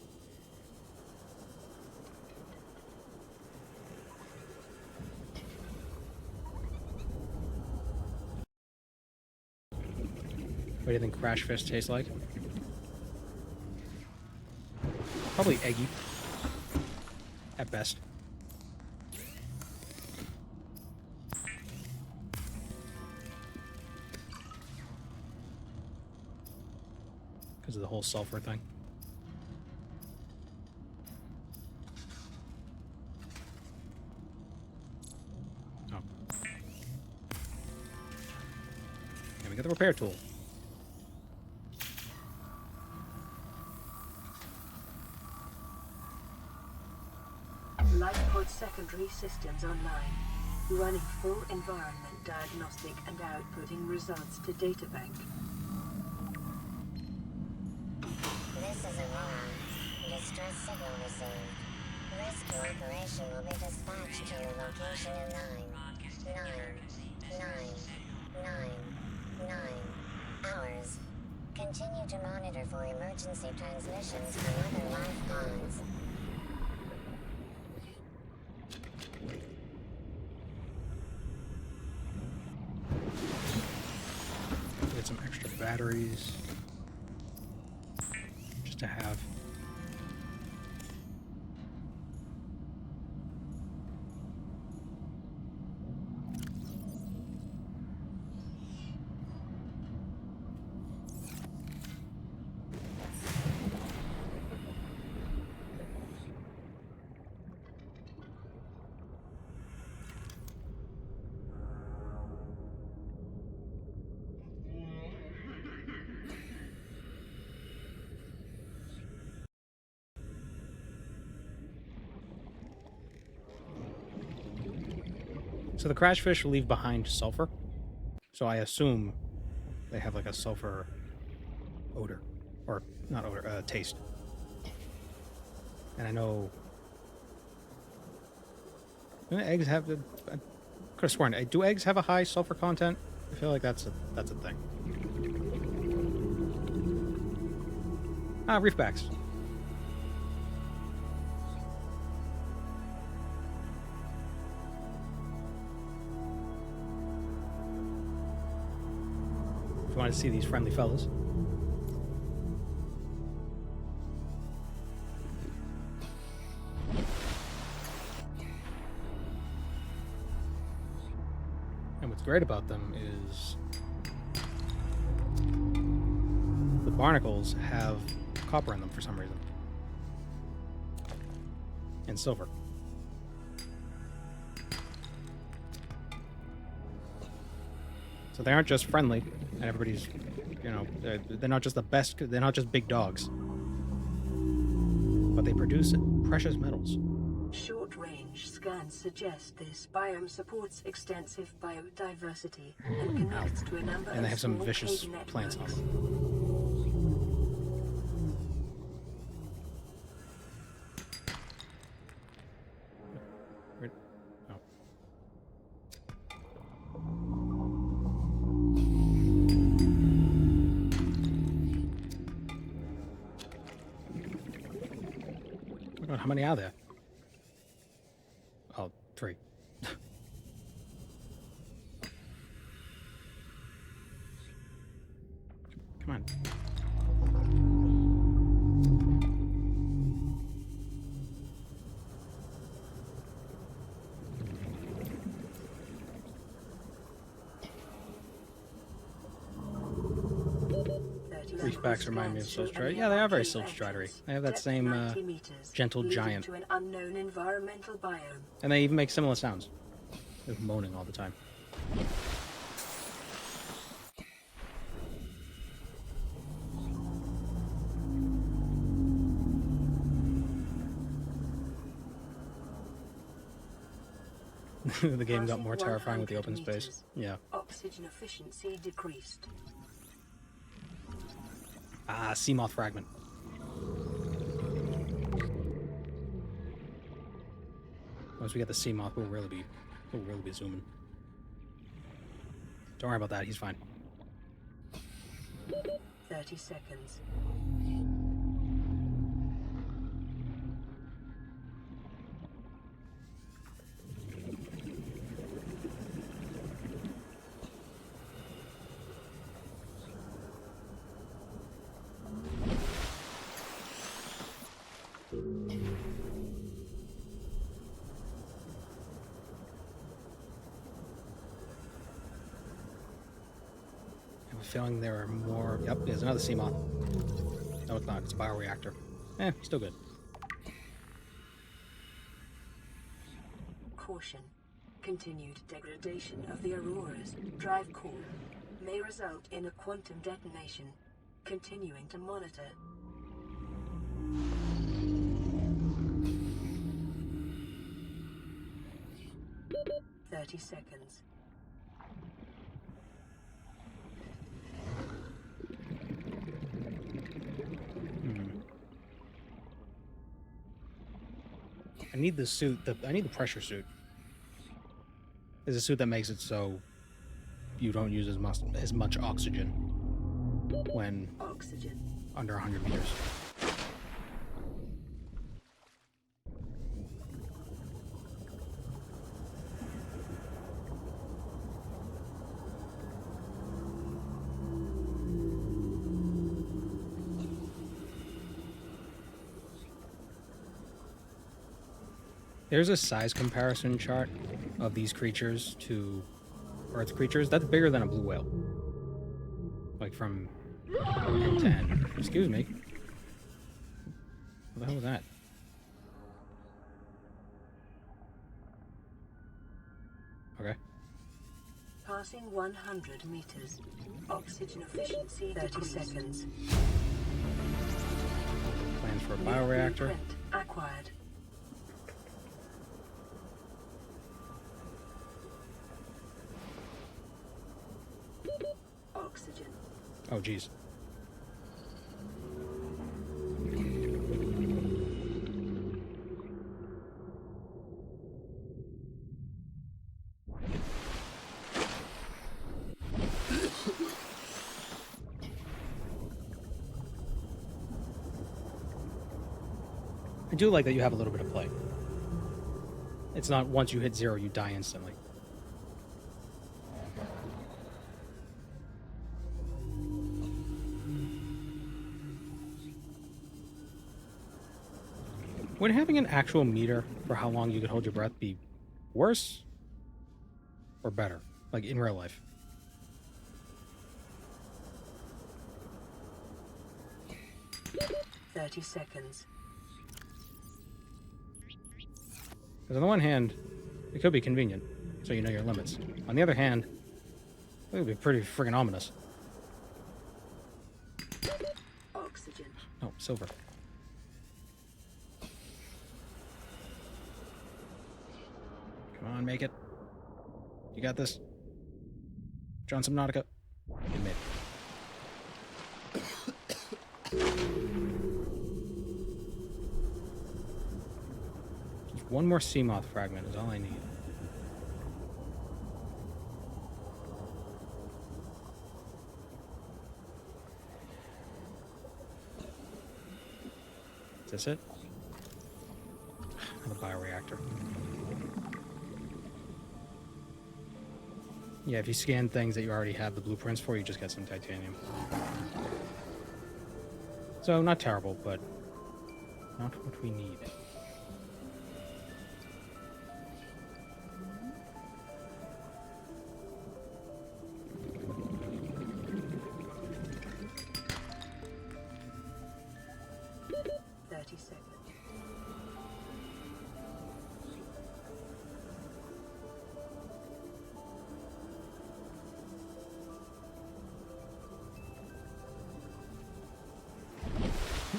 What do you think Crash Fist tastes like? Probably eggy. At best. Because of the whole sulfur thing. Oh. And we got the repair tool. Lifepod secondary systems online. Running full environment diagnostic and outputting results to databank. This is Aurora. Distress signal received. Rescue operation will be dispatched to your location in 9 hours. Continue to monitor for emergency transmissions from other life pods. Get some extra batteries. Just to have. So the crash fish leave behind sulfur. So I assume they have like a sulfur odor. Or not odor, taste. And I know eggs have the. I could have sworn. Do eggs have a high sulfur content? I feel like that's a thing. Ah, reefbacks. If you want to see these friendly fellas. And what's great about them is the barnacles have copper in them for some reason. And silver. So they aren't just friendly, and everybody's, you know, they're not just the best, they're not just big dogs. But they produce precious metals. Short-range scans suggest this biome supports extensive biodiversity and connects to a number And of they have some small vicious cave plants on networks. them. Where- oh. Oh my God, how many are there? Oh, 3. Come on. Reefbacks remind me of Silk Strider. Yeah, they are very Silk Stridery. They have that same gentle giant. To an unknown environmental biome. And they even make similar sounds. They're moaning all the time. The game got more terrifying with the open space. Yeah. Oxygen efficiency decreased. Ah, sea moth fragment. Once we get the sea moth, we'll really be zooming. Don't worry about that. He's fine. 30 seconds. I have a feeling there are more. Yep, there's another sea moth. No, it's not. It's a bioreactor. Still good. Caution. Continued degradation of the Aurora's drive core may result in a quantum detonation. Continuing to monitor. "30 seconds. I need the suit. I need the pressure suit. There's a suit that makes it so you don't use as much oxygen when Oxygen. under 100 meters. There's a size comparison chart of these creatures to Earth creatures. That's bigger than a blue whale. Like from 10. Excuse me. What the hell was that? Okay. Passing 100 meters. Oxygen efficiency 30 seconds. Plans for a New bioreactor. blueprint acquired. Oxygen. Oh, geez. I do like that you have a little bit of play. It's not once you hit 0, you die instantly. Would having an actual meter for how long you could hold your breath be worse or better? Like in real life? "30 seconds. Because on the one hand, it could be convenient, so you know your limits. On the other hand, it would be pretty friggin' ominous. Oxygen. Oh, silver. Come on, make it. You got this. John Subnautica. You made it. Just one more sea moth fragment is all I need. Is this it? Another bioreactor. Yeah, if you scan things that you already have the blueprints for, you just get some titanium. So, not terrible, but not what we need.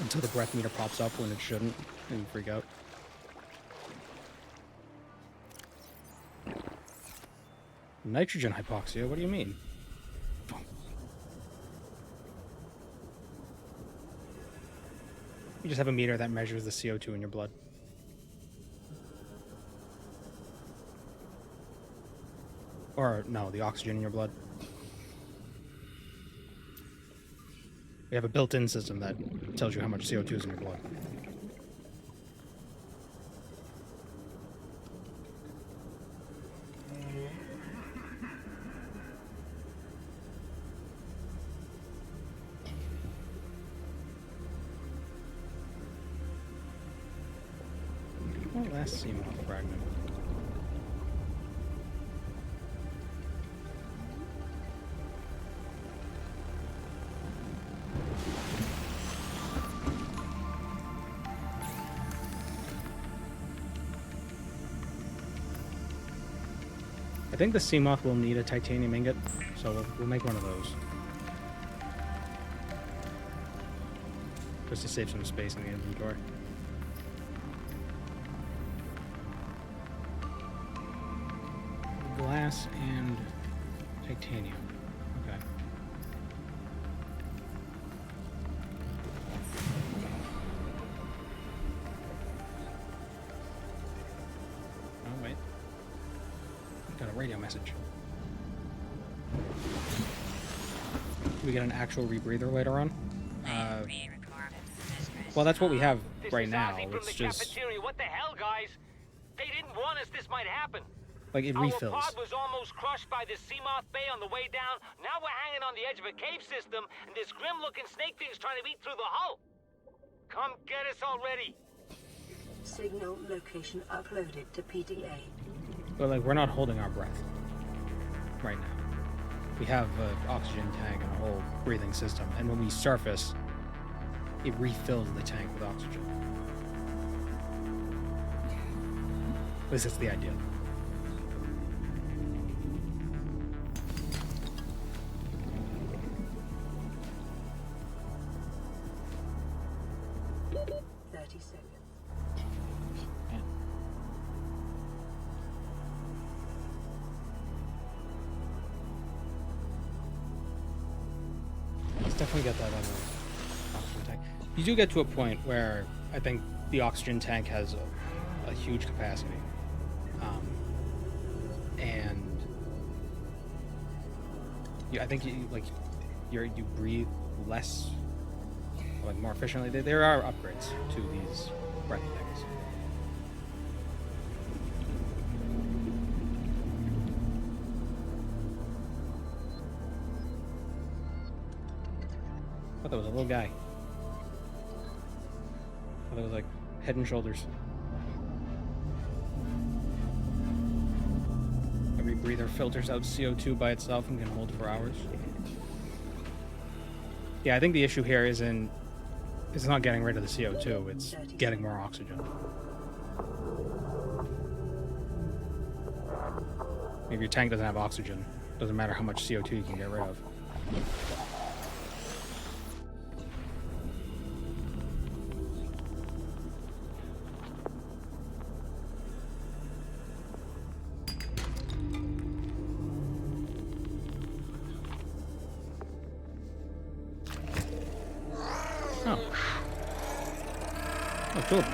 Until the breath meter pops up when it shouldn't, and you freak out. Nitrogen hypoxia? What do you mean? You just have a meter that measures the CO2 in your blood. Or, no, the oxygen in your blood. We have a built-in system that tells you how much CO2 is in your blood. Oh, last Seamoth fragment. I think the Seamoth will need a titanium ingot, so we'll make one of those. Just to save some space in the inventory. Glass and titanium. Okay. Oh, wait. Got a radio message. We get an actual rebreather later on. Well, that's what we have right now. It's just What the hell, guys? They didn't warn us this might happen. like it Our refills. pod was almost crushed by the Seamoth Bay on the way down. Now we're hanging on the edge of a cave system, and this grim-looking snake thing's trying to eat through the hull. Come get us already. Signal location uploaded to PDA. But like we're not holding our breath right now. We have an oxygen tank and a whole breathing system, and when we surface, it refills the tank with oxygen. At least that's the idea. Let's definitely get that other oxygen tank. You do get to a point where I think the oxygen tank has a huge capacity, and I think you breathe less, like more efficiently. There are upgrades to these breath things. I thought that was a little guy. I thought it was like Head and Shoulders. A rebreather filters out CO2 by itself and can hold for hours. Yeah, I think the issue here it's not getting rid of the CO2, it's getting more oxygen. If your tank doesn't have oxygen, doesn't matter how much CO2 you can get rid of. Oh, cool.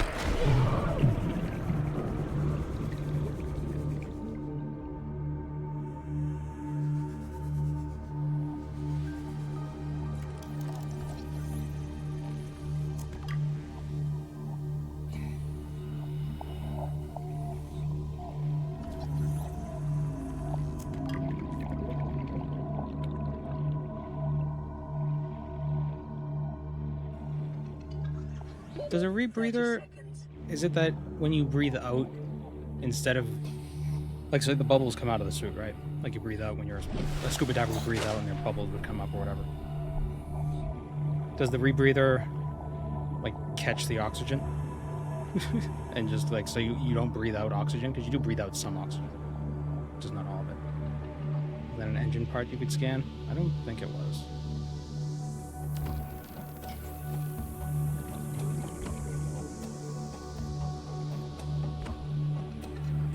Does a rebreather, is it that when you breathe out, instead of, like, so the bubbles come out of the suit, right? Like you breathe out when you're a scuba diver would breathe out and their bubbles would come up or whatever. Does the rebreather, like, catch the oxygen? And just, like, so you don't breathe out oxygen? Because you do breathe out some oxygen, just not all of it. Is that an engine part you could scan? I don't think it was.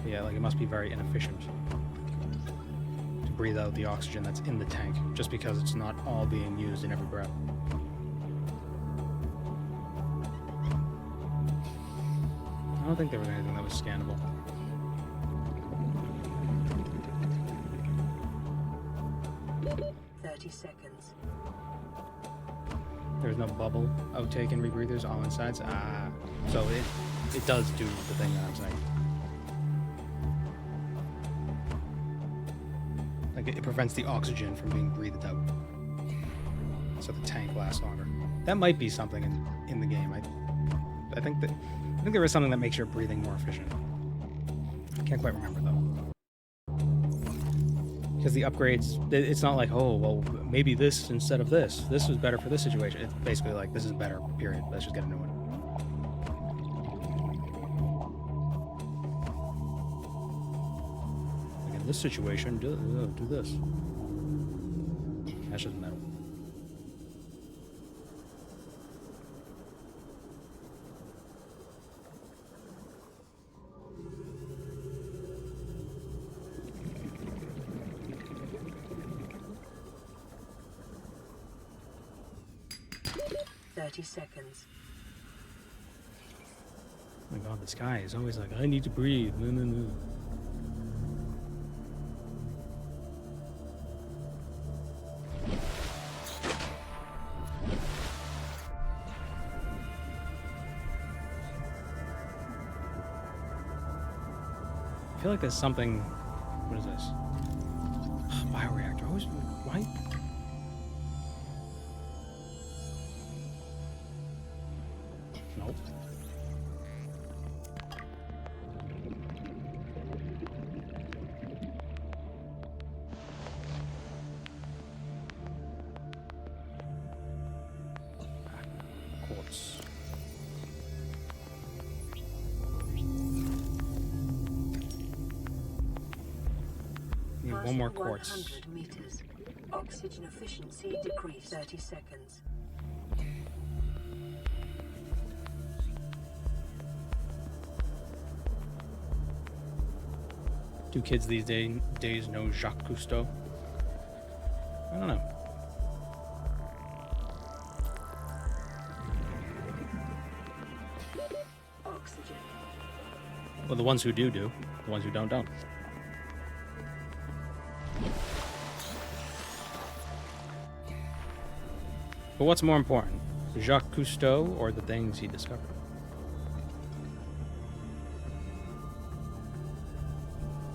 Yeah, like it must be very inefficient to breathe out the oxygen that's in the tank, just because it's not all being used in every breath. I don't think there was anything that was scannable. 30 seconds. There's no bubble outtake and rebreathers, all insides. Ah, so it does do the thing that I'm saying. Like it prevents the oxygen from being breathed out, so the tank lasts longer. That might be something in the game. I think there is something that makes your breathing more efficient. I can't quite remember though. Because the upgrades, it's not like, oh, well, maybe this instead of this. This is better for this situation. It's basically like, this is better, period. Let's just get a new one. Like in this situation, do this. That's just metal. Seconds. Oh my god, this guy is always like, I need to breathe. No, no, no. I feel like there's something. What is this? Bioreactor. Always. Why? Nope. Quartz. Need one more quartz. 100 meters. Oxygen efficiency decreased 30 seconds. Do kids these days know Jacques Cousteau? I don't know. Oxygen. Well, the ones who do. The ones who don't. But what's more important? Jacques Cousteau or the things he discovered?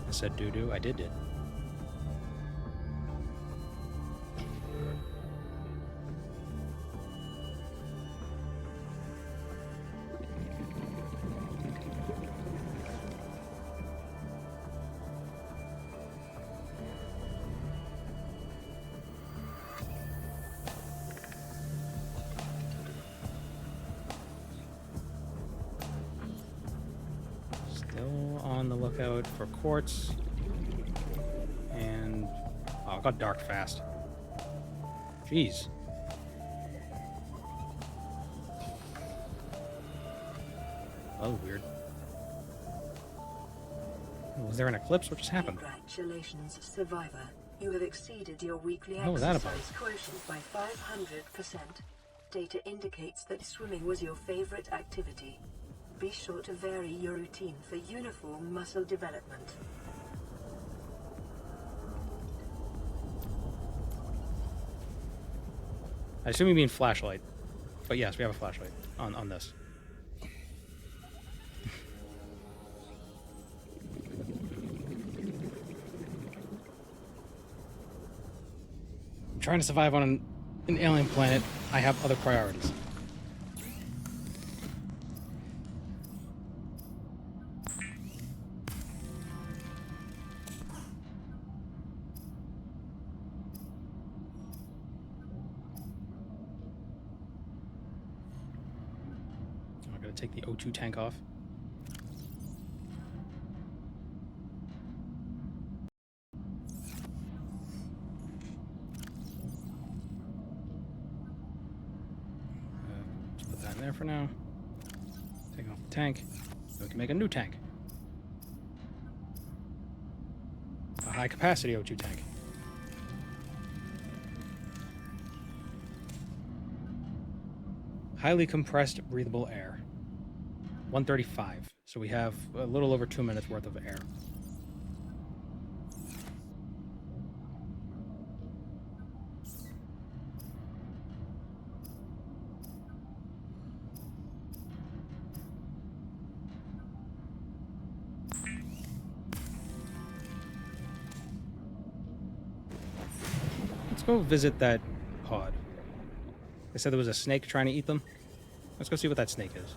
I said doo-doo. I did. Still on the lookout for quartz. And oh, it got dark fast. Jeez. That was weird. Was there an eclipse? What just happened? Congratulations, survivor. You have exceeded your weekly What was that about? exercise quotient by 500%. Data indicates that swimming was your favorite activity. Be sure to vary your routine for uniform muscle development. I assume you mean flashlight. But yes, we have a flashlight on this. I'm trying to survive on an alien planet. I have other priorities. I'm gonna take the O2 tank off. Just put that in there for now. Take off the tank. So we can make a new tank. A high capacity O2 tank. Highly compressed breathable air. 135. So we have a little over 2 minutes worth of air. Let's go visit that pod. They said there was a snake trying to eat them. Let's go see what that snake is.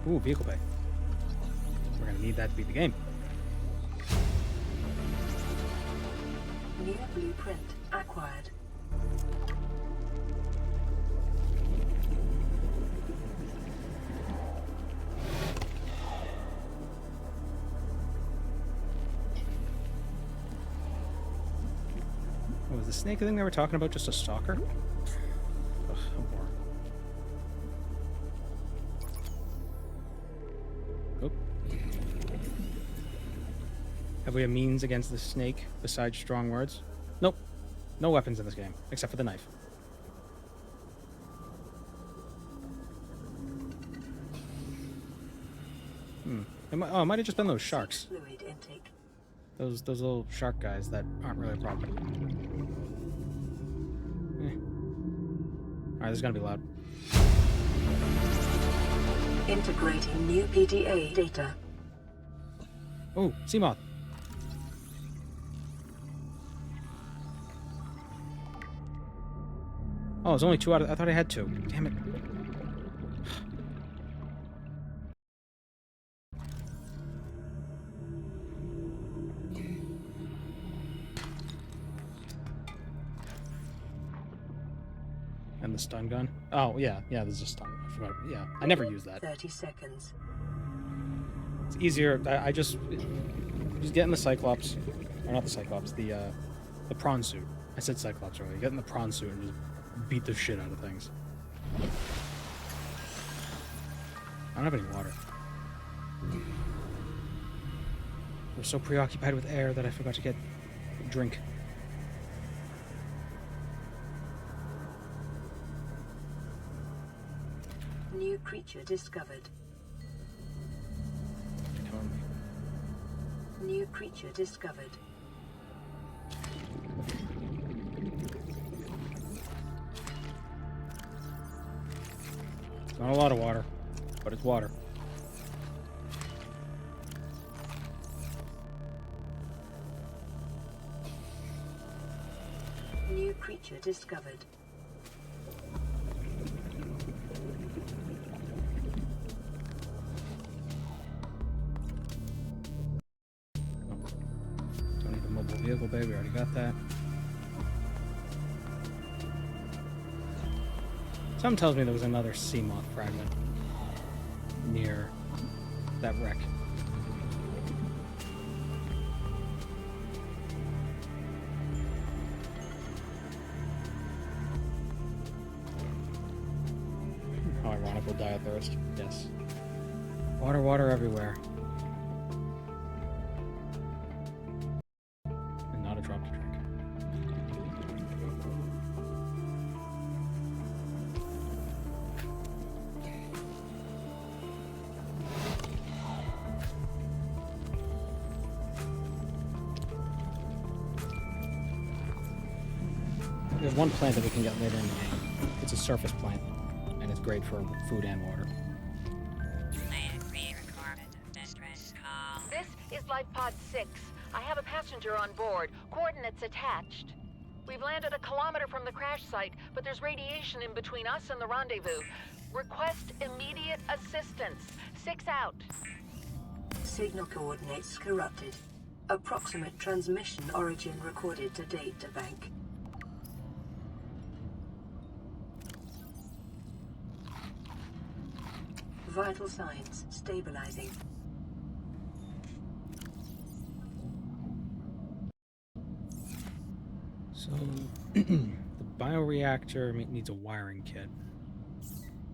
Ooh, vehicle bay. We're gonna need that to beat the game. New blueprint acquired. Oh, was the snake thing they were talking about just a stalker? Ugh, I'm bored. Oh. Have we a means against the snake besides strong words? Nope. No weapons in this game, except for the knife. It might have just been those sharks. Fluid intake. Those little shark guys that aren't really a problem. Alright, this is gonna be loud. Integrating new PDA data. Oh, sea moth. Oh, it's only 2 out of... I thought I had 2. Damn it. And the stun gun. Oh, yeah. Yeah, there's a stun. I forgot. Yeah, I never use that. 30 seconds. It's easier. I just get in the Cyclops. Or not the Cyclops, the prawn suit. I said Cyclops earlier. Get in the prawn suit and just beat the shit out of things. I don't have any water. I was so preoccupied with air that I forgot to get a drink. New creature discovered. Come on. New creature discovered. Not a lot of water, but it's water. New creature discovered. Don't need the mobile vehicle bay, we already got that. Something tells me there was another sea moth fragment near that wreck. How ironic, we'll die of thirst. Yes. Water, water everywhere. And not a drop to drink. There's one plant that we can get later in the game. It's a surface plant, and it's great for food and water. Plan pre-recorded distress call. This is Life Pod 6. I have a passenger on board. Coordinates attached. We've landed a kilometer from the crash site, but there's radiation in between us and the rendezvous. Request immediate assistance. 6 out. Signal coordinates corrupted. Approximate transmission origin recorded to data bank. Vital signs stabilizing. So, the bioreactor needs a wiring kit.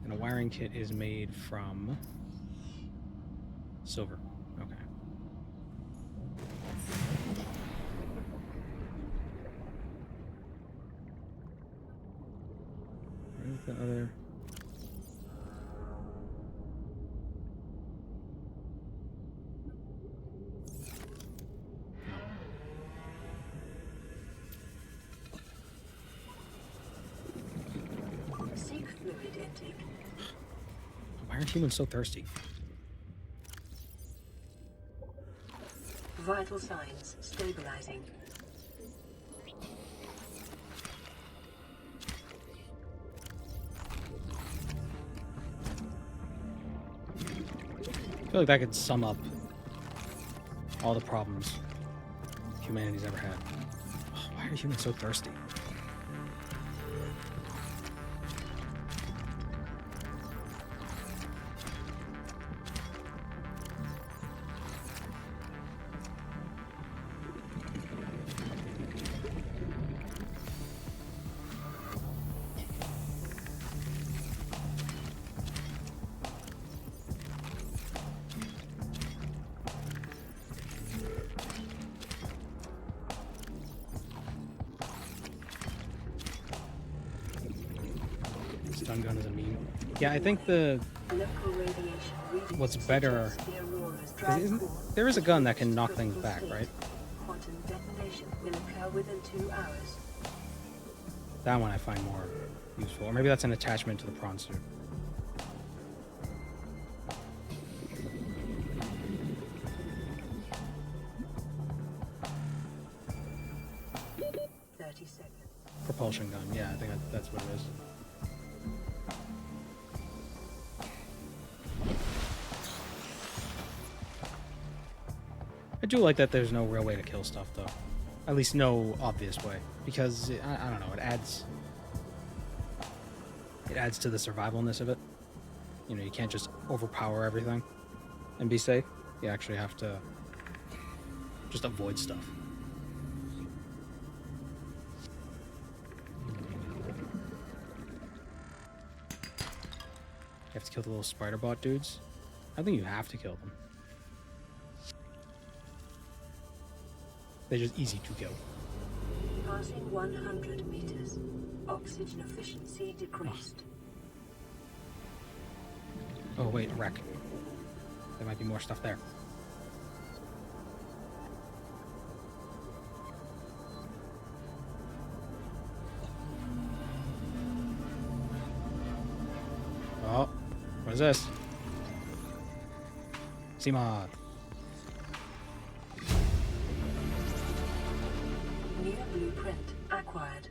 And a wiring kit is made from silver. Okay. Where's the other? Why are humans so thirsty? Vital signs stabilizing. I feel like that could sum up all the problems humanity's ever had. Oh, why are humans so thirsty? Stun gun is a meme. Yeah, I think the Local radiation readings what's better suggest the aurora's drive is force there is a gun that can reaches knock things critical back, state. right? Quantum detonation will occur within 2 hours. That one I find more useful. Or maybe that's an attachment to the prawn suit. Propulsion gun. Yeah, I think that's what it is. I do like that there's no real way to kill stuff, though. At least no obvious way. Because, I don't know, it adds to the survivalness of it. You know, you can't just overpower everything and be safe. You actually have to just avoid stuff. You have to kill the little spider bot dudes. I think you have to kill them. They're just easy to kill. Passing 100 meters. Oxygen efficiency decreased. Oh wait, a wreck. There might be more stuff there. Oh, what is this? CMOD. New blueprint acquired.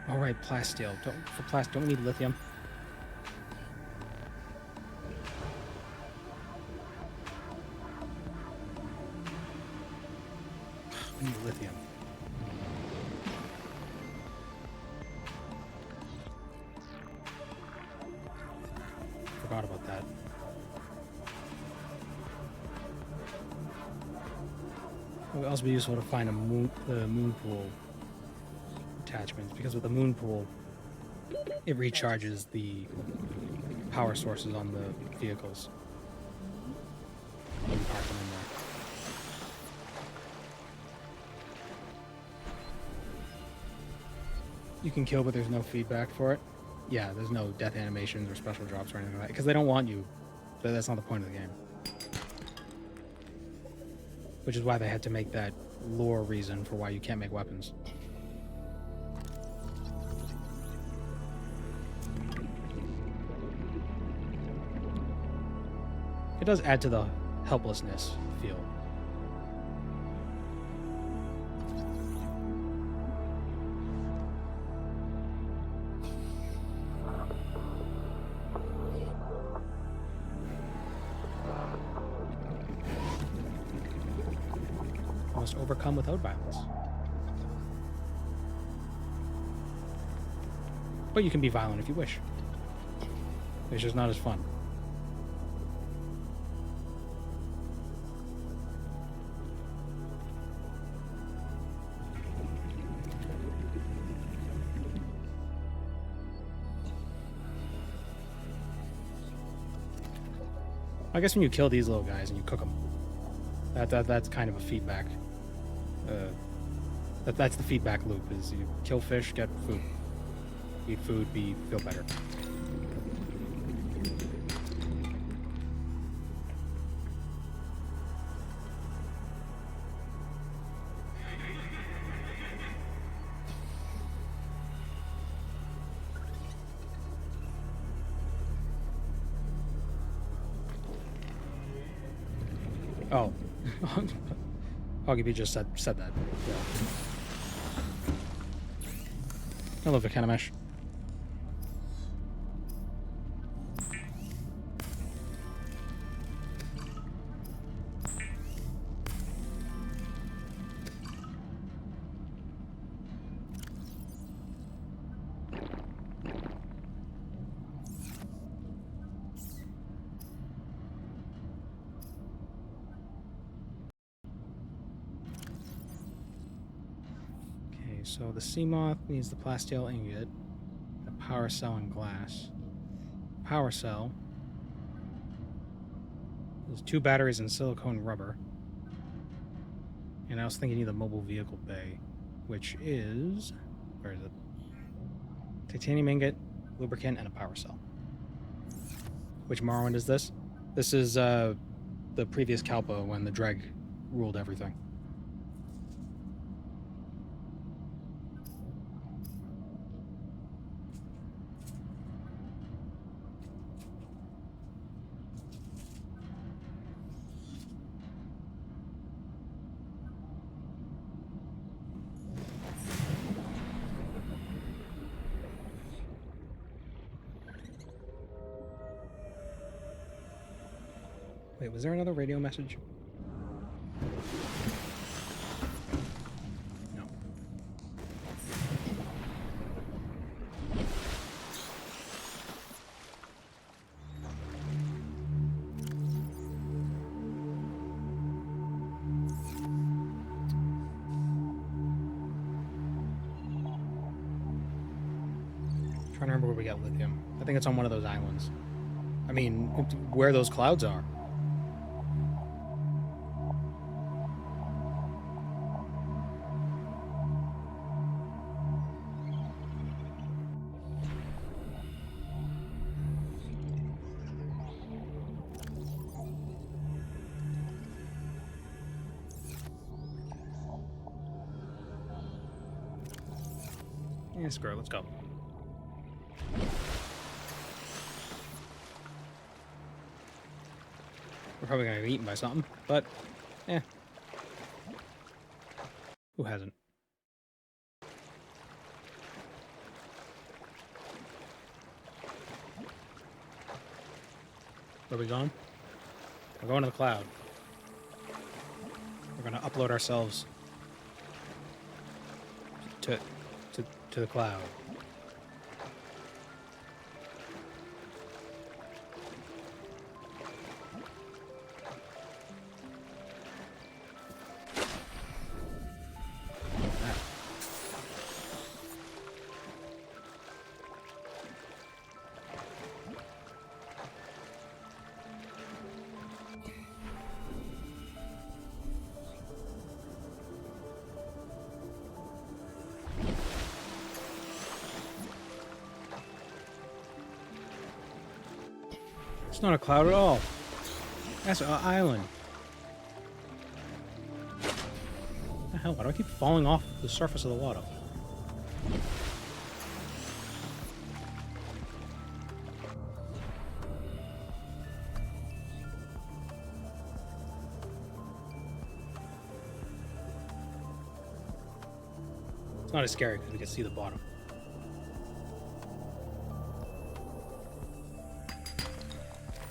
All right, plasteel. For plast, don't we need lithium? We need lithium. Forgot about that. It would also be useful to find the moon pool attachments, because with the moon pool, it recharges the power sources on the vehicles. You can park them in there. You can kill, but there's no feedback for it. Yeah, there's no death animations or special drops or anything like that, because they don't want you. But that's not the point of the game. Which is why they had to make that lore reason for why you can't make weapons. It does add to the helplessness feel. Must overcome without violence. But you can be violent if you wish. It's just not as fun. I guess when you kill these little guys and you cook them, that's kind of a feedback. That's the feedback loop: is you kill fish, get food, eat food, feel better. Oh. Hoggy B just said that. Yeah. Hello, Vikanamesh. Okay, so the sea moth needs the plasteel ingot, a power cell and glass. Power cell. There's 2 batteries and silicone rubber. And I was thinking you need the mobile vehicle bay, which is... Where is it? Titanium ingot, lubricant, and a power cell. Which Morrowind is this? This is the previous Kalpa when the Dreg ruled everything. Wait, was there another radio message? No. Trying to remember where we got lithium. I think it's on one of those islands. I mean, where those clouds are. Yeah, screw it, let's go. We're probably gonna get eaten by something, but yeah. Who hasn't? Where are we going? We're going to the cloud. We're gonna upload ourselves to the cloud. It's not a cloud at all. That's an island. What the hell? Why do I keep falling off the surface of the water? It's not as scary because we can see the bottom.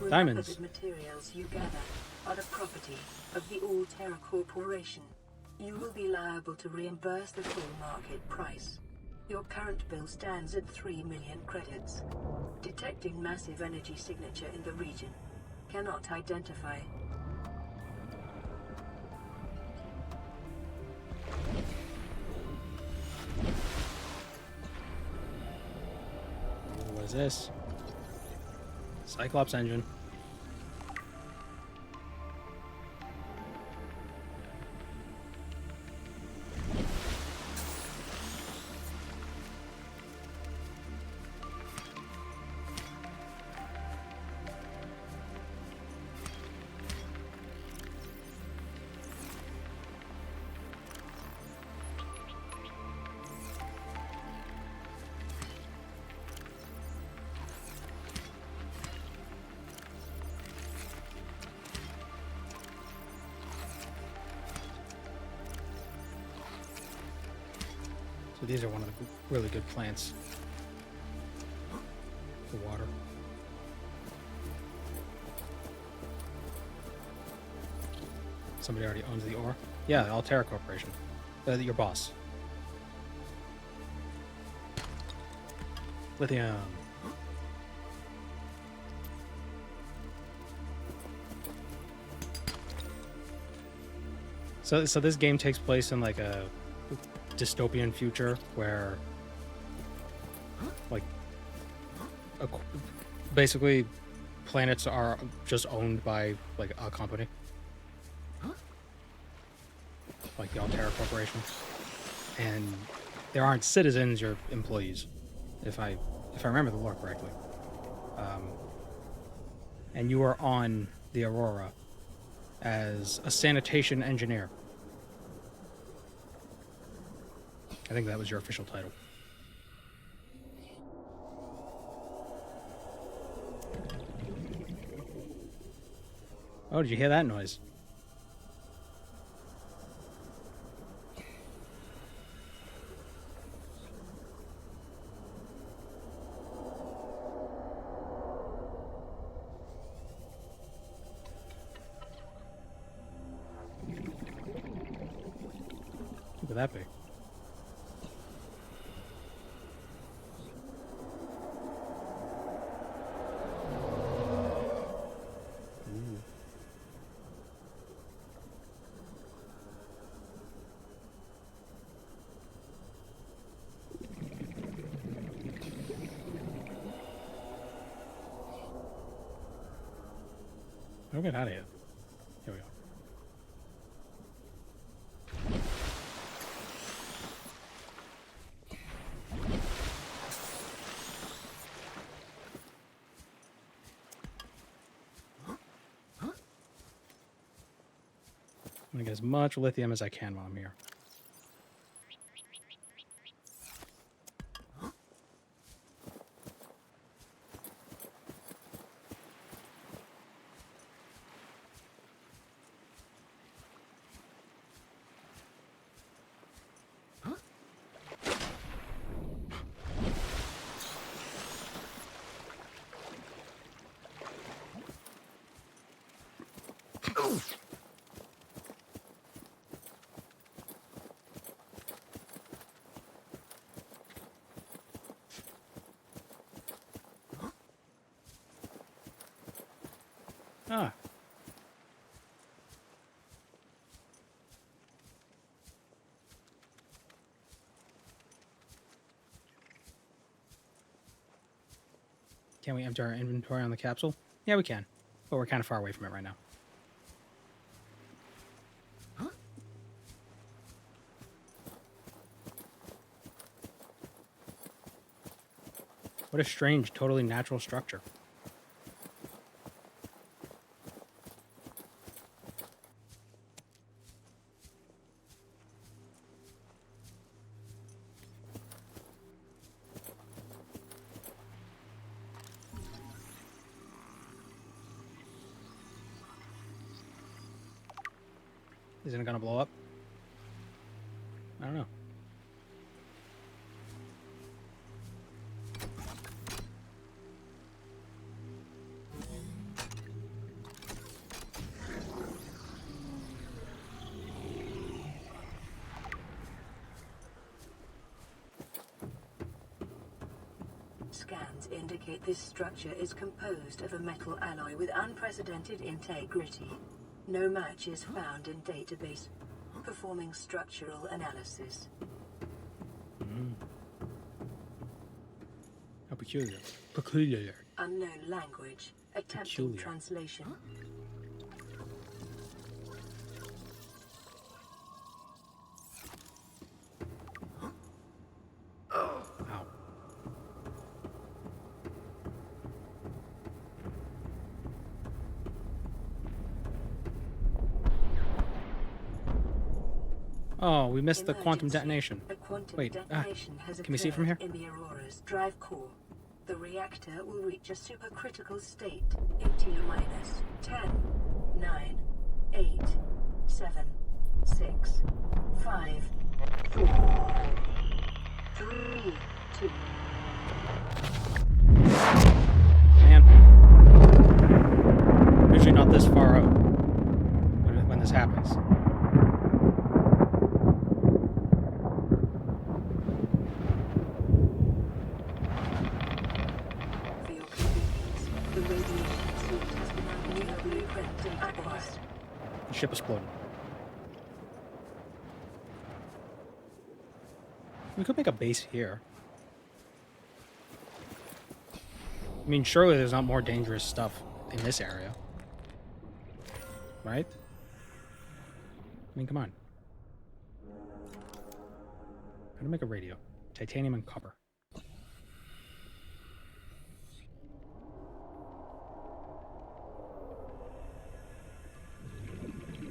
Diamonds. The materials you gather are the property of the All Terra Corporation. You will be liable to reimburse the full market price. Your current bill stands at 3 million credits. Detecting massive energy signature in the region. Cannot identify. What is this? Cyclops engine. These are one of the really good plants for water. Somebody already owns the ore. Yeah, Altera Corporation. Your boss. Lithium. So this game takes place in like a dystopian future where like basically planets are just owned by like a company. Like the Altera Corporation. And there aren't citizens or employees, if I remember the lore correctly. And you are on the Aurora as a sanitation engineer. I think that was your official title. Oh, did you hear that noise? What could that be? Ooh. I'll get out of here. Here we go. I'm gonna get as much lithium as I can while I'm here. Ah. Can we empty our inventory on the capsule? Yeah, we can. But we're kind of far away from it right now. What a strange, totally natural structure. Isn't it gonna blow up? I don't know. Scans indicate this structure is composed of a metal alloy with unprecedented integrity. No match is found in database. Performing structural analysis. How peculiar. Peculiar. Unknown language. Attempting Peculiar. translation. Ow. Oh, we missed the quantum Emergency. detonation. A quantum Wait, detonation has can we see it from occurred here? in the Aurora's drive core. The reactor will reach a supercritical state in T-minus 10, 9, 8, 7, 6, 5, 4. not this far out when this happens. For your convenience, the radiation suit has been under new blueprint and acquired. The ship exploded. We could make a base here. I mean, surely there's not more dangerous stuff in this area. Right? I mean, come on. How to make a radio? Titanium and copper. I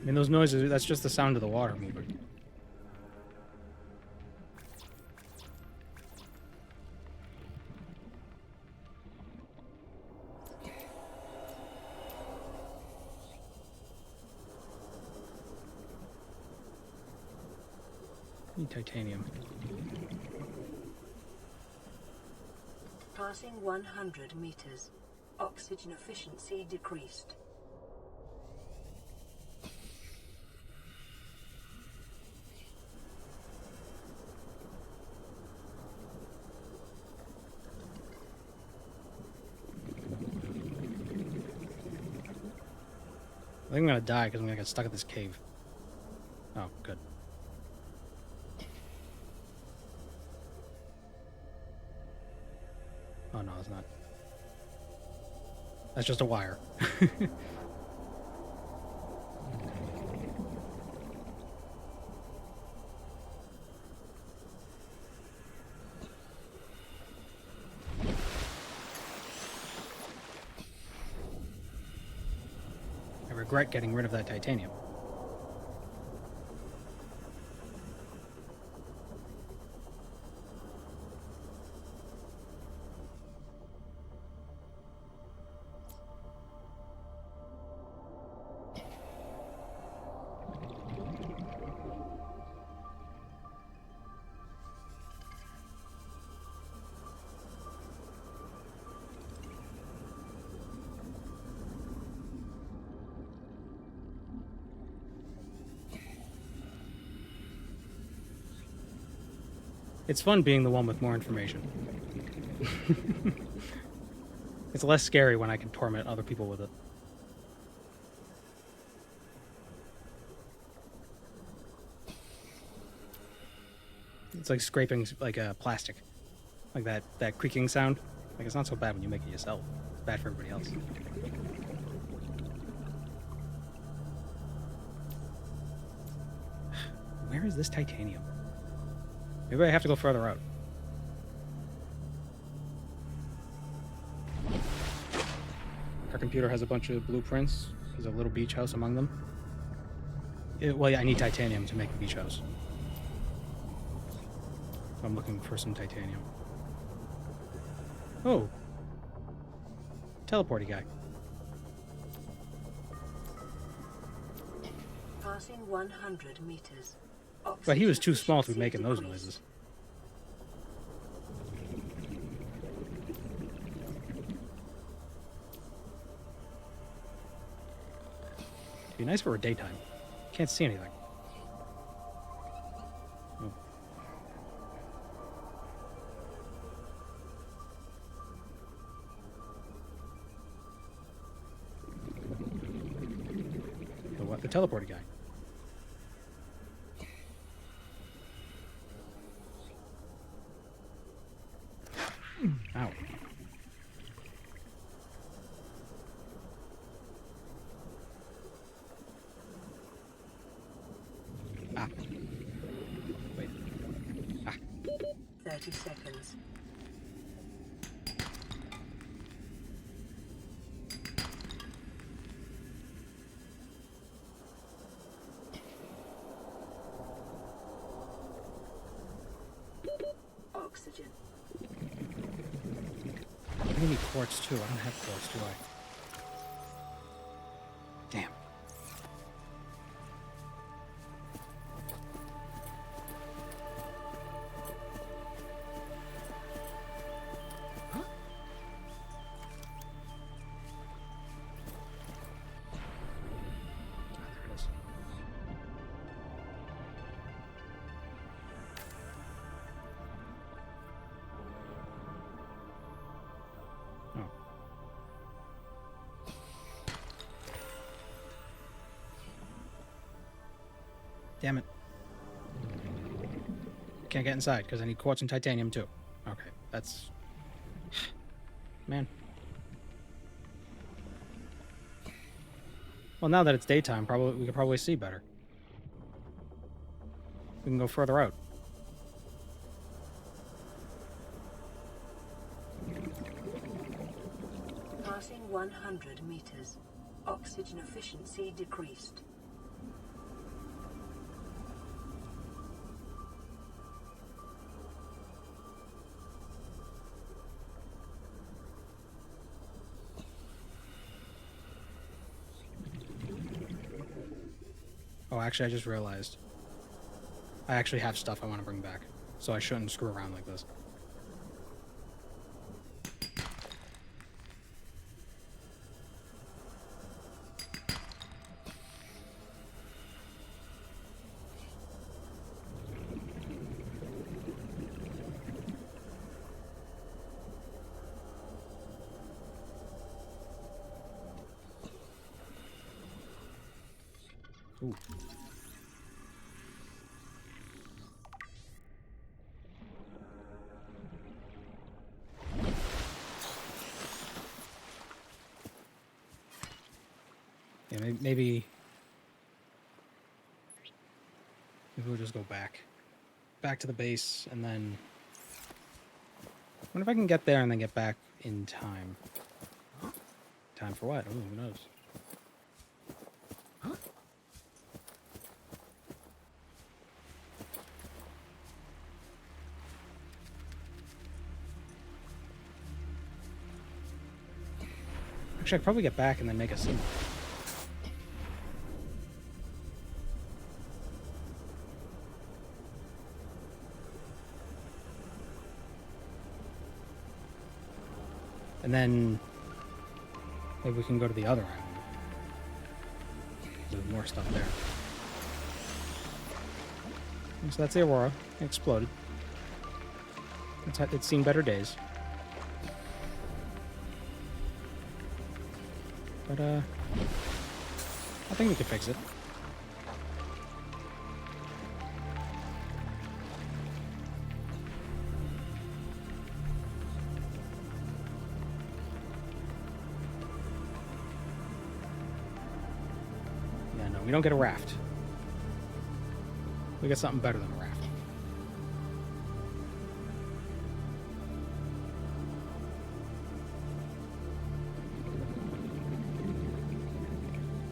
mean, those noises, that's just the sound of the water moving. Need titanium. Passing 100 meters. Oxygen efficiency decreased. I think I'm gonna die because I'm gonna get stuck at this cave. Oh, good. Oh no, it's not. That's just a wire. I regret getting rid of that titanium. It's fun being the one with more information. It's less scary when I can torment other people with it. It's like scraping like plastic. Like that creaking sound. Like, it's not so bad when you make it yourself. It's bad for everybody else. Where is this titanium? Maybe I have to go further out. Our computer has a bunch of blueprints. There's a little beach house among them. Well, yeah, I need titanium to make a beach house. I'm looking for some titanium. Oh. Teleporty guy. Passing 100 meters. But he was too small to be making those noises. It'd be nice for a daytime. Can't see anything. Oh. The teleporter guy. Ow. Ah. Wait. Ah. 30 seconds. Oxygen. I need quartz too. I don't have quartz, do I? Damn. Damn it. Can't get inside because I need quartz and titanium too. Okay, that's... Man. Well, now that it's daytime, we can probably see better. We can go further out. Passing 100 meters. Oxygen efficiency decreased. Oh, actually, I just realized. I actually have stuff I want to bring back, so I shouldn't screw around like this. Ooh. Yeah, maybe we'll just go back to the base, and then I wonder if I can get there and then get back in time. Time for what? Oh, who knows? Actually, I could probably get back and then make a scene. And then maybe we can go to the other island. There's more stuff there. And so that's the Aurora. It exploded. It's seen better days. But, I think we can fix it. Yeah, no, we don't get a raft. We get something better than a raft.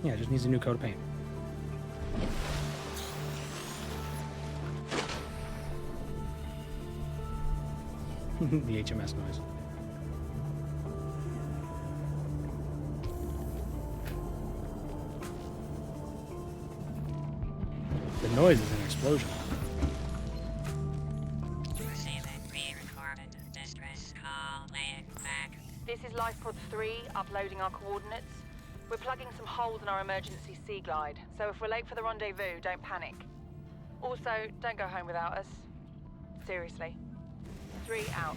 Yeah, it just needs a new coat of paint. The HMS noise. The noise is an explosion. Receiving re-recorded distress call. Laying back. This is Lifepod 3, uploading our coordinates. We're plugging some holes in our emergency sea glide, so if we're late for the rendezvous, don't panic. Also, don't go home without us. Seriously. 3 out.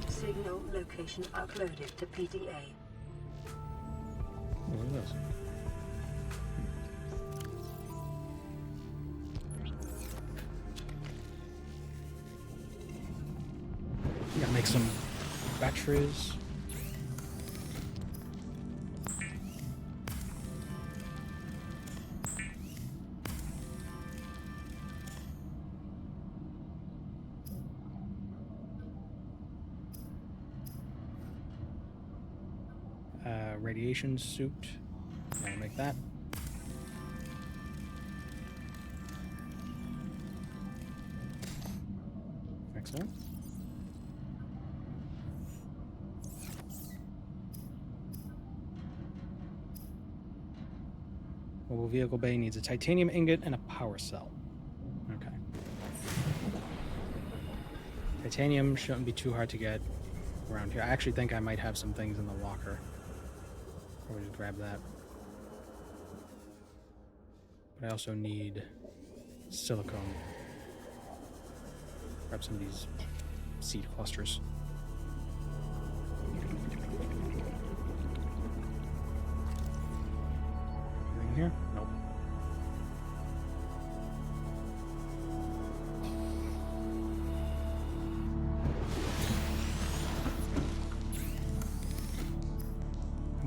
Signal location uploaded to PDA. What is this? We gotta make some batteries. Radiation suit. I'll make that. Excellent. Mobile vehicle bay needs a titanium ingot and a power cell. Okay. Titanium shouldn't be too hard to get around here. I actually think I might have some things in the locker. Or just grab that. But I also need silicone. Grab some of these seed clusters. Anything here? Nope.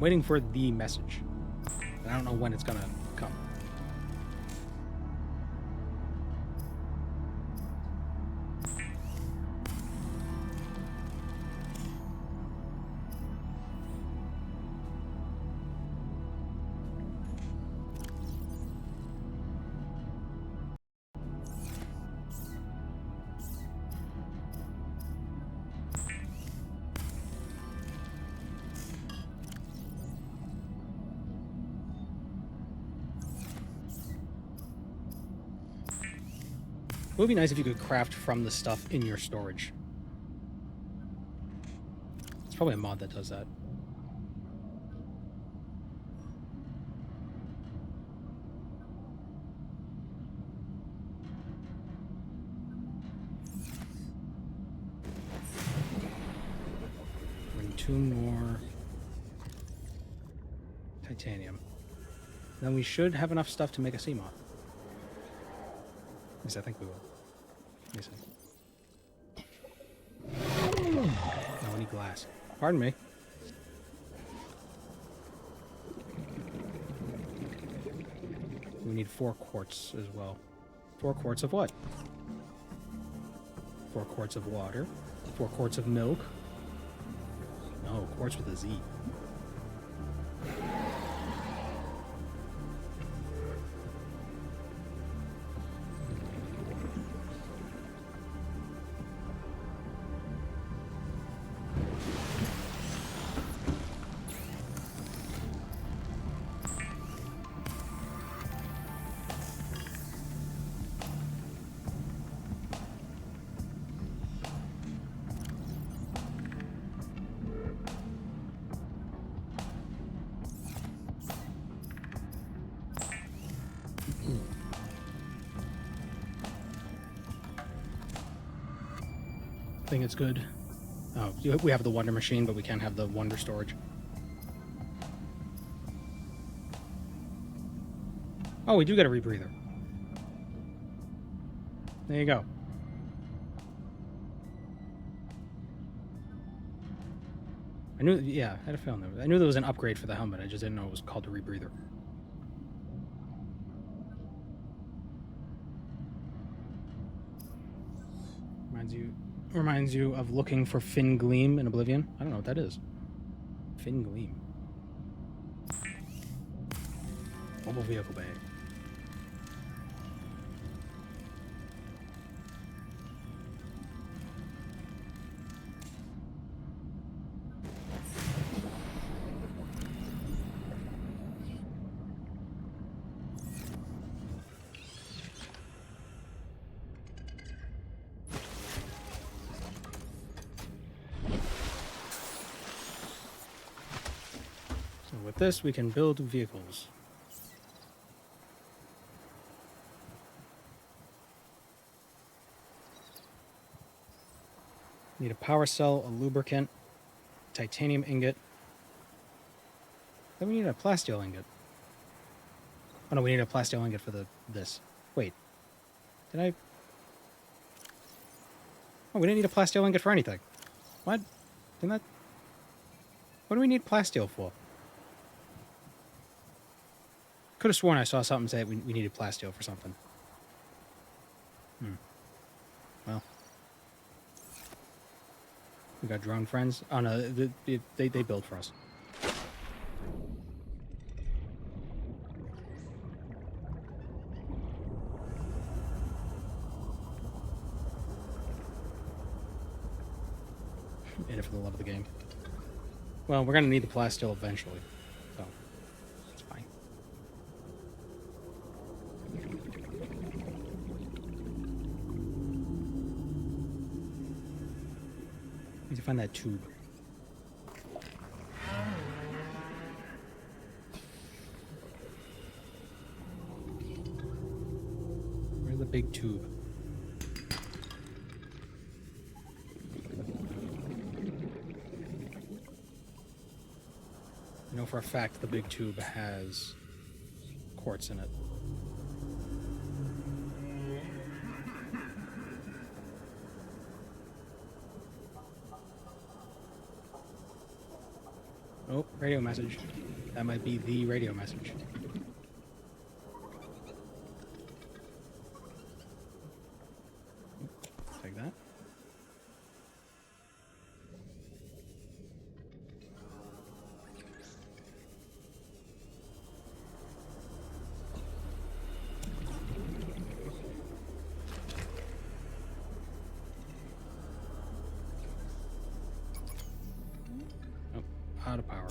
waiting for the message. And I don't know when it's gonna come. It would be nice if you could craft from the stuff in your storage. It's probably a mod that does that. Bring 2 more titanium. Then we should have enough stuff to make a sea moth. At least I think we will. Let me see. No, we need glass. Pardon me. We need 4 quartz as well. 4 quarts of what? 4 quarts of water. 4 quarts of milk. No, quartz with a Z. I think it's good. Oh, we have the Wonder Machine, but we can't have the Wonder Storage. Oh, we do get a rebreather. There you go. I knew, yeah, I had a feeling there. I knew there was an upgrade for the helmet. I just didn't know it was called a rebreather. Reminds you of looking for Fin Gleam in Oblivion. I don't know what that is. Fin Gleam. Mobile vehicle bay. With this, we can build vehicles. Need a power cell, a lubricant, titanium ingot. Then we need a plasteel ingot. Oh no, we need a plasteel ingot for this. Wait. Did I? Oh, we didn't need a plasteel ingot for anything. What? Didn't that? What do we need plasteel for? Could have sworn I saw something say we needed plasteel for something. Well. We got drone friends. Oh no, they build for us. In it for the love of the game. Well, we're gonna need the plasteel eventually, so it's fine. Need to find that tube. Where's the big tube? I know for a fact the big tube has quartz in it. Oh, radio message. That might be the radio message. Take that. Oh, out of power.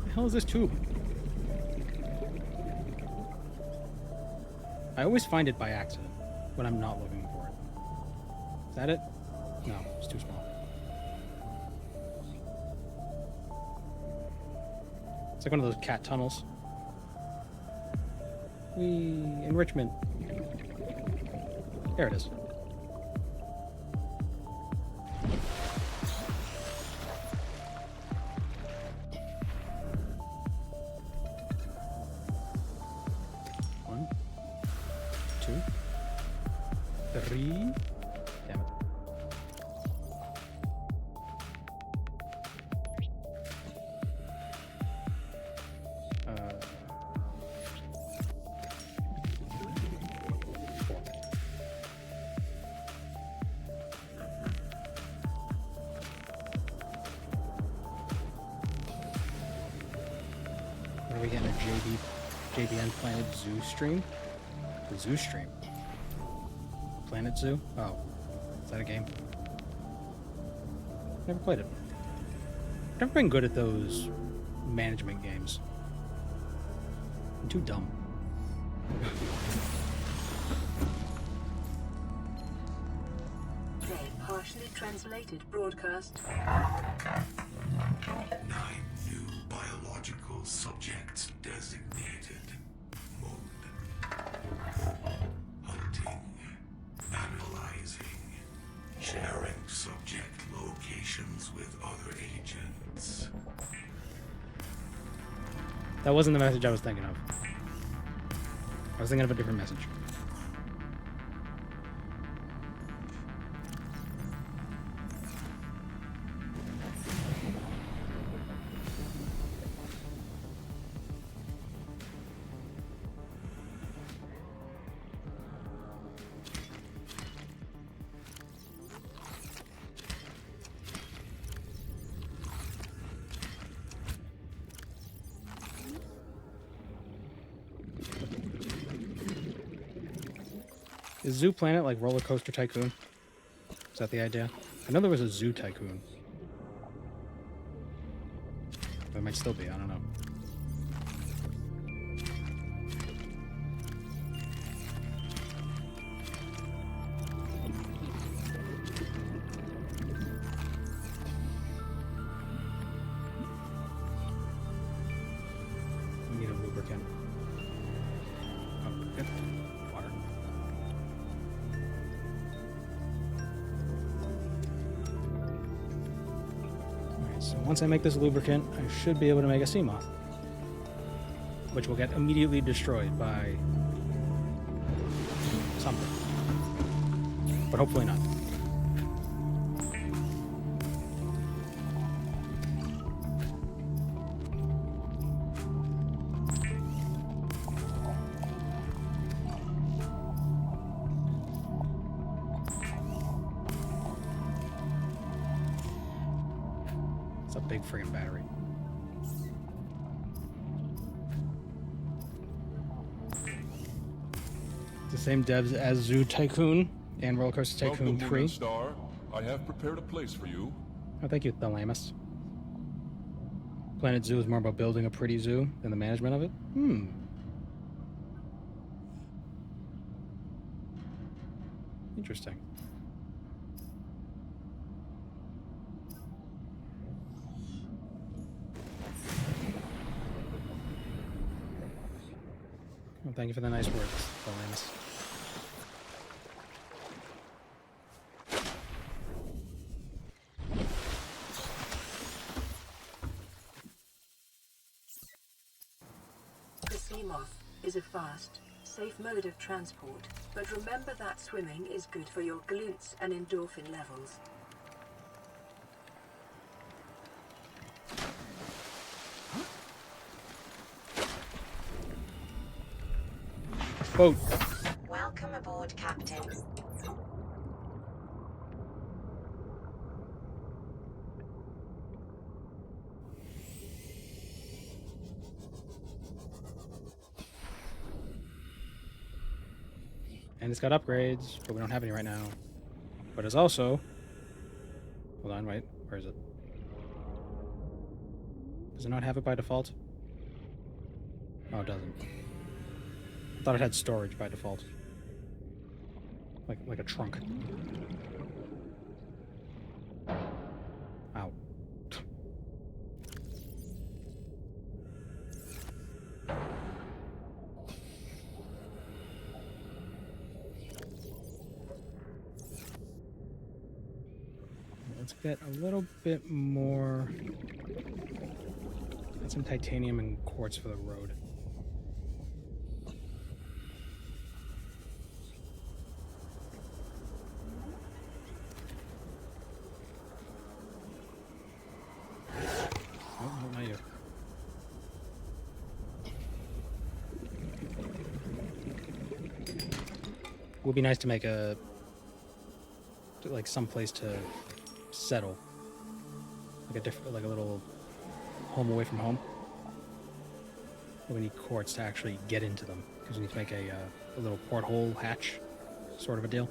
The hell is this tube? I always find it by accident when I'm not looking for it. Is that it? No, it's too small. It's like one of those cat tunnels. Enrichment. There it is. One, two, three. Damn it. What are we getting? A JBN Planet Zoo stream? The Zoo stream? Planet Zoo? Oh. Is that a game? Never played it. Never been good at those management games. I'm too dumb. A partially translated broadcast. 9 new biological subjects designated. Mode. Hunting. Analyzing. Sharing subject locations with other agents. That wasn't the message I was thinking of. I was thinking of a different message. Is Zoo Planet like Roller Coaster Tycoon? Is that the idea? I know there was a Zoo Tycoon. There might still be, I don't know. We need a lubricant. Oh, good. Water. So once I make this lubricant, I should be able to make a sea moth, which will get immediately destroyed by something, but hopefully not. It's a big friggin' battery. It's the same devs as Zoo Tycoon and Roller Coaster Tycoon Welcome, 3. Moon Star. I have prepared a place for you. Oh, thank you, Thalamus. Planet Zoo is more about building a pretty zoo than the management of it? Interesting. Well, thank you for the nice words, Thalamus. The sea moth is a fast, safe mode of transport, but remember that swimming is good for your glutes and endorphin levels. Boat. Welcome aboard, Captain. And it's got upgrades, but we don't have any right now. But it's also... Hold on, wait. Where is it? Does it not have it by default? Oh, it doesn't. I thought it had storage by default. Like a trunk. Ow. Let's get a little bit more... Get some titanium and quartz for the road. Oh, no, not you. Would be nice to make a... like some place to settle. Like a little home away from home. But we need quartz to actually get into them, because we need to make a little porthole hatch sort of a deal.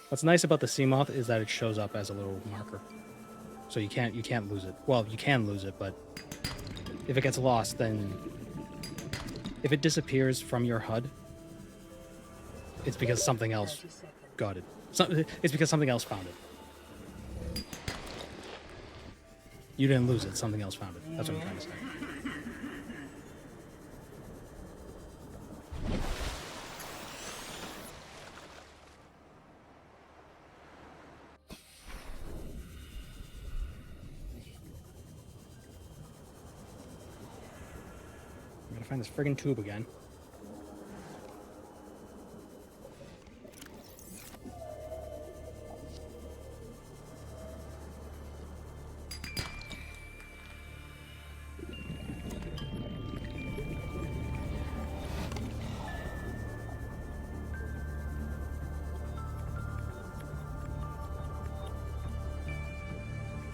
What's nice about the sea moth is that it shows up as a little marker. So you can't lose it. Well, you can lose it, but if it gets lost, then if it disappears from your HUD, it's because something else got it. It's because something else found it. You didn't lose it, something else found it. That's what I'm trying to say. I'm gonna find this friggin' tube again.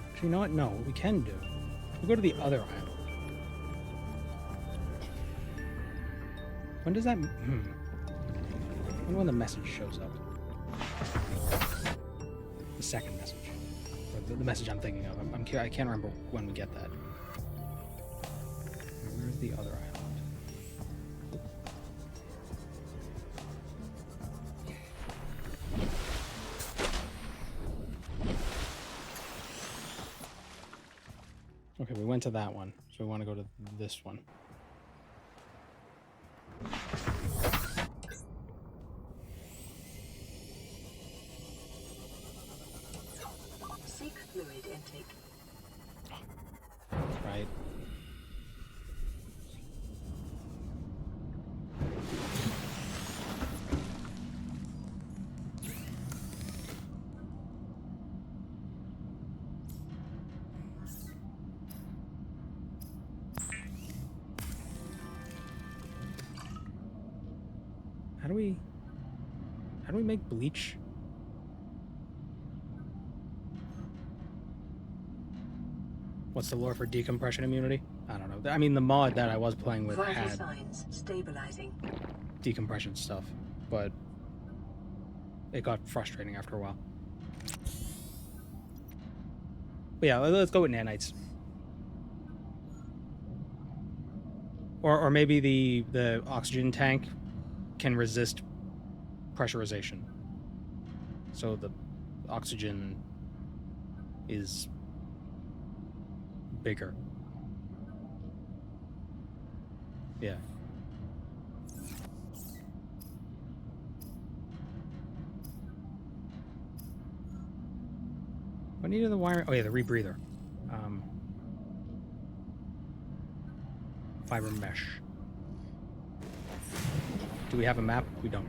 Actually, you know what? No, what we can do. We'll go to the other island. When does that... I wonder when the message shows up. The second message. Or the message I'm thinking of. I can't remember when we get that. Where's the other island? Okay, we went to that one. So we want to go to this one. Seek fluid intake. Right. How do we make bleach? What's the lore for decompression immunity? I don't know. I mean, the mod that I was playing with Vital had signs stabilizing. decompression stuff, but it got frustrating after a while. But yeah, let's go with nanites. Or maybe the oxygen tank can resist pressurization. So the oxygen is bigger. Yeah. What needed the wire? Oh yeah, the rebreather. Fiber mesh. Do we have a map? We don't.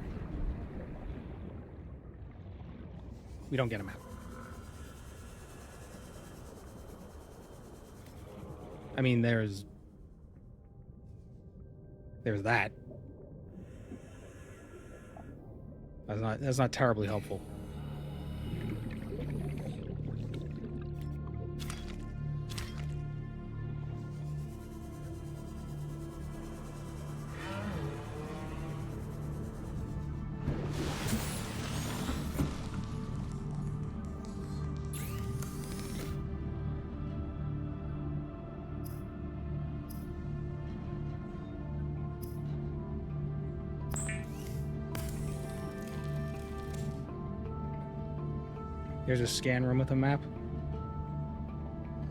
We don't get a map. I mean, there's that. That's not terribly helpful. There's a scan room with a map.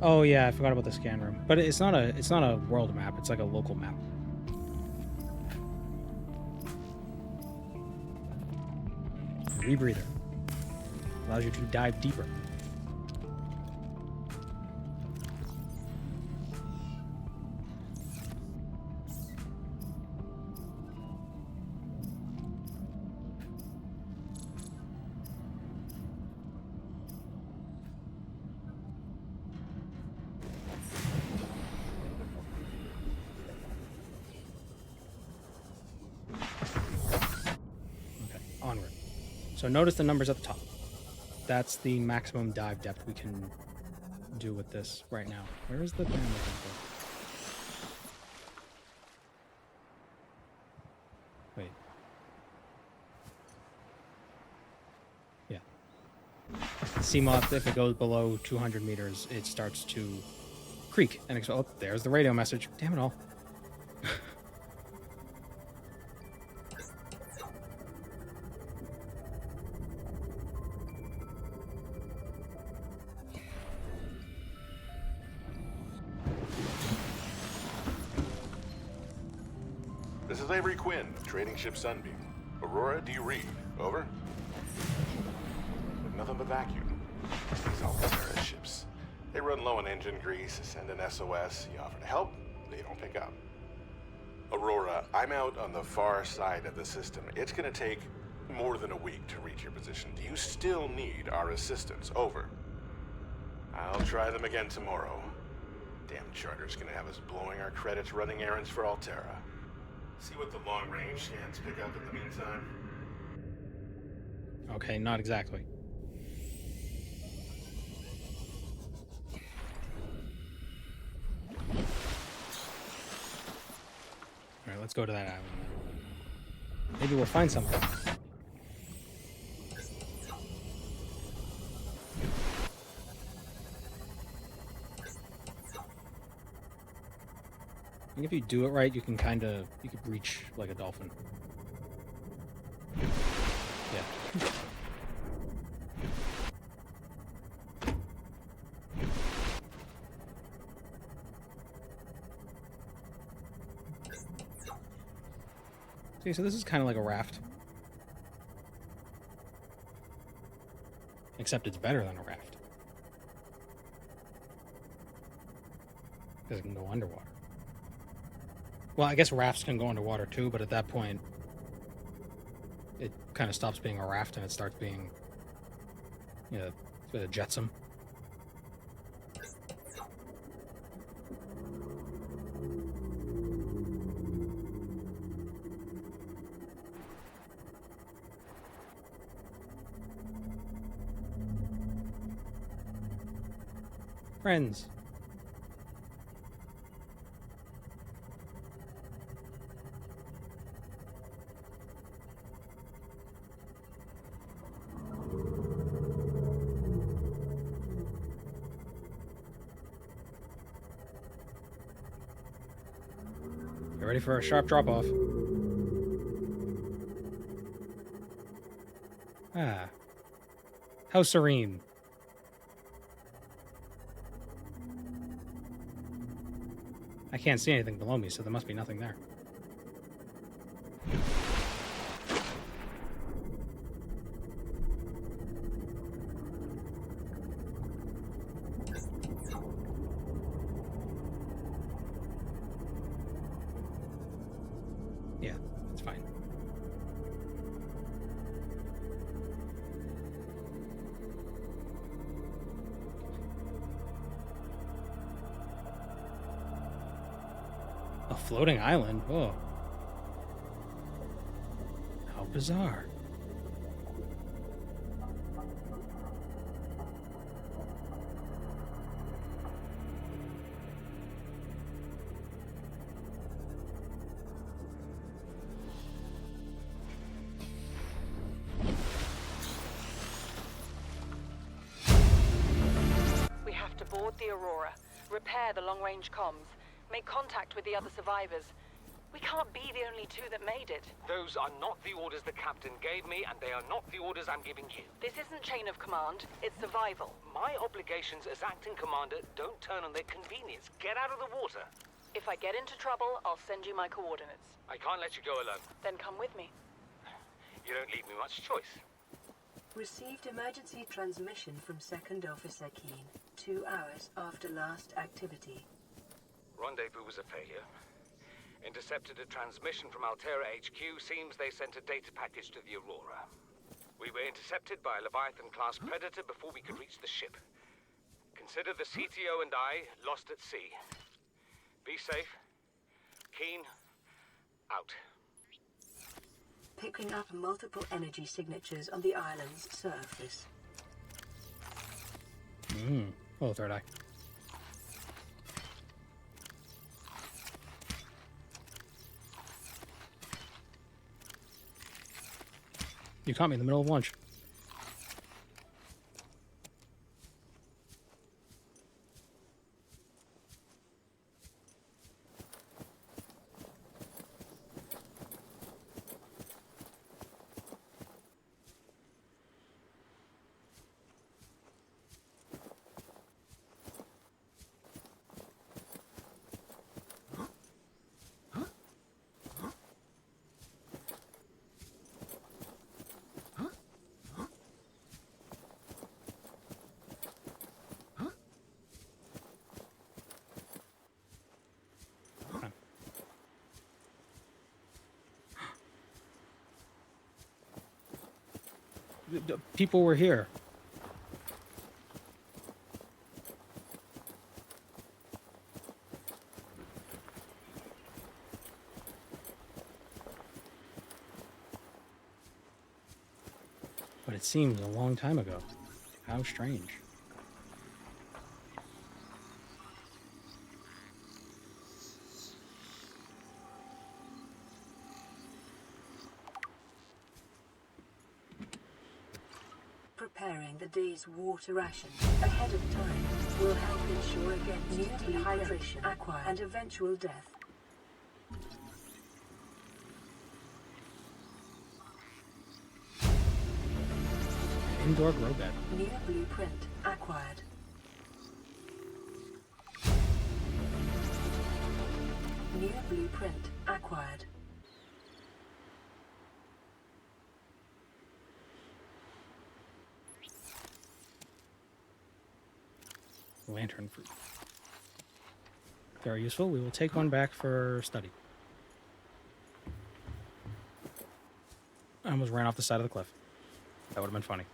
Oh yeah, I forgot about the scan room. But it's not a world map, it's like a local map. Rebreather. Allows you to dive deeper. Onward. So notice the numbers at the top. That's the maximum dive depth we can do with this right now. Where is the thing I'm looking for? Wait. Yeah. Seamoth, if it goes below 200 meters, it starts to creak. And oh, there's the radio message. Damn it all. This is Avery Quinn, Trading Ship Sunbeam. Aurora, do you read? Over? Nothing but vacuum. These Altera ships. They run low on engine grease, send an SOS, you offer to help, they don't pick up. Aurora, I'm out on the far side of the system. It's gonna take more than a week to reach your position. Do you still need our assistance? Over. I'll try them again tomorrow. Damn charter's gonna have us blowing our credits running errands for Altera. See what the long-range scans pick up in the meantime. Okay, not exactly. Alright, let's go to that island. Maybe we'll find something. I think if you do it right, you can you could reach like a dolphin. Yeah. See, so this is kind of like a raft. Except it's better than a raft. Because it can go underwater. Well, I guess rafts can go underwater too, but at that point, it kind of stops being a raft and it starts being, you know, a jetsam. Friends. Get ready for a sharp drop-off. Ah. How serene. I can't see anything below me, so there must be nothing there. It's fine. A floating island? Whoa. How bizarre. We have to board the Aurora, repair the long-range comms, make contact with the other survivors. We can't be the only two that made it. Those are not the orders the captain gave me, and they are not the orders I'm giving you. This isn't chain of command, it's survival. My obligations as acting commander don't turn on their convenience. Get out of the water. If I get into trouble, I'll send you my coordinates. I can't let you go alone. Then come with me. You don't leave me much choice. Received emergency transmission from Second Officer Keen, 2 hours after last activity. Rendezvous was a failure. Intercepted a transmission from Altera HQ. Seems they sent a data package to the Aurora. We were intercepted by a Leviathan-class predator before we could reach the ship. Consider the CTO and I lost at sea. Be safe. Keen, out. Picking up multiple energy signatures on the island's surface. Oh, third eye. You caught me in the middle of lunch. People were here. But it seems a long time ago. How strange. Preparing the day's water rations ahead of time will help ensure against dehydration, aqua, and eventual death. Indoor grow bed. New blueprint acquired. New blueprint acquired. Lantern fruit. Very useful. We will take one back for study. I almost ran off the side of the cliff. That would have been funny.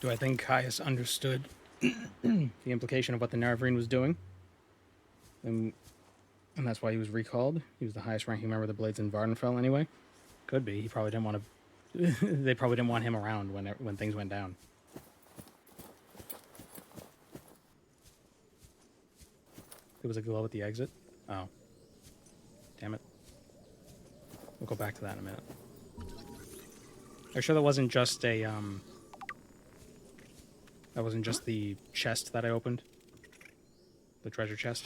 Do I think Caius understood the implication of what the Navarine was doing? And that's why he was recalled? He was the highest ranking member of the Blades in Vardenfell anyway? Could be. He probably didn't want to... They probably didn't want him around when things went down. There was a glow at the exit? Oh. Damn it. We'll go back to that in a minute. Are you sure that wasn't just a, That wasn't just the chest that I opened? The treasure chest?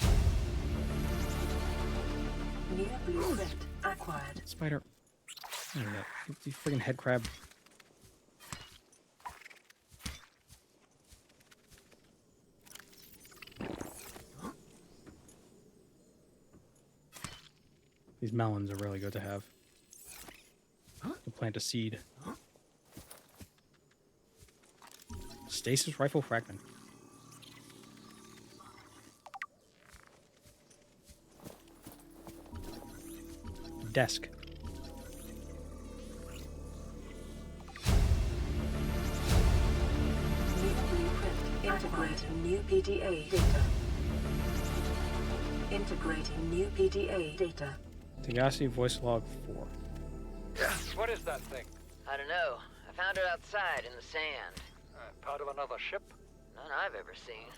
New blueprint acquired. Spider. Oh, yeah. You friggin' head crab. These melons are really good to have. To plant a seed. Stasis rifle fragment. Desk. New blueprint. Integrating new PDA data. Integrating new PDA data. Tagasi voice log 4. What is that thing? I don't know. I found it outside in the sand. Part of another ship? None I've ever seen.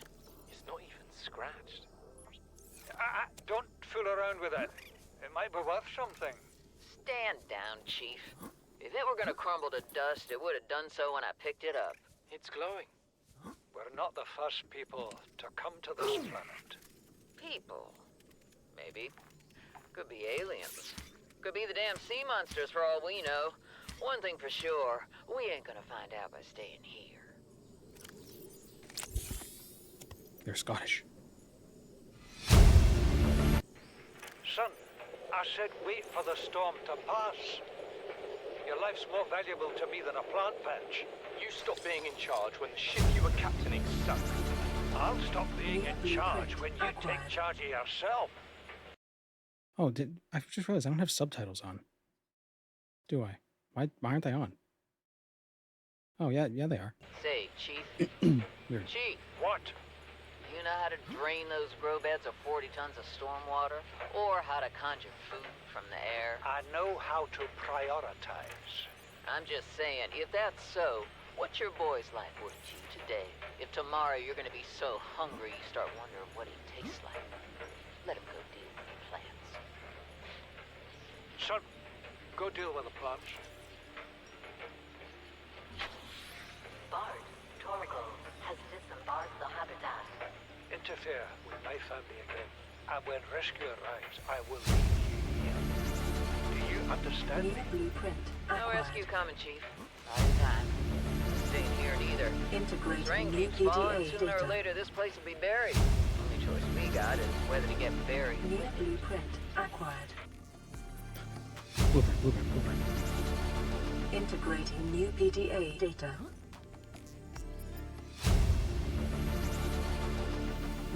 It's not even scratched. Don't fool around with it. It might be worth something. Stand down, Chief. If it were gonna crumble to dust, it would have done so when I picked it up. It's glowing. We're not the first people to come to this planet. People. Maybe. Could be aliens. Could be the damn sea monsters for all we know. One thing for sure, we ain't gonna find out by staying here. They're Scottish. Son, I said wait for the storm to pass. Your life's more valuable to me than a plant patch. You stopped being in charge when the ship you were captaining sunk. I'll stop being in charge when you take charge of yourself. Oh, I just realized I don't have subtitles on. Do I? Why aren't they on? Oh, yeah, they are. Say, Chief. Weird. Chief! What? Do you know how to drain those grow beds of 40 tons of stormwater? Or how to conjure food from the air? I know how to prioritize. I'm just saying, if that's so, what's your boy's life worth to you today? If tomorrow you're gonna be so hungry you start wondering what he tastes like, let him go deal with the plants. Son, go deal with the plants. Bard, Torgo has disembarked the habitat. Interfere with my family again, and when rescue arrives, I will leave you here. Do you understand New me? blueprint. No Acquired. rescue coming, Chief. Not in time. Staying here neither. Integrating Rain new keeps falling, PDA sooner or data. later this place will be buried. Only choice we got is whether to get buried. New blueprint acquired. Blueprint. Integrating new PDA data.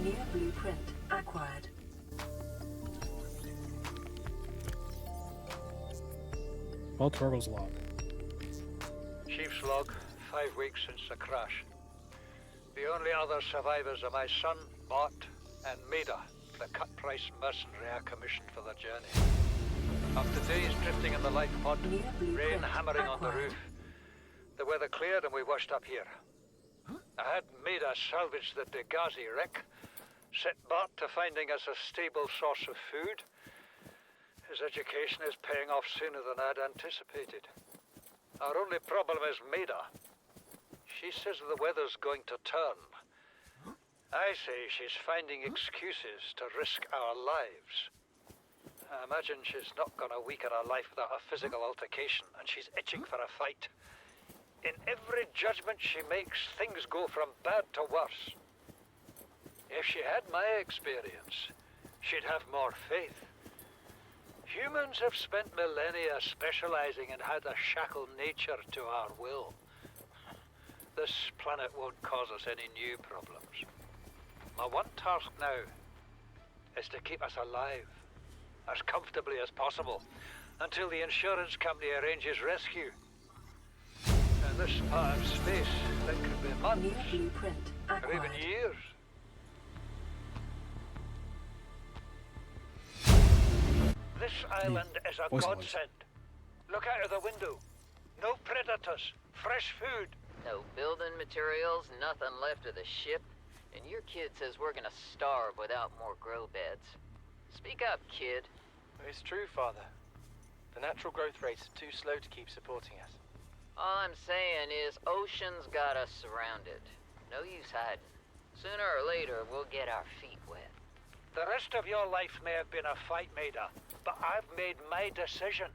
New blueprint acquired. Well, Torgo's log. Chief's log, 5 weeks since the crash. The only other survivors are my son, Bart, and Maida, the cut-price mercenary I commissioned for the journey. After days drifting in the life pod, rain hammering on the roof, the weather cleared and we washed up here. I had Maida salvage the Degazi wreck, set Bart to finding us a stable source of food. His education is paying off sooner than I'd anticipated. Our only problem is Maida. She says the weather's going to turn. I say she's finding excuses to risk our lives. I imagine she's not gonna weaken her life without a physical altercation, and she's itching for a fight. In every judgment she makes, things go from bad to worse. If she had my experience, she'd have more faith. Humans have spent millennia specializing in how to shackle nature to our will. This planet won't cause us any new problems. My one task now is to keep us alive, as comfortably as possible, until the insurance company arranges rescue. In this part of space, that could be months, New blueprint or acquired. even years. This island is a voice godsend. Look out of the window. No predators, fresh food. No building materials, nothing left of the ship. And your kid says we're gonna starve without more grow beds. Speak up, kid. It's true, Father. The natural growth rates are too slow to keep supporting us. All I'm saying is ocean's got us surrounded. No use hiding. Sooner or later, we'll get our feet wet. The rest of your life may have been a fight, Maida, but I've made my decision.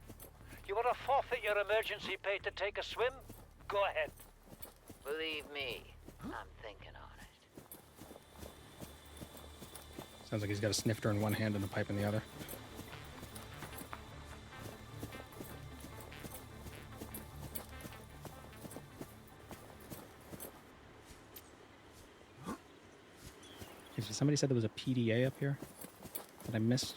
You want to forfeit your emergency pay to take a swim? Go ahead. Believe me, I'm thinking on it. Sounds like he's got a snifter in one hand and a pipe in the other. somebody said there was a PDA up here that I missed.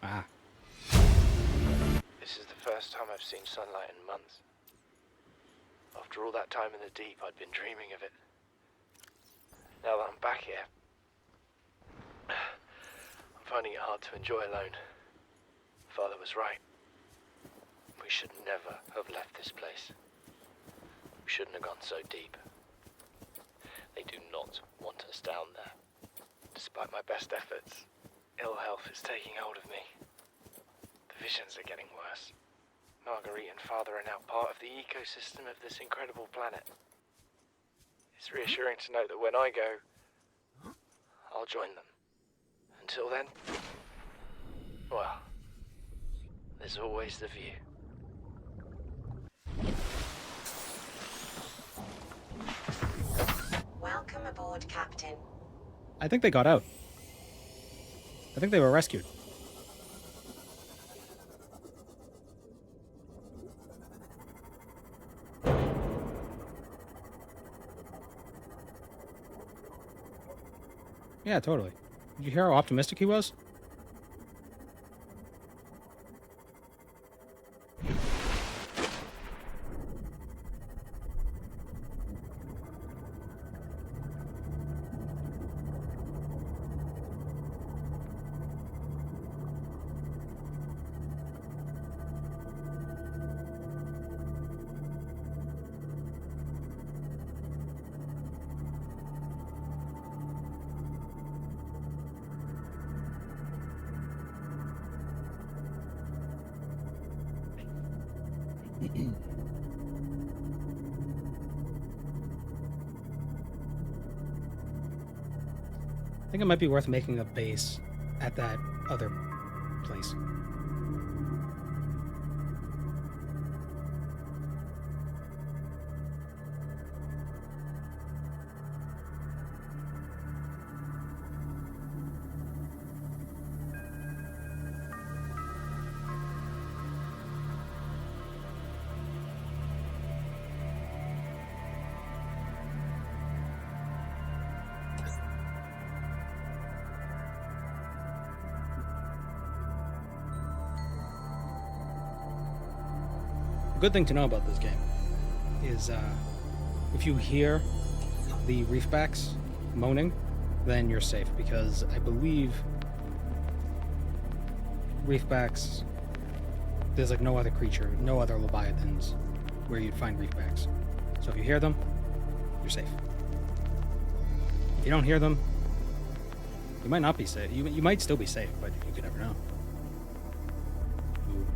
Ah. This is the first time I've seen sunlight in months. After all that time in the deep, I'd been dreaming of it. Now that I'm back here, I'm finding it hard to enjoy alone. Father was right. We should never have left this place. We shouldn't have gone so deep. They do not want us down there. Despite my best efforts, ill health is taking hold of me. The visions are getting worse. Marguerite and Father are now part of the ecosystem of this incredible planet. It's reassuring to know that when I go, I'll join them. Until then, well, there's always the view. Welcome aboard, Captain. I think they got out. I think they were rescued. Yeah, totally. Did you hear how optimistic he was? I think it might be worth making a base at that other place. Good thing to know about this game is if you hear the reefbacks moaning, then you're safe, because I believe reefbacks, there's like no other creature, no other leviathans where you'd find reefbacks. So if you hear them, you're safe. If you don't hear them, you might not be safe. You might still be safe, but you could never know. Ooh.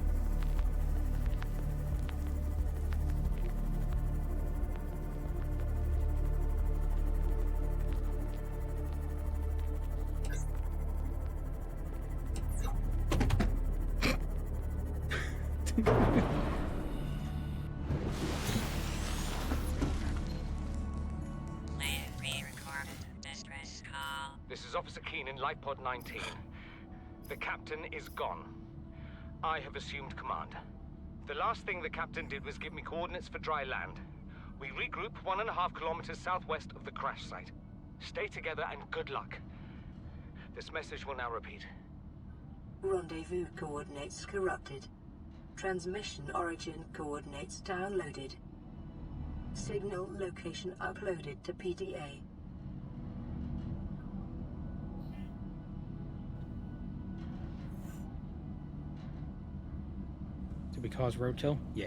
This is Officer Keen in Light Pod 19. The captain is gone. I have assumed command. The last thing the captain did was give me coordinates for dry land. We regroup 1.5 kilometers southwest of the crash site. Stay together and good luck. This message will now repeat. Rendezvous coordinates corrupted. Transmission origin coordinates downloaded. Signal location uploaded to PDA. Did we cause roadkill? Yeah.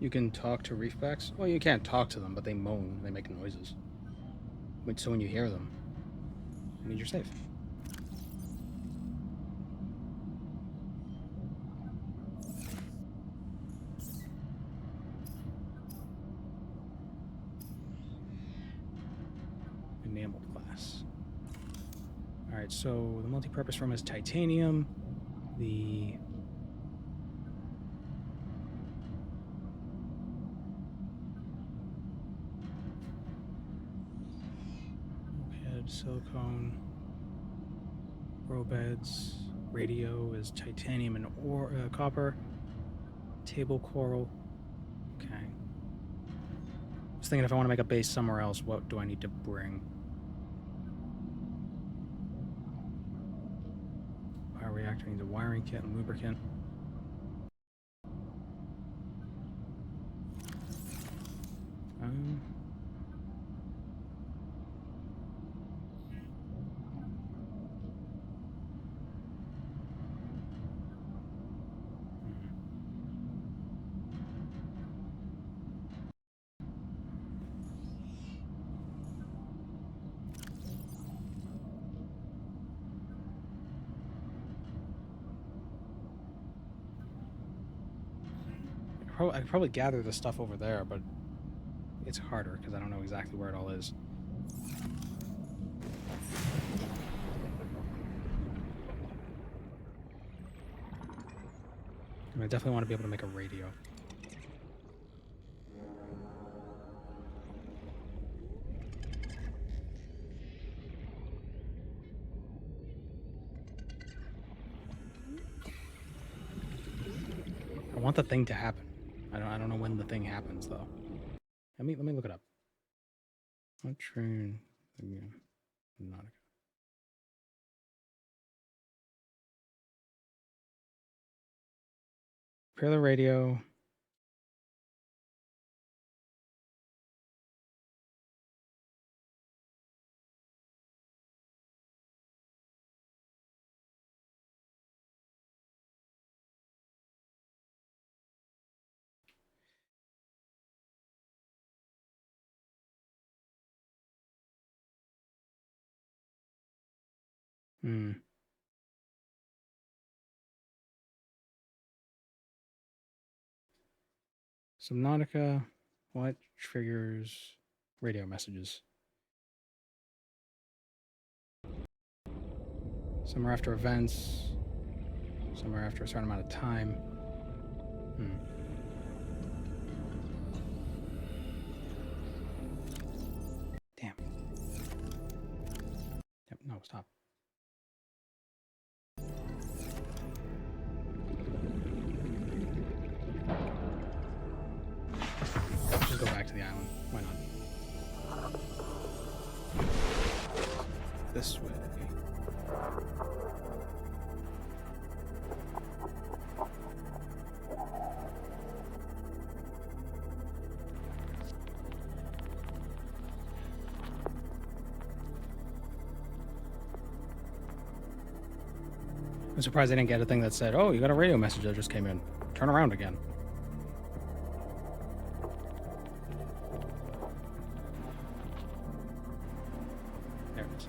You can talk to reefbacks? Well, you can't talk to them, but they moan. They make noises. So when you hear them, it means you're safe. Enamel class. Alright, so the multi-purpose room is titanium. The head, silicone, row beds, Radio is titanium and copper. Table coral. Okay. I was thinking if I want to make a base somewhere else, what do I need to bring? Bioreactor needs a wiring kit and lubricant. I could probably gather the stuff over there, but it's harder because I don't know exactly where it all is. I definitely want to be able to make a radio. I want the thing to happen. I don't know when the thing happens though. Let me look it up. What train again? Subnautica. Repair the radio. Subnautica. What triggers radio messages? Some are after events. Some are after a certain amount of time. Damn. Yep, no, stop. Let's just go back to the island. Why not? This way. I'm surprised I didn't get a thing that said, oh, you got a radio message that just came in. Turn around again. There it is.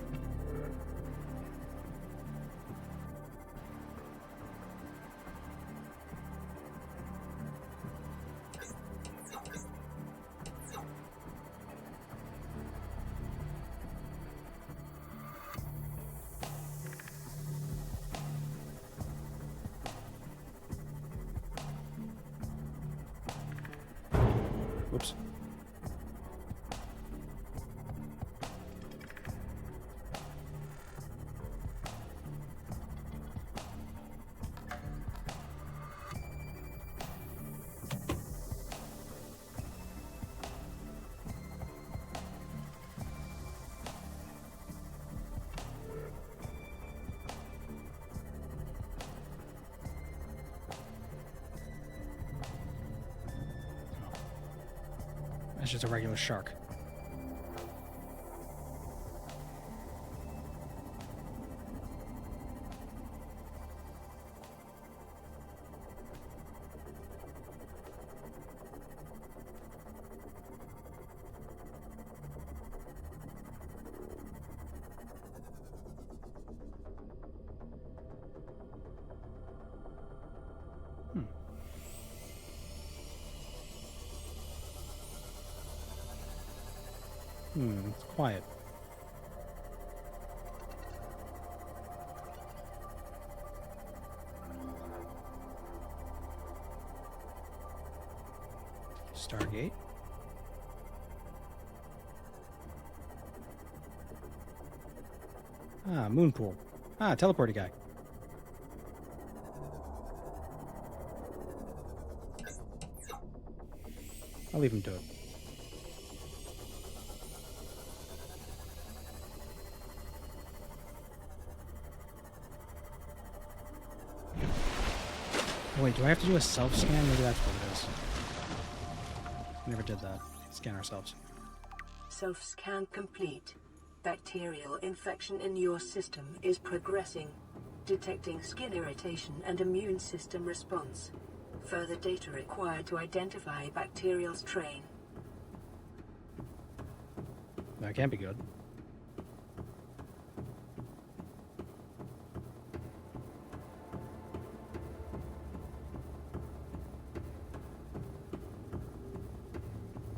Whoops. That's just a regular shark. It's quiet. Stargate. Ah, moon pool. Ah, teleporty guy. I'll leave him to it. Wait, do I have to do a self-scan? Maybe that's what it is. Never did that. Scan ourselves. Self-scan complete. Bacterial infection in your system is progressing, detecting skin irritation and immune system response. Further data required to identify bacterial strain. That can't be good.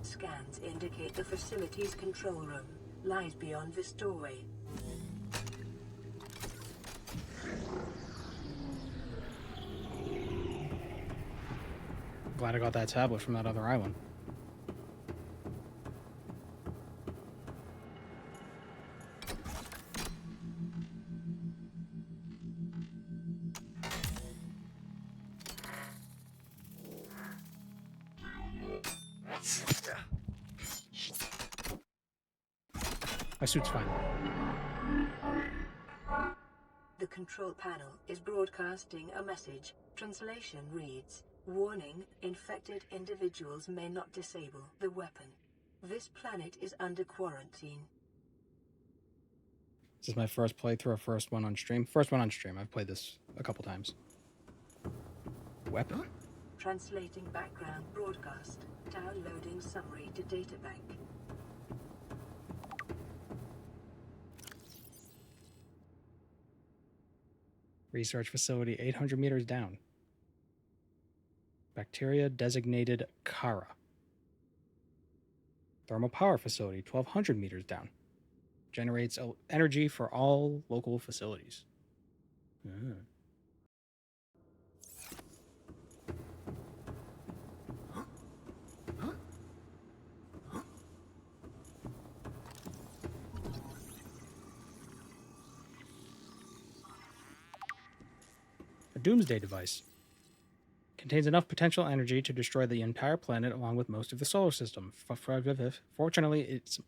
Scans indicate the facility's control room lies beyond this doorway. Glad I got that tablet from that other island. My suit's fine. The control panel is broadcasting a message. Translation reads, "Warning, infected individuals may not disable the weapon. This planet is under quarantine." This is my first playthrough, or first one on stream. First one on stream. I've played this a couple times. Weapon? Translating background broadcast. Downloading summary to databank. Research facility 800 meters down. Bacteria designated Kara. Thermal power facility 1200 meters down. Generates energy for all local facilities. A doomsday device. Contains enough potential energy to destroy the entire planet along with most of the solar system. Fortunately, it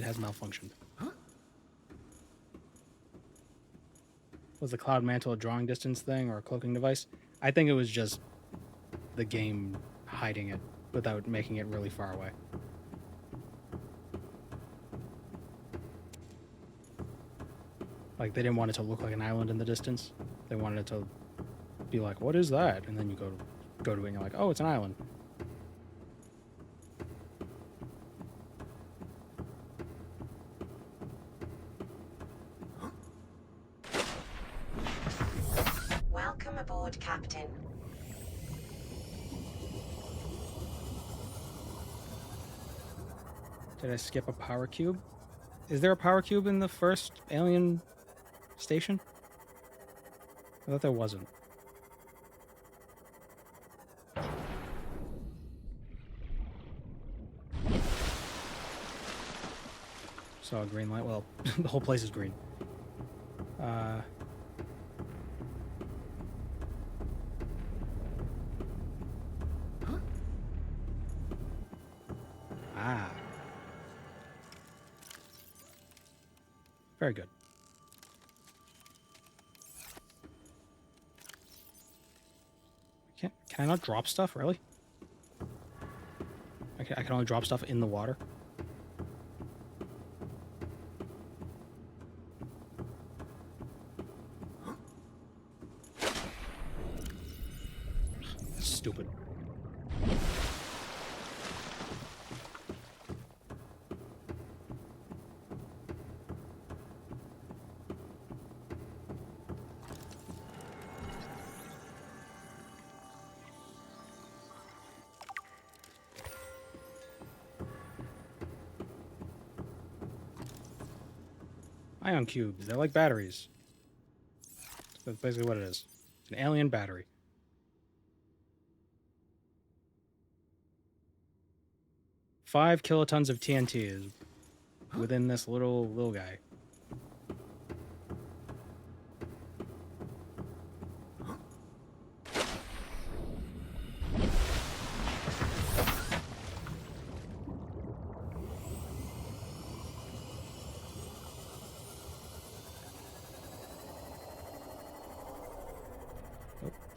has malfunctioned. Was the cloud mantle a drawing distance thing or a cloaking device? I think it was just the game hiding it without making it really far away. Like, they didn't want it to look like an island in the distance. They wanted it to be like, what is that? And then you go to it and you're like, oh, it's an island. Welcome aboard, Captain. Did I skip a power cube? Is there a power cube in the first alien station? I thought there wasn't. Saw a green light. Well, the whole place is green. Very good. Can I not drop stuff, really? I can only drop stuff in the water? Stupid. Ion cubes. They're like batteries. That's basically what it is. It's an alien battery. Five kilotons of TNT is within this little guy.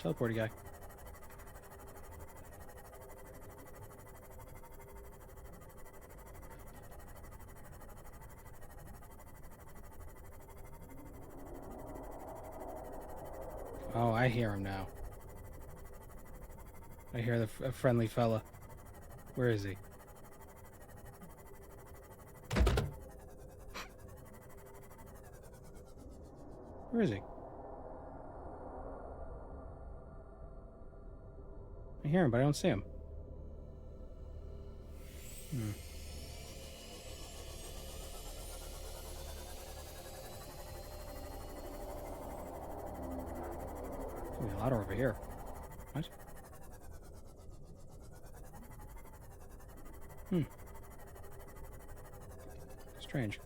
Teleporty guy. Oh, I hear him now. I hear a friendly fella. Where is he? Where is he? I hear him, but I don't see him. There's a ladder over here. What? Strange.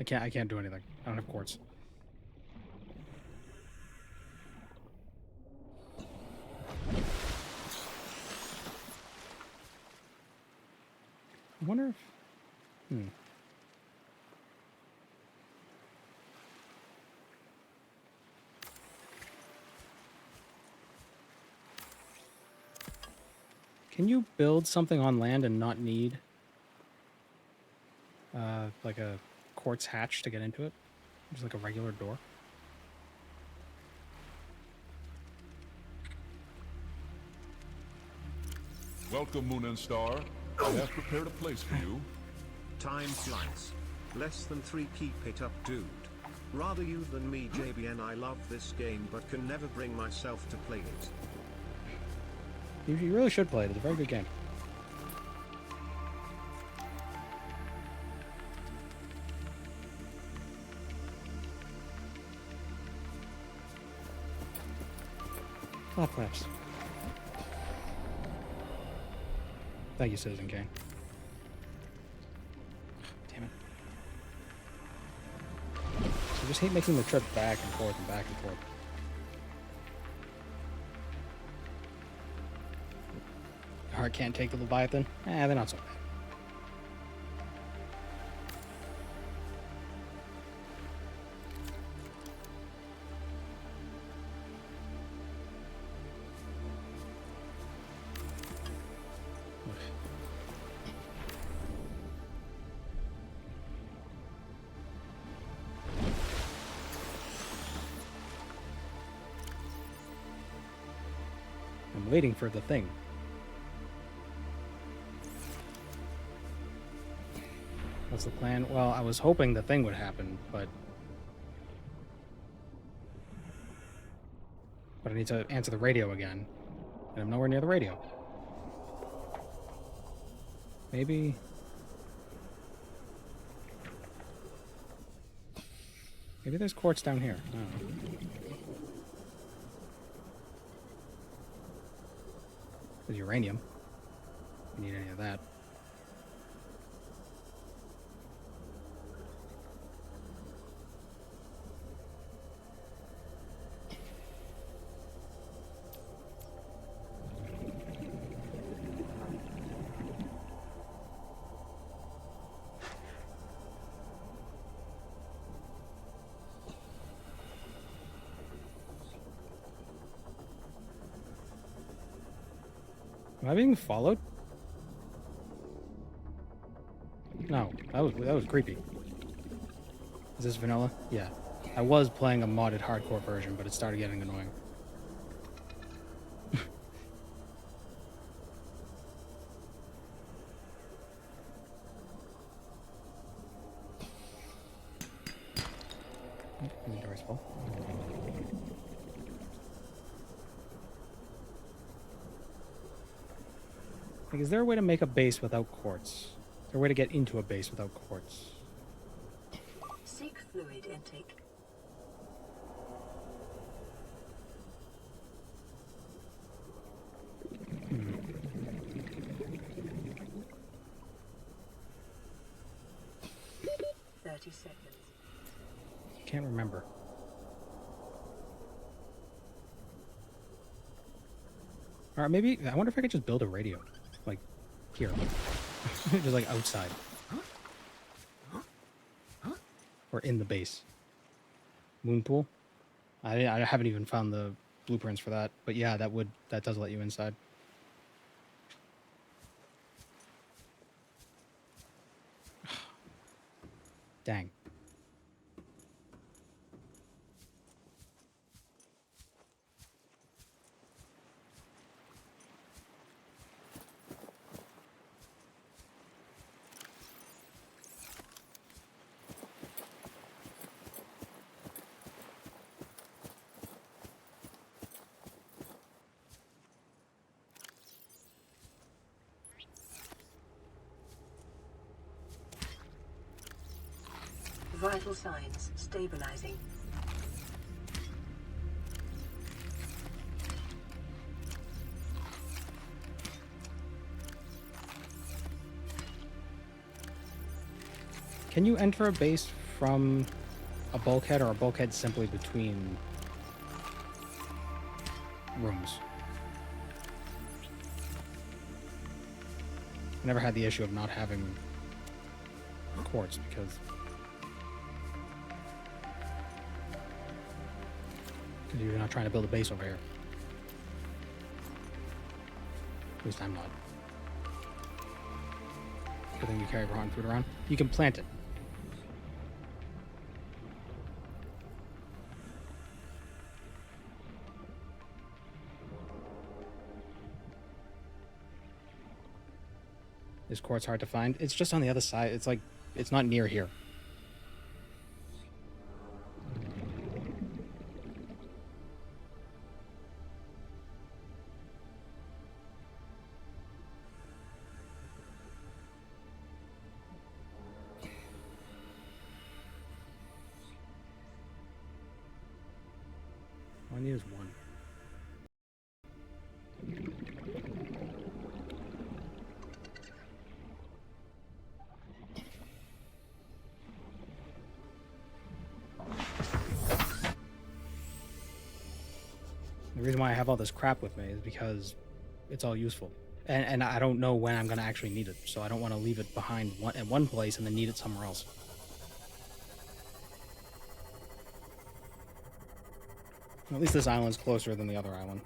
I can't do anything. I don't have quartz. I wonder if... Can you build something on land and not need like a quartz hatch to get into it? Just like a regular door? Welcome, Moon and Star. I have prepared a place for you. Time flies. Less than 3. Keep it up, dude. Rather you than me, JBN. I love this game but can never bring myself to play it. You really should play it. It's a very good game. Flap flaps. Thank you, Citizen Kane. Damn it. I just hate making the trip back and forth and back and forth. Heart can't take the Leviathan? They're not so bad. I'm waiting for the thing. What's the plan? Well, I was hoping the thing would happen, but I need to answer the radio again, and I'm nowhere near the radio. Maybe there's quartz down here. I don't know. There's uranium. You need any of that. Am I being followed? No, that was creepy. Is this vanilla? Yeah. I was playing a modded hardcore version, but it started getting annoying. Inventory's full. Like, is there a way to make a base without quartz? Is there a way to get into a base without quartz? Seek fluid intake. Hmm. 30 seconds. Can't remember. Alright, maybe I wonder if I could just build a radio. here. Just like outside. Or in the base. Moon pool? I haven't even found the blueprints for that. But yeah, that does let you inside. Dang. Vital signs stabilizing. Can you enter a base from a bulkhead, or a bulkhead simply between rooms? I never had the issue of not having quartz because you're not trying to build a base over here. At least I'm not. Good thing you carry rotten food around. You can plant it. Is quartz hard to find? It's just on the other side. It's like, it's not near here. All I need is one. The reason why I have all this crap with me is because it's all useful. And I don't know when I'm going to actually need it, so I don't want to leave it behind in one place and then need it somewhere else. At least this island's closer than the other island.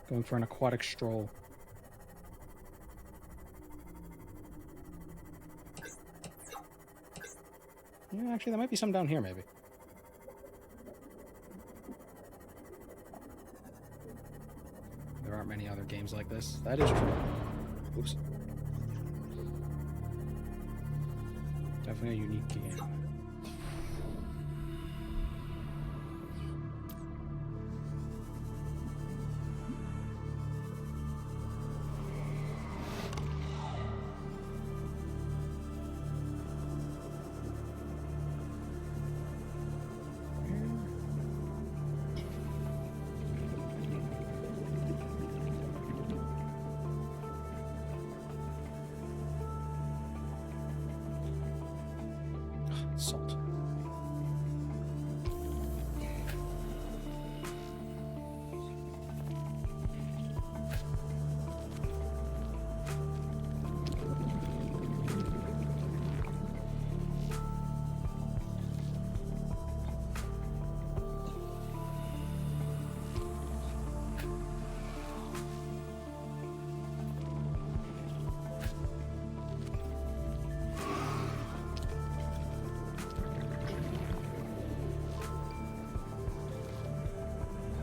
Going for an aquatic stroll. Yeah, actually, there might be some down here, maybe. There aren't many other games like this. That is true. Oops. Definitely a unique game. Salt.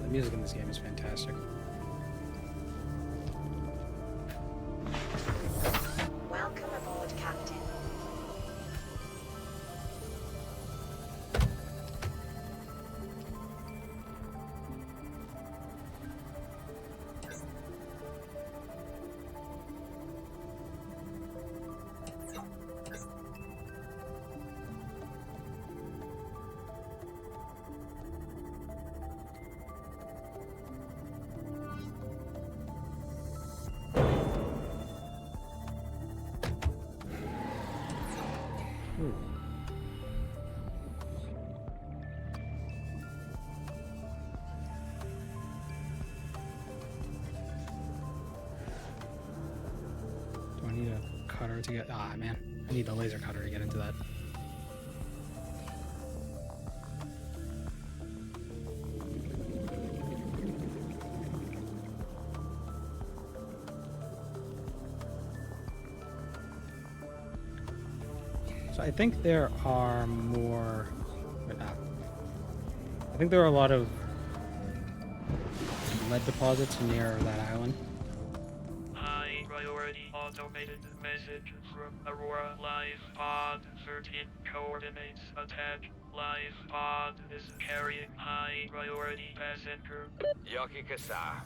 The music in this game is fantastic. Welcome aboard, Captain. Ooh. Do I need a cutter to get... Ah, man. I need the laser cutter to get into that. So I think there are more... I think there are a lot of lead deposits near that island. High priority automated message from Aurora Live Pod 13 coordinates attack. Live Pod is carrying high priority passenger. Yoki Kasa.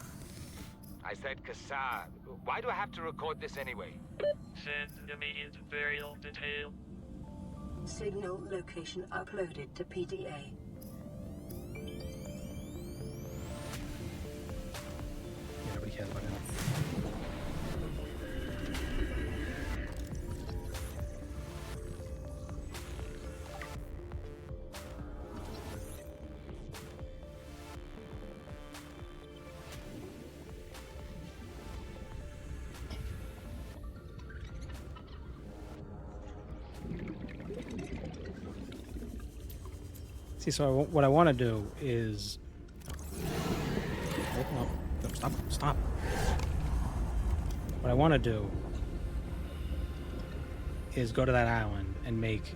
I said Kasa. Why do I have to record this anyway? Send immediate burial detail. Signal location uploaded to PDA. Yeah, nobody cares about it. See, so what I want to do is... Oh, no. No, stop. What I want to do is go to that island and make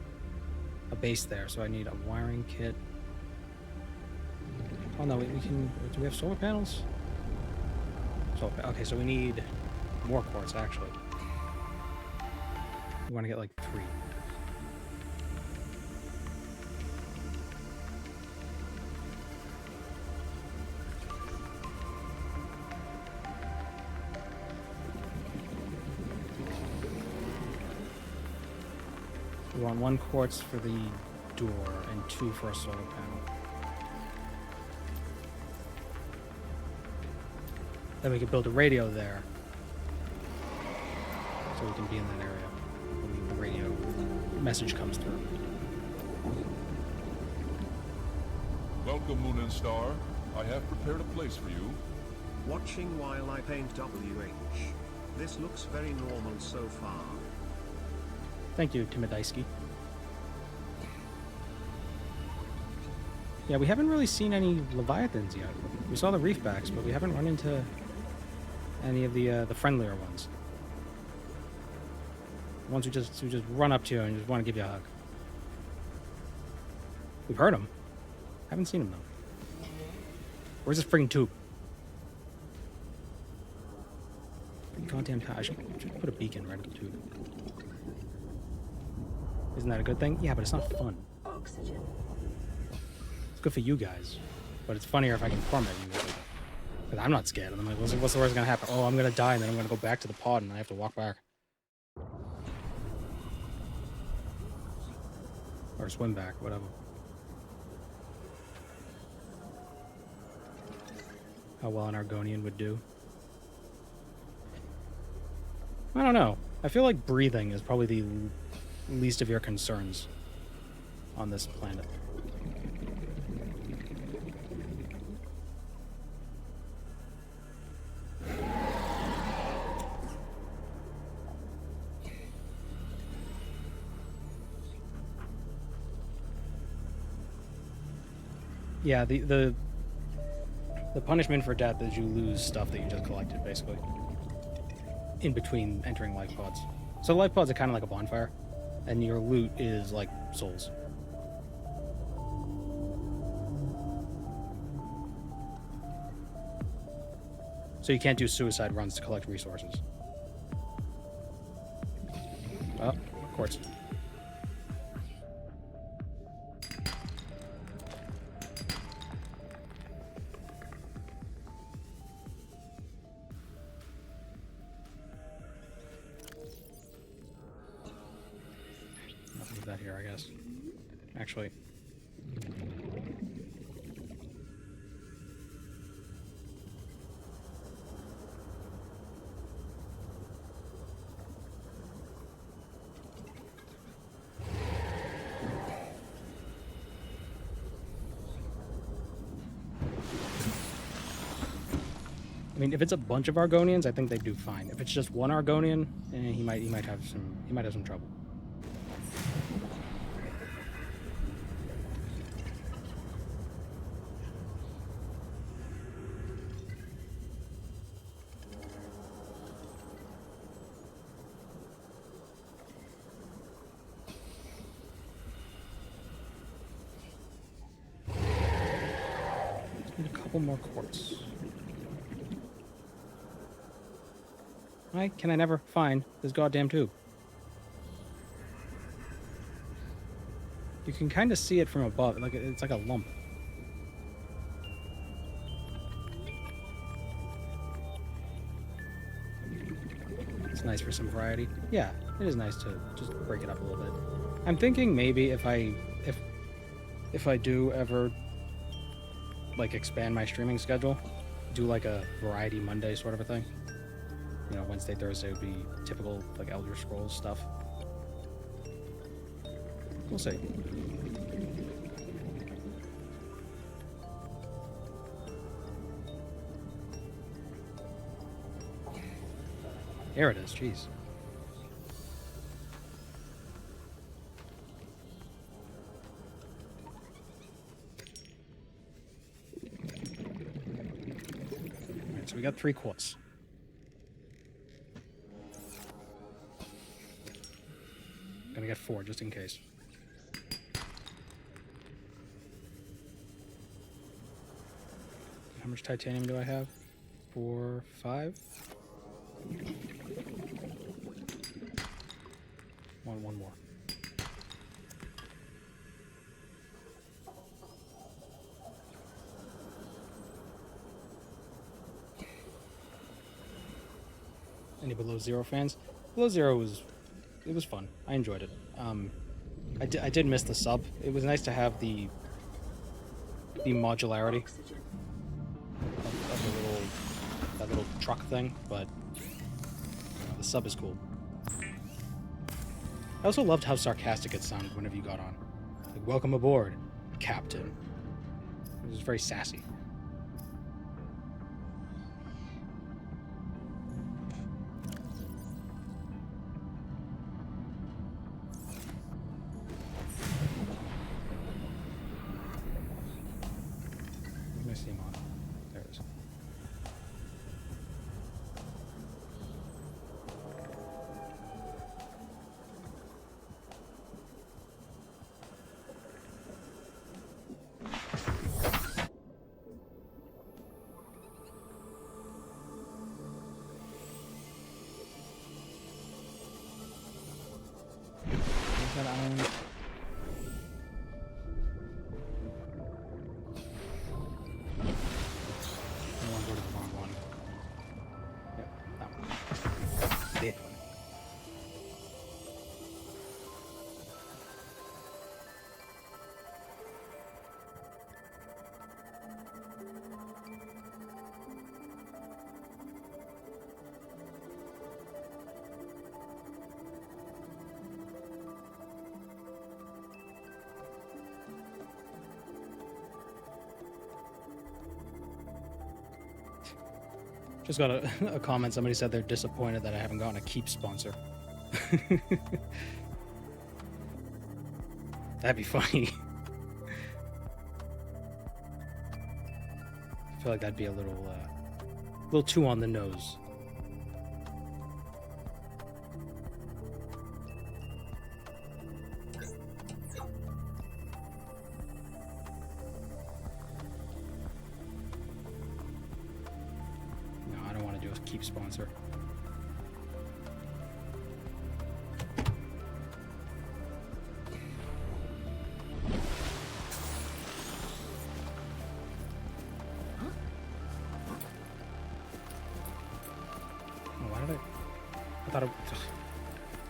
a base there. So I need a wiring kit. Oh no, we can... Do we have solar panels? Okay, so we need more quartz, actually. We want to get like 3. We want 1 quartz for the door and 2 for a solar panel. Then we can build a radio there, so we can be in that area when the radio message comes through. Welcome, Moon and Star. I have prepared a place for you. Watching while I paint WH. This looks very normal so far. Thank you, Timidysky. Yeah, we haven't really seen any leviathans yet. We saw the reefbacks, but we haven't run into any of the friendlier ones. The ones who just run up to you and just want to give you a hug. We've heard them. Haven't seen them though. Where's this friggin' tube? Goddamn time. I should put a beacon right at the tube. Isn't that a good thing? Yeah, but it's not fun. Oxygen. It's good for you guys, but it's funnier if I can torment you guys. Because I'm not scared. I'm like, what's the worst gonna happen? Oh, I'm gonna die, and then I'm gonna go back to the pod, and I have to walk back. Or swim back, whatever. How well an Argonian would do. I don't know. I feel like breathing is probably the least of your concerns on this planet. Yeah, the punishment for death is you lose stuff that you just collected, basically. In between entering life pods. So life pods are kind of like a bonfire, and your loot is like souls. So you can't do suicide runs to collect resources. Oh, of course. That here, I guess. Actually, mean, if it's a bunch of Argonians, I think they do fine. If it's just one Argonian, he might have some trouble. Need a couple more quartz. Why can I never find this goddamn tube? You can kind of see it from above, like it's like a lump. It's nice for some variety. Yeah, it is nice to just break it up a little bit. I'm thinking maybe if I do ever like expand my streaming schedule, do like a variety Monday sort of a thing. You know, Wednesday, Thursday would be typical like Elder Scrolls stuff. We'll see. There it is, jeez. Alright, so we got 3 quartz. Gonna get 4 just in case. How much titanium do I have? 4, 5? One more. Any Below Zero fans? Below Zero was fun. I enjoyed it. I did miss the sub. It was nice to have the modularity of that little truck thing, but the sub is cool. I also loved how sarcastic it sounded whenever you got on. Like, welcome aboard, Captain. It was very sassy. Let me see him on. There it is. That island. I want to go to the wrong one. Yep, that one. That one. Just got a comment. Somebody said they're disappointed that I haven't gotten a Keep sponsor. That'd be funny. I feel like that'd be a little too on the nose. Keep sponsor. Oh, why did I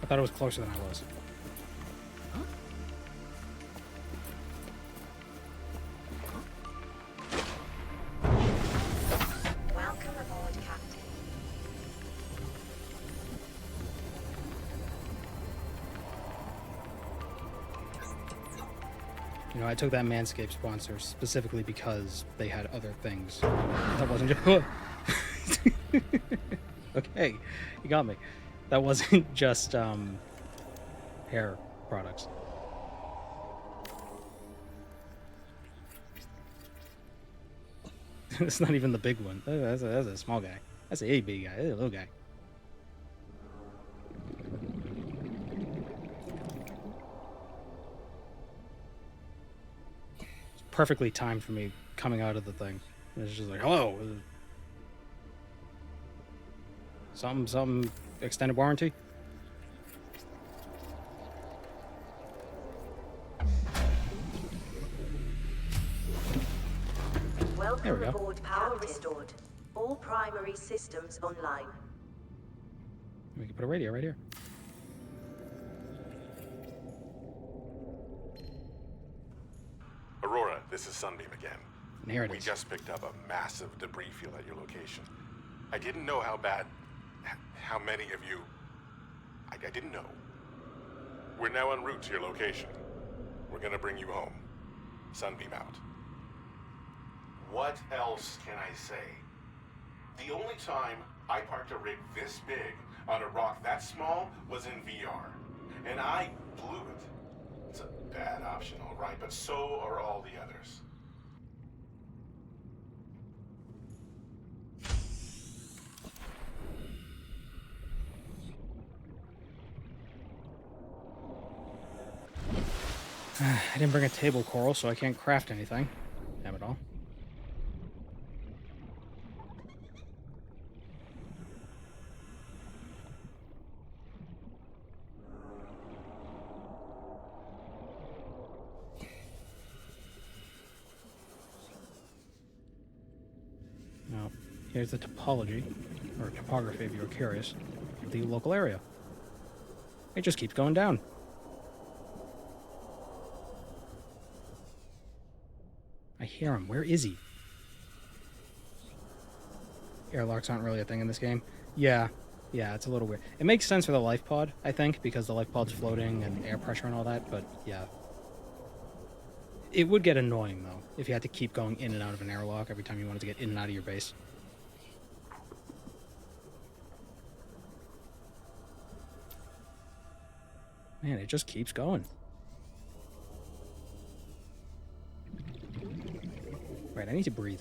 thought it was closer than I was. Welcome aboard, Captain. You know, I took that Manscaped sponsor specifically because they had other things. That wasn't just Okay, you got me. That wasn't just hair products. It's not even the big one. That's a small guy. That's a big guy. That's a little guy. It's perfectly timed for me coming out of the thing. It's just like, hello. Something extended warranty. There we Welcome go. aboard. Power restored. All primary systems online. We can put a radio right here. Aurora, this is Sunbeam again. And here it We is. just picked up a massive debris field at your location. I didn't know how many of you... I didn't know. We're now en route to your location. We're gonna bring you home. Sunbeam out. What else can I say? The only time I parked a rig this big on a rock that small was in VR. And I blew it. It's a bad option, all right, but so are all the others. I didn't bring a table coral, so I can't craft anything. Damn it all. Now, here's the topology, or topography if you're curious, of the local area. It just keeps going down. I hear him. Where is he? Airlocks aren't really a thing in this game. Yeah, it's a little weird. It makes sense for the life pod, I think, because the life pod's floating and air pressure and all that, but yeah. It would get annoying, though, if you had to keep going in and out of an airlock every time you wanted to get in and out of your base. Man, it just keeps going. Right, I need to breathe.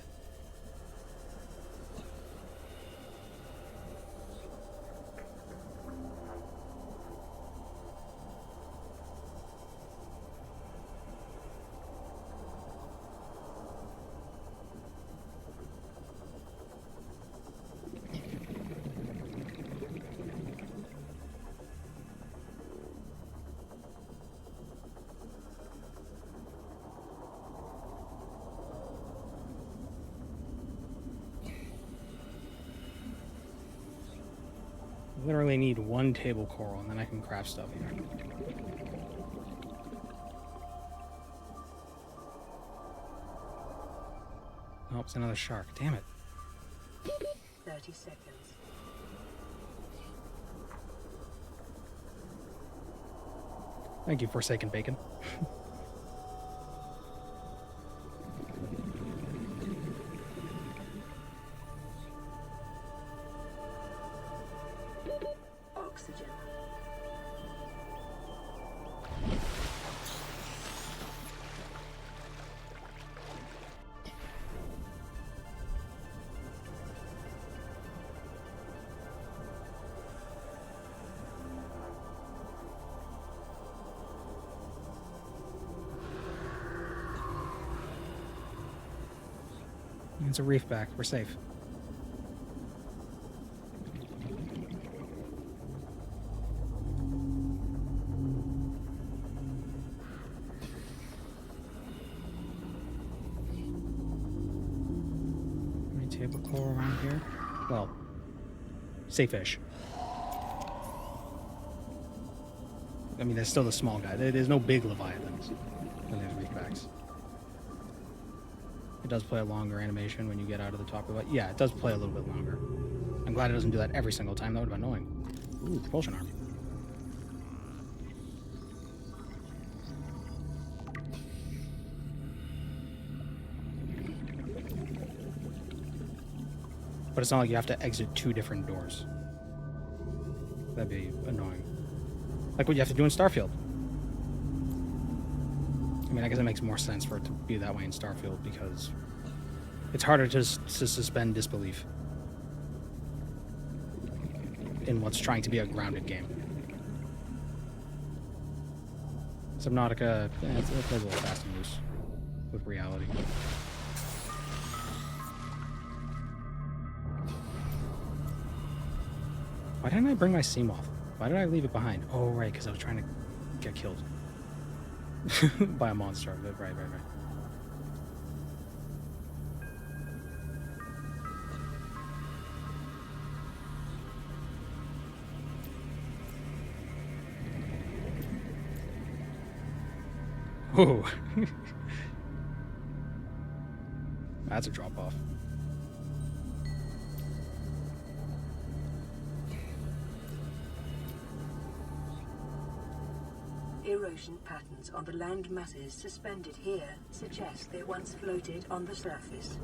Literally need one table coral and then I can craft stuff here. Oh, it's another shark. Damn it. 30 seconds. Thank you, Forsaken Bacon. Oxygen. It's a reef back. We're safe. Any table coral around here? Well, safe-ish. I mean, there's still the small guy. There's no big leviathans when there's reef backs. It does play a longer animation when you get out of the top of it. Yeah, it does play a little bit longer. I'm glad it doesn't do that every single time. That would have been annoying. Ooh, propulsion arm. But it's not like you have to exit 2 different doors. That'd be annoying. Like what you have to do in Starfield. I mean, I guess it makes more sense for it to be that way in Starfield because it's harder to suspend disbelief in what's trying to be a grounded game. Subnautica, it plays a little fast and loose with reality. Why didn't I bring my sea moth? Why did I leave it behind? Oh, right, because I was trying to get killed by a monster. Right. Oh, that's a drop off. Erosion patterns on the land masses suspended here suggest they once floated on the surface.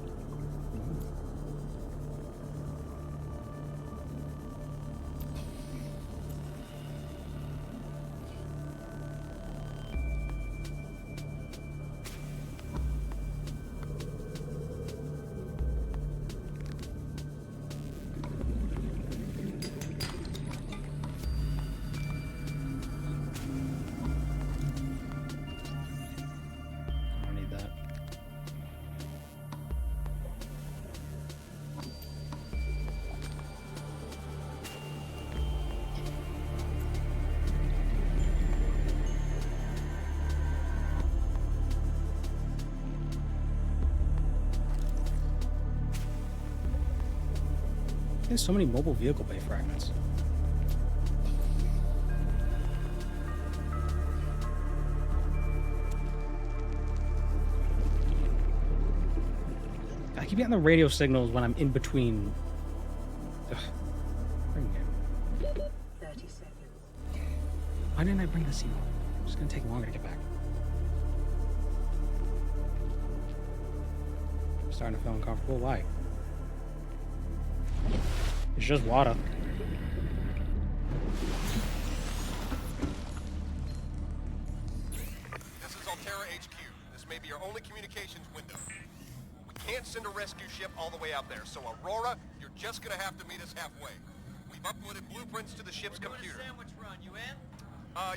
There's so many mobile vehicle bay fragments. I keep getting the radio signals when I'm in between. Ugh. Bring it. 30 seconds. Why didn't I bring the sea moth? It's just gonna take longer to get back. I'm starting to feel uncomfortable. Why? It's just water. This is Altera HQ. This may be your only communications window. We can't send a rescue ship all the way out there, so Aurora, you're just gonna have to meet us halfway. We've uploaded blueprints to the ship's computer. Sandwich run, you in?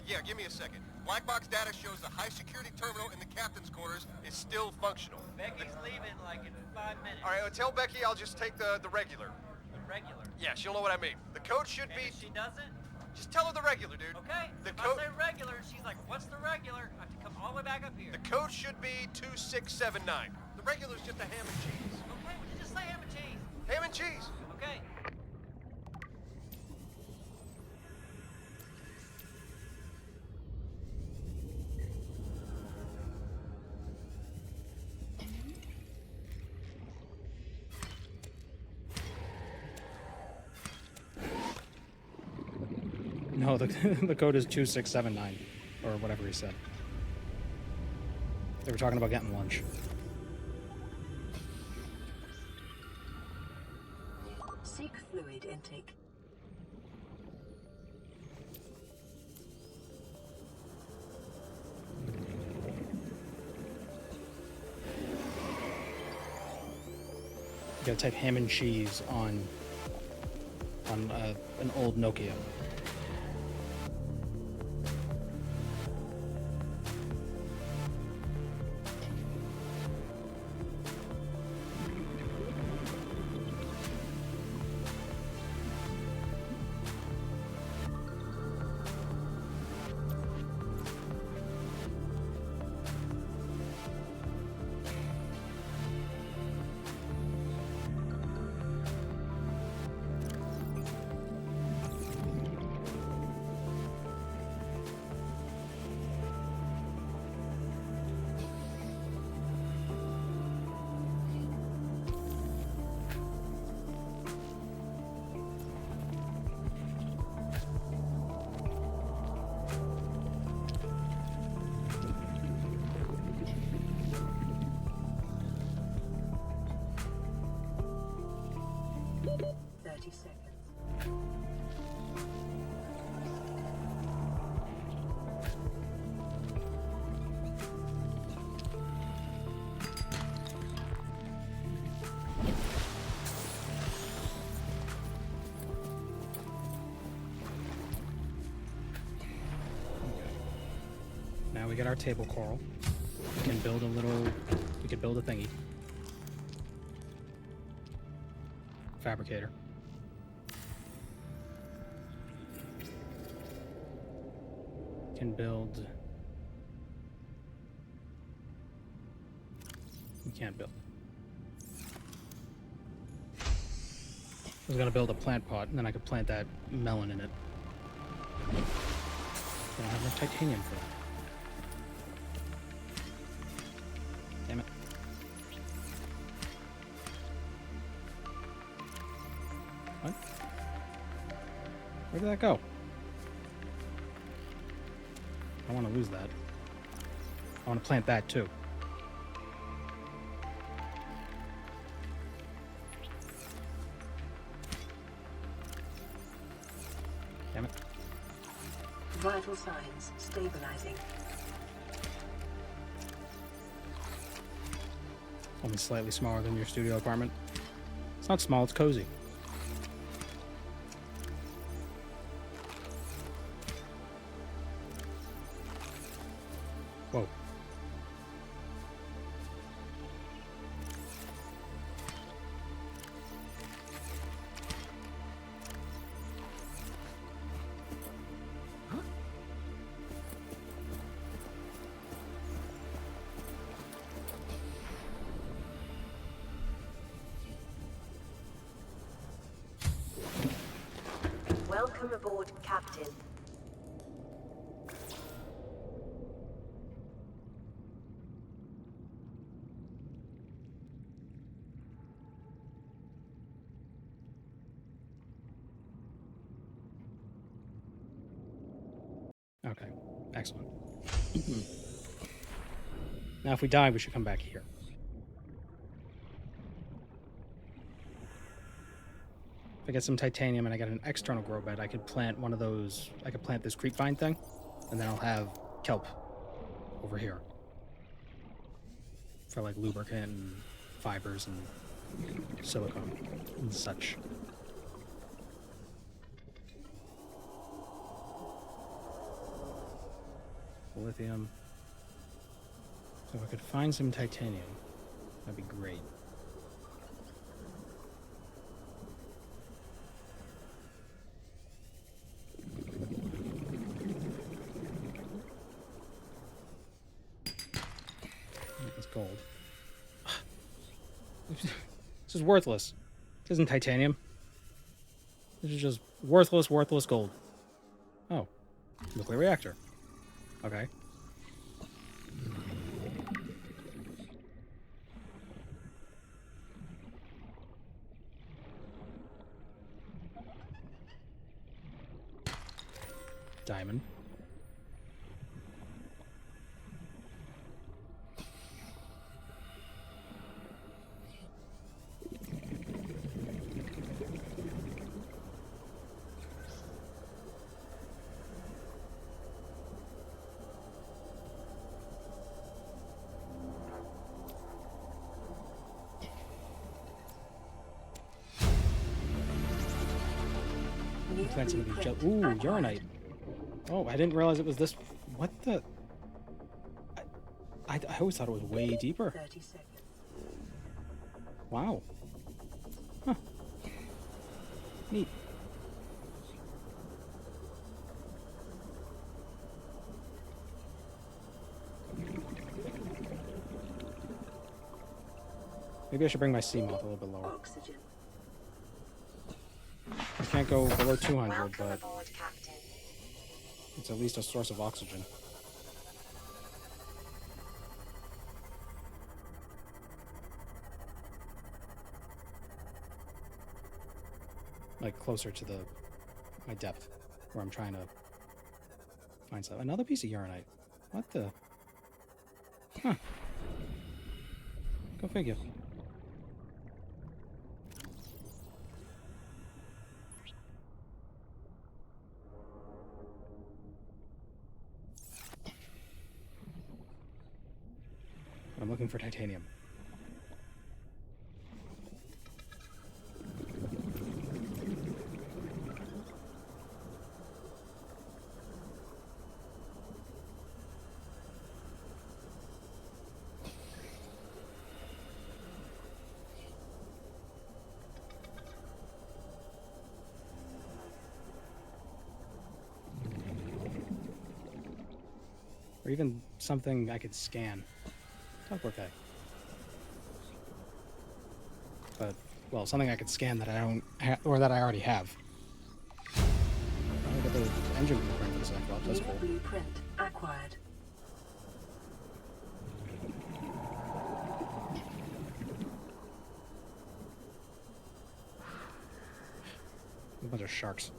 Yeah, give me a second. Black box data shows the high security terminal in the captain's quarters is still functional. Becky's leaving like in 5 minutes. All right, tell Becky I'll just take the regular. The regular? Yeah, she'll know what I mean. The code should be... If she doesn't? Just tell her the regular, dude. Okay. The If I say regular, she's like, what's the regular? I have to come all the way back up here. The code should be 2679. The regular's just a ham and cheese. Okay, would you just say ham and cheese? Ham and cheese. Okay. No, the code is 2679, or whatever he said. They were talking about getting lunch. Seek fluid intake. You gotta type ham and cheese on an old Nokia. 30 seconds. Now we get our table coral. We can build a little. We could build a thingy. Fabricator. Can build. We can't build. I was gonna build a plant pot, and then I could plant that melon in it. I don't have enough titanium for that. Damn it. What? Where did that go? I want to lose that. I want to plant that too. Damn it. Vital signs stabilizing. Only slightly smaller than your studio apartment. It's not small, it's cozy. Whoa. Welcome aboard, Captain. Okay, excellent. Now if we die, we should come back here. If I get some titanium and I get an external grow bed, I could plant one of those, I could plant this creep vine thing, and then I'll have kelp over here. For like lubricant and fibers and silicone and such. Lithium. So if I could find some titanium, that'd be great. It's gold. This is worthless. This isn't titanium. This is just worthless gold. Oh. Nuclear reactor. Okay. Diamond. Plant some of these gel. Ooh, uranite. Oh, I didn't realize it was this. What the? I always thought it was way deeper. 30 seconds. Wow. Huh. Neat. Maybe I should bring my sea moth a little bit lower. Oxygen. I can't go below 200, Welcome but aboard, Captain. it's at least a source of oxygen. Like closer to my depth, where I'm trying to find some. Another piece of uranite. What the? Huh. Go figure. I'm looking for titanium. Or even something I could scan. Oh, okay. But, well, something I could scan that I don't or that I already have. I got the engine blueprint for the Cyclops. That's cool. Blueprint acquired. A bunch of sharks.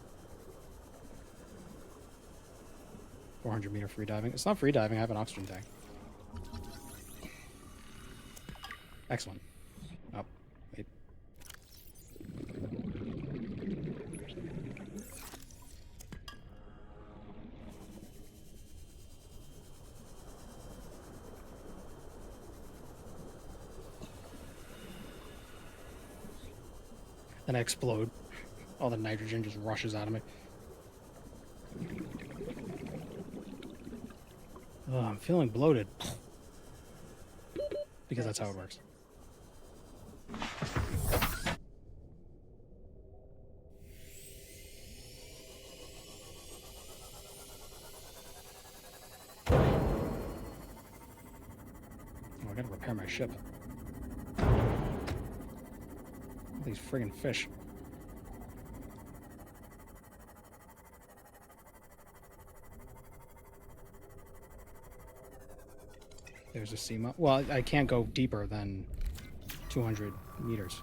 400-meter free diving. It's not free diving. I have an oxygen tank. Excellent. Oh, wait. Then I explode. All the nitrogen just rushes out of me. Oh, I'm feeling bloated. Because that's how it works. Oh, I gotta repair my ship. These friggin' fish. There's a sea moth. Well, I can't go deeper than 200 meters.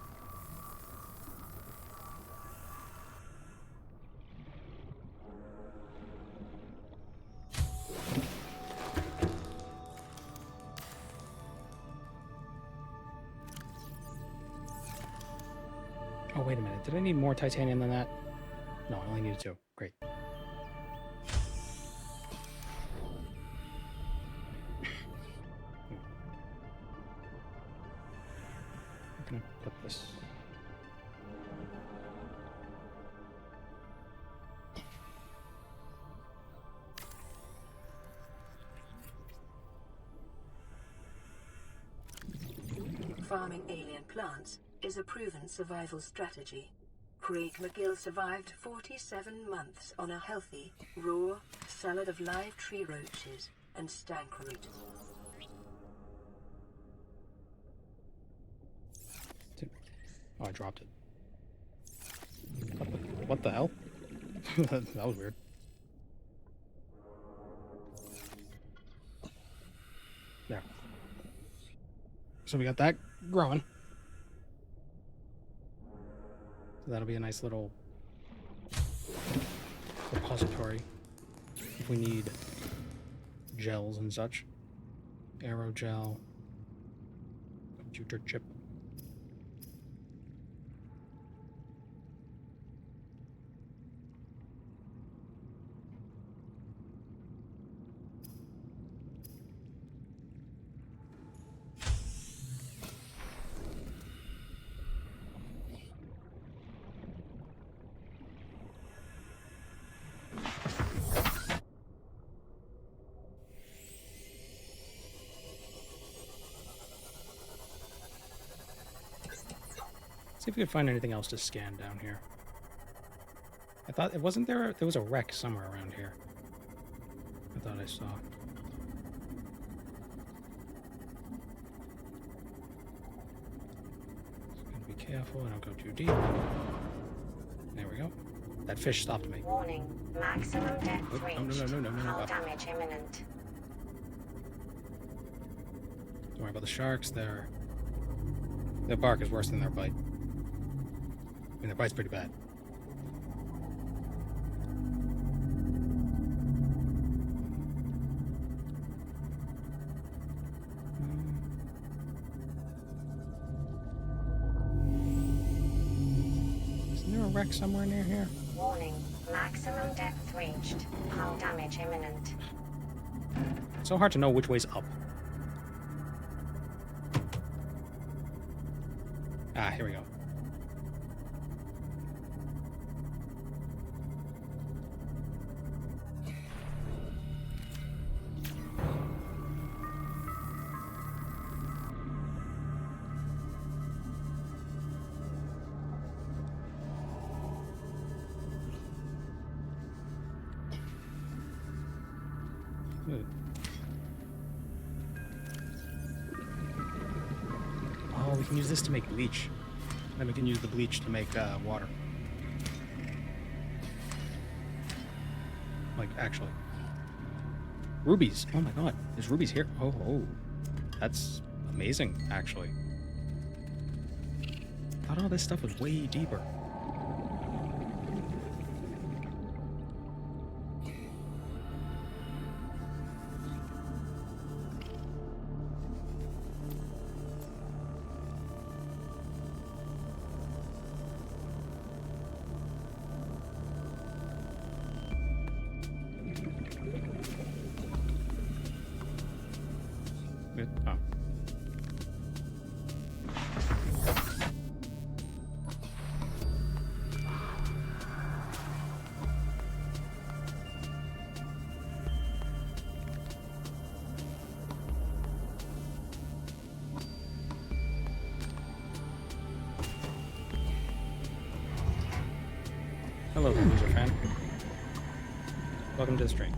Oh, wait a minute. Did I need more titanium than that? No, I only needed 2. Great. I'm gonna put this. Farming alien plants is a proven survival strategy. Craig McGill survived 47 months on a healthy, raw salad of live tree roaches and stank root. Oh, I dropped it. What the hell? That was weird. There. So we got that growing. So that'll be a nice little repository if we need gels and such. Aerogel, computer chip. See if we can find anything else to scan down here. I thought it wasn't there. There was a wreck somewhere around here. I thought I saw. Just gotta be careful. I don't go too deep. There we go. That fish stopped me. Warning, maximum depth Oh, reached. no. Hull damage imminent. Don't worry about the sharks. Their bark is worse than their bite. I mean, their bite's pretty bad. Isn't there a wreck somewhere near here? Warning, maximum depth reached. Hull damage imminent. It's so hard to know which way's up. Ah, here we go. Ooh. Oh, we can use this to make bleach. Then we can use the bleach to make water. Like, actually. Rubies. Oh my god. There's rubies here. Oh. That's amazing, actually. I thought all this stuff was way deeper. Oh. Hello, user fan. Welcome to the stream.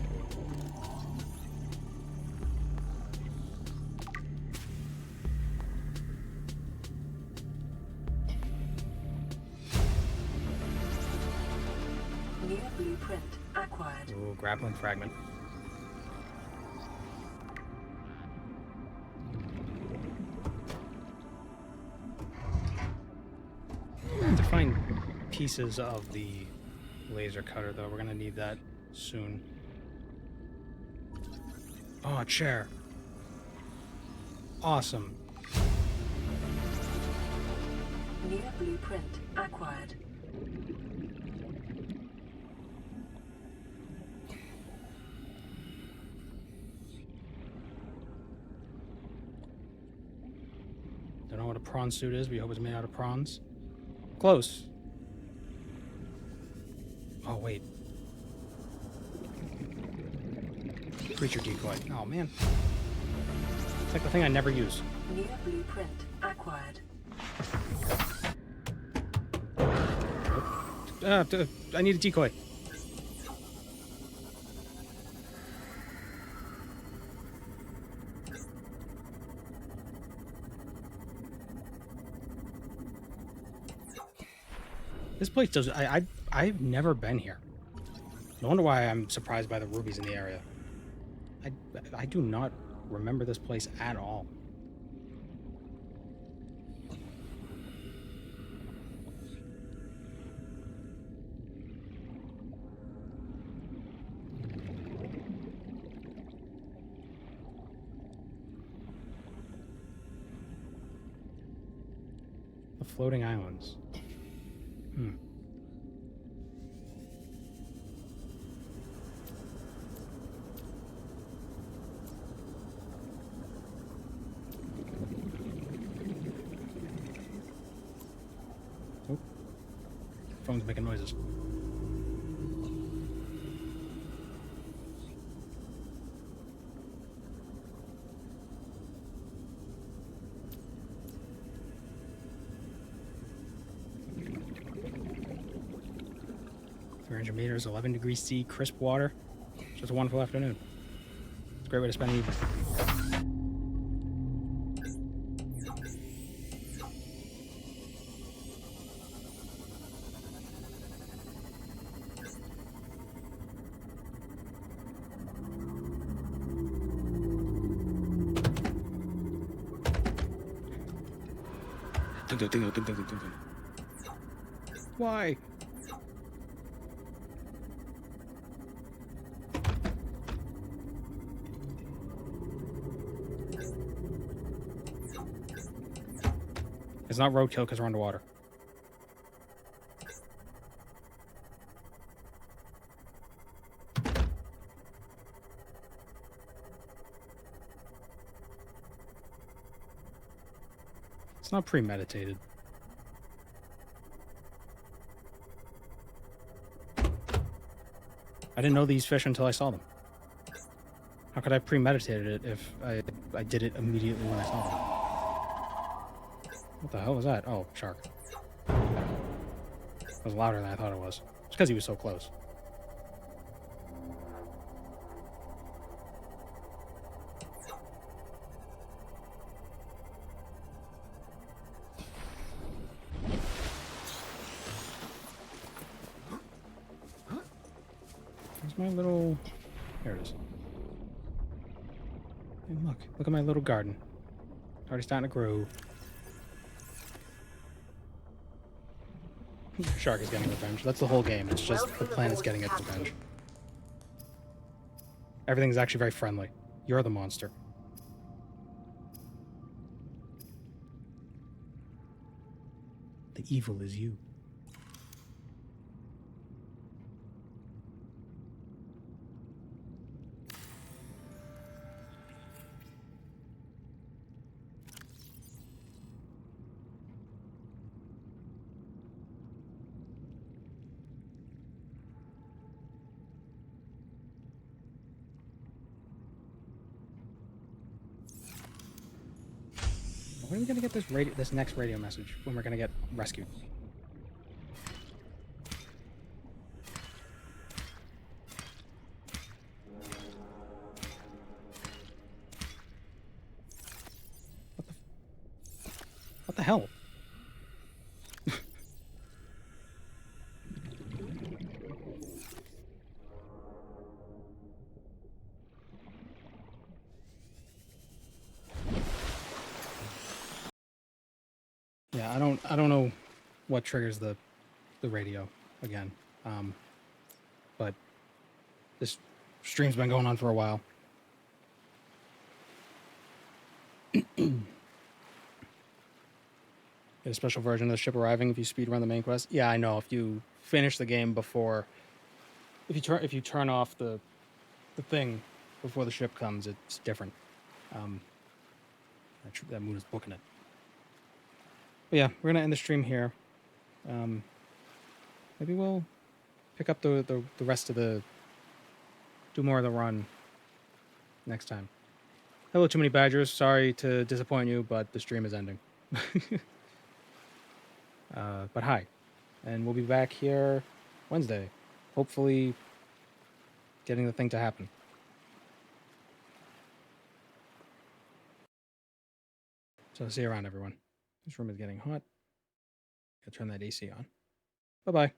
New blueprint acquired. Ooh, grappling fragment. To find pieces of the laser cutter, though, we're gonna need that soon. Oh, a chair. Awesome. New blueprint acquired. Don't know what a prawn suit is. We hope it's made out of prawns. Close. Oh, wait. Creature decoy. Oh, man. It's like the thing I never use. New blueprint acquired. I need a decoy. This place does. I've never been here. No wonder why I'm surprised by the rubies in the area. I do not remember this place at all. The floating islands. Hmm. Oh. Phone's making noises. Meters, 11 degrees C, crisp water. It's just a wonderful afternoon. It's a great way to spend an evening. Why? It's not roadkill because we're underwater. It's not premeditated. I didn't know these fish until I saw them. How could I have premeditated it if I did it immediately when I saw them? What the hell was that? Oh, shark. It was louder than I thought it was. It's because he was so close. Where's my little... There it is. Hey, look at my little garden. It's already starting to grow. Shark is getting revenge. That's the whole game. It's just the planet's getting its revenge. Everything's actually very friendly. You're the monster. The evil is you. When are we gonna get this next radio message? When we're gonna get rescued? What the hell? Yeah, I don't know what triggers the radio again. But this stream's been going on for a while. Get a special version of the ship arriving if you speedrun the main quest. Yeah, I know. If you finish the game before, if you turn off the thing before the ship comes, it's different. That moon is booking it. But yeah, we're gonna end the stream here. Maybe we'll pick up the rest of do more of the run next time. Hello, too many badgers. Sorry to disappoint you, but the stream is ending. But hi, and we'll be back here Wednesday, hopefully getting the thing to happen. So see you around, everyone. This room is getting hot. Gotta turn that AC on. Bye-bye.